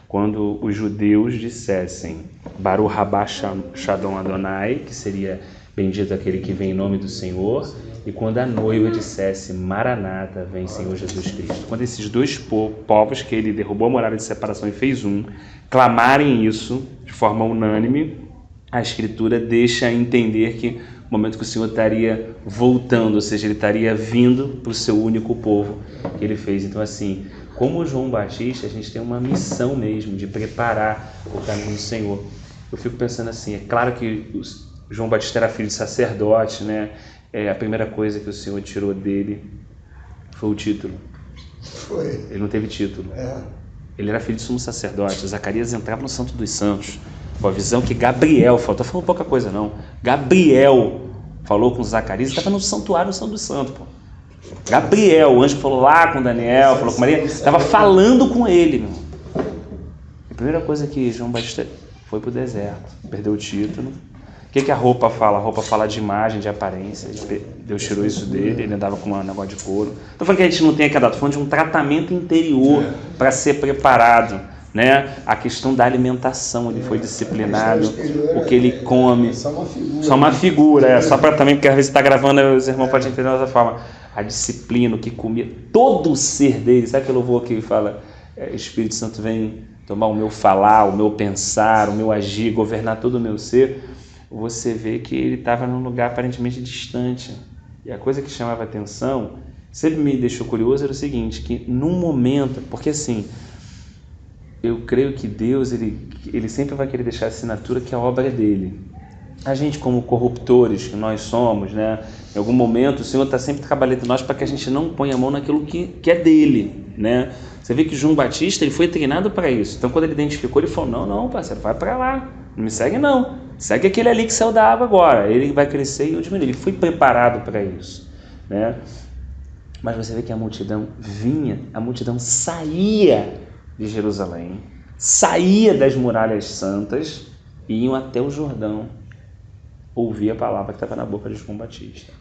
Speaker 1: Quando os judeus dissessem Baruch Haba Shalom Adonai, que seria bendito aquele que vem em nome do Senhor, e quando a noiva dissesse Maranata, vem Senhor Jesus Cristo. Quando esses 2 povos, que ele derrubou a muralha de separação e fez um, clamarem isso de forma unânime, a Escritura deixa entender que o momento que o Senhor estaria voltando, ou seja, ele estaria vindo para o seu único povo que ele fez. Então, assim, como João Batista, a gente tem uma missão mesmo de preparar o caminho do Senhor. Eu fico pensando assim, é claro que João Batista era filho de sacerdote, né? A primeira coisa que o Senhor tirou dele foi o título.
Speaker 3: Foi.
Speaker 1: Ele não teve título. Ele era filho de sumo sacerdote. Zacarias entrava no Santo dos Santos. Com a visão que Gabriel falou, estou falando pouca coisa não, Gabriel falou com Zacarias, estava no santuário, no Santo dos Santos, pô. Gabriel, o anjo falou lá com Daniel, falou com Maria, estava falando com ele, meu. A primeira coisa que João Batista foi para o deserto, perdeu o título. O que a roupa fala? A roupa fala de imagem, de aparência. Deus tirou isso dele, ele andava com um negócio de couro. Estou falando que a gente não tem aqui a data, estou falando de um tratamento interior para ser preparado. Né? A questão da alimentação, ele foi disciplinado, o que ele come. Só uma figura, só para também, porque às vezes está gravando, os irmãos podem entender de outra forma. A disciplina, o que comia, todo o ser dele, sabe aquele louvor que fala, Espírito Santo vem tomar o meu falar, o meu pensar, o meu agir, governar todo o meu ser. Você vê que ele estava num lugar aparentemente distante. E a coisa que chamava atenção, sempre me deixou curioso, era o seguinte, que num momento, porque assim, eu creio que Deus, ele sempre vai querer deixar a assinatura que a obra é dele. A gente, como corruptores que nós somos, né, em algum momento o Senhor está sempre trabalhando em nós para que a gente não ponha a mão naquilo que é dele. Né? Você vê que João Batista ele foi treinado para isso. Então, quando ele identificou, ele falou, não, parceiro, vai para lá. Não me segue não. Segue aquele ali que saiu da água agora. Ele vai crescer e eu diminuir. Ele foi preparado para isso. Né? Mas você vê que a multidão vinha, a multidão saía de Jerusalém, saía das muralhas santas e iam até o Jordão ouvir a palavra que estava na boca de João Batista.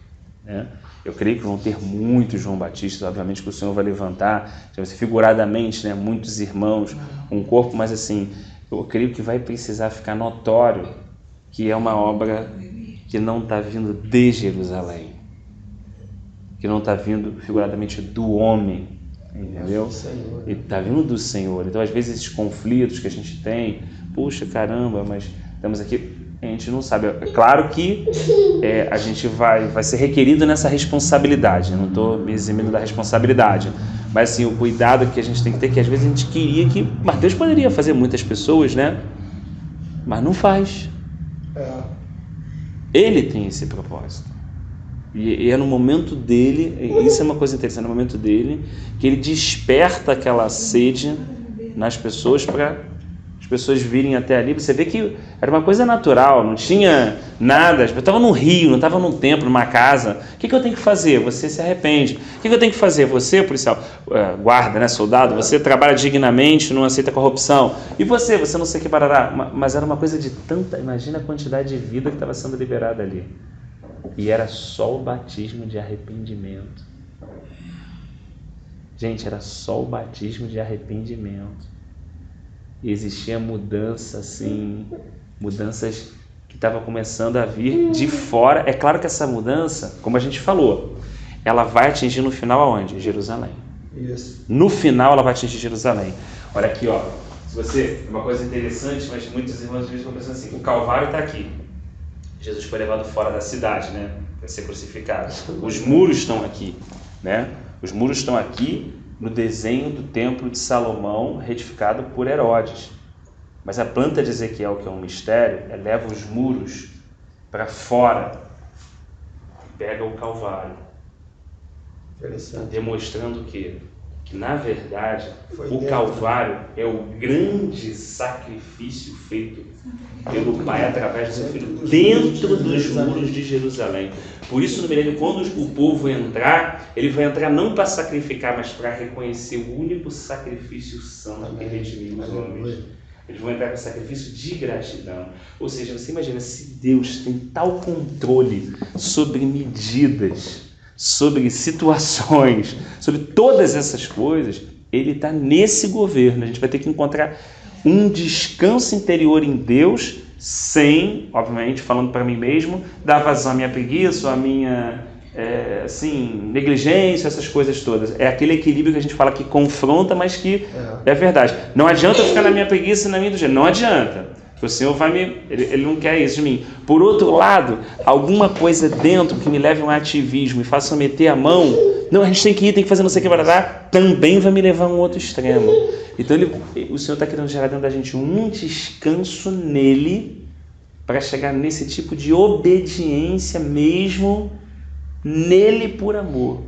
Speaker 1: Né? Eu creio que vão ter muitos João Batistas, obviamente que o Senhor vai levantar, figuradamente, né, muitos irmãos, um corpo, mas assim, eu creio que vai precisar ficar notório que é uma obra que não está vindo de Jerusalém, que não está vindo figuradamente do homem, entendeu? E está vindo do Senhor. Então, às vezes, esses conflitos que a gente tem, puxa, caramba, mas estamos aqui, a gente não sabe. É claro que a gente vai ser requerido nessa responsabilidade, não estou me eximindo da responsabilidade, mas assim, o cuidado que a gente tem que ter, que às vezes a gente queria que, mas Deus poderia fazer muitas pessoas, né? Mas não faz. Ele tem esse propósito. E é no momento dele, isso é uma coisa interessante, é no momento dele, que ele desperta aquela sede nas pessoas para as pessoas virem até ali. Você vê que era uma coisa natural, não tinha nada. Eu estava num rio, não estava num templo, numa casa. O que eu tenho que fazer? Você se arrepende. O que eu tenho que fazer? Você, policial, guarda, né, soldado, você trabalha dignamente, não aceita corrupção. E você não sei o que parará. Mas era uma coisa de tanta... Imagina a quantidade de vida que estava sendo liberada ali. E era só o batismo de arrependimento. Gente, era só o batismo de arrependimento. E existia mudança, assim, mudanças que estavam começando a vir de fora. É claro que essa mudança, como a gente falou, ela vai atingir no final aonde? Jerusalém.
Speaker 3: Isso.
Speaker 1: No final ela vai atingir Jerusalém. Olha aqui, ó. Se você, uma coisa interessante, mas muitos irmãos estão pensando assim, o Calvário está aqui. Jesus foi levado fora da cidade, né, para ser crucificado. Os muros estão aqui, né? Os muros estão aqui no desenho do templo de Salomão, retificado por Herodes. Mas a planta de Ezequiel, que é um mistério, leva os muros para fora pega o Calvário,
Speaker 3: Interessante.
Speaker 1: demonstrando o quê? Que na verdade
Speaker 3: Foi
Speaker 1: o
Speaker 3: dentro.
Speaker 1: Calvário é o grande sacrifício feito pelo Pai através do seu Filho dentro dos muros de Jerusalém. Por isso no milênio, quando o povo entrar, ele vai entrar não para sacrificar, mas para reconhecer o único sacrifício santo que redimiu os homens. Eles vão entrar com sacrifício de gratidão. Ou seja, você imagina, se Deus tem tal controle sobre medidas, sobre situações, sobre todas essas coisas, Ele está nesse governo. A gente vai ter que encontrar um descanso interior em Deus, sem, obviamente, falando para mim mesmo, dar vazão à minha preguiça, à minha negligência, essas coisas todas. É aquele equilíbrio que a gente fala que confronta, mas que é verdade. Não adianta eu ficar na minha preguiça e na minha indulgência. Não adianta. O Senhor Ele não quer isso de mim. Por outro lado, alguma coisa dentro que me leve a um ativismo e faça eu meter a mão, não, a gente tem que ir, tem que fazer não sei o que, também vai me levar a um outro extremo. Então o Senhor está querendo gerar dentro da gente um descanso nele para chegar nesse tipo de obediência mesmo nele por amor.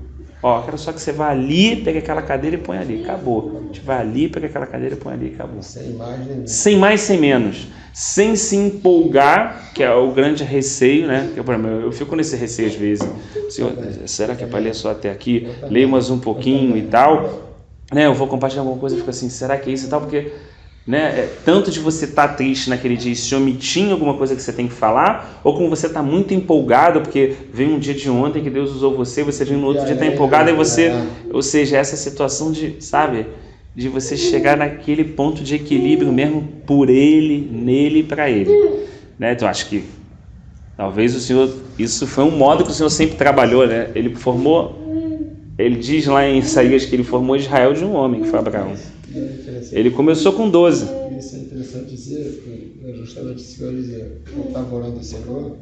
Speaker 1: Quero só que você vá ali, pegue aquela cadeira e põe ali. Acabou. A gente vai ali, pega aquela cadeira e põe ali. Acabou. Sem mais, sem menos. Sem se empolgar, que é o grande receio, né? Eu fico nesse receio às vezes. Senhor, será que é para ler só até aqui? Leio mais um pouquinho e tal. Né? Eu vou compartilhar alguma coisa e fico assim, será que é isso e tal? Porque tanto de você estar triste naquele dia e se omitir em alguma coisa que você tem que falar, ou como você está muito empolgado porque veio um dia de ontem que Deus usou você vem no outro dia está empolgado e você, ou seja, essa situação de você chegar naquele ponto de equilíbrio mesmo por Ele, nele e para Ele, né? Então acho que talvez o Senhor, isso foi um modo que o Senhor sempre trabalhou, né? Ele diz lá em Isaías que Ele formou Israel de um homem, que foi Abraão. Ele começou com 12.
Speaker 3: Isso é interessante dizer, justamente isso que eu ia dizer. Eu estava orando ao Senhor,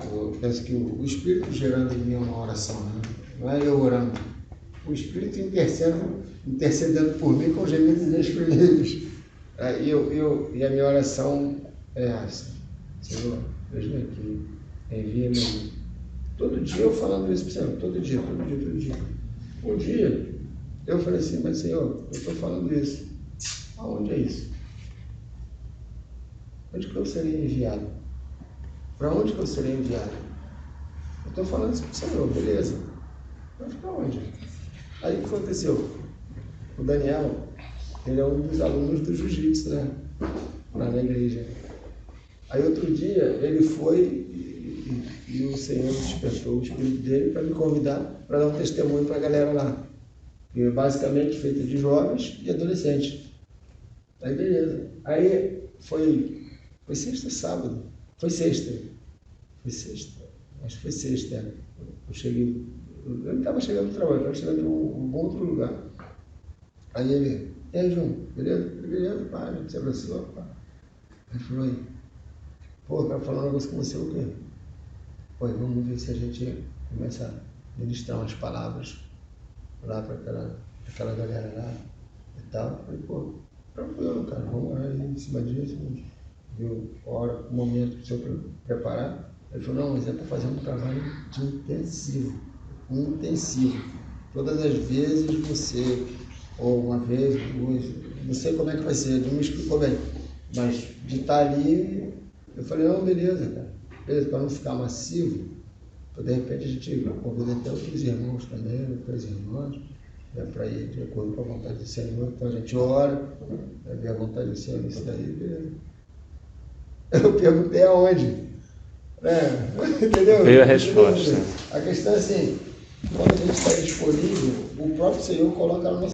Speaker 3: eu penso que o Espírito gerando em mim uma oração, né? Não é eu orando. O Espírito intercedendo por mim com gemidos inexprimíveis. E a minha oração é essa. Senhor, veja aqui, envia-me. Todo dia eu falando isso para o Senhor, todo dia. Um dia eu falei assim, mas Senhor, eu estou falando isso. Aonde é isso? Onde que eu serei enviado? Para onde que eu serei enviado? Eu estou falando isso para o Senhor, beleza. Mas para onde? Aí o que aconteceu? O Daniel, ele é um dos alunos do jiu-jitsu, né? Lá na igreja. Aí outro dia ele foi e o Senhor despertou o espírito dele para me convidar para dar um testemunho para a galera lá. E basicamente feita de jovens e adolescentes. Aí beleza. Aí foi sexta, sábado. Foi sexta. Acho que foi sexta. Eu cheguei. Eu não estava chegando no trabalho, estava chegando em um outro lugar. Aí ele, e aí, João, beleza? Beleza, pá, a gente se abraçou, pá. Aí falou aí, pô, eu quero falar um negócio com você, o quê? Pô, vamos ver se a gente começa a ministrar umas palavras lá para aquela galera lá e tal. Eu falei, pô, tranquilo, cara, vamos orar aí em cima disso, viu? Hora, um momento para o senhor preparar. Ele falou, não, mas é para fazer um trabalho de intensivo. Todas as vezes você, ou uma vez, duas, não sei como é que vai ser, ele não me explicou bem, mas de estar ali, eu falei, não, beleza, cara, beleza, para não ficar massivo, de repente a gente convida até outros irmãos também, outras irmãs, para ir de acordo com a vontade do Senhor, então a gente ora, ver a vontade do Senhor nisso daí, beleza. Eu perguntei aonde, entendeu?
Speaker 1: Veio a resposta.
Speaker 3: A questão é assim, quando a gente está disponível, o próprio Senhor coloca na nossa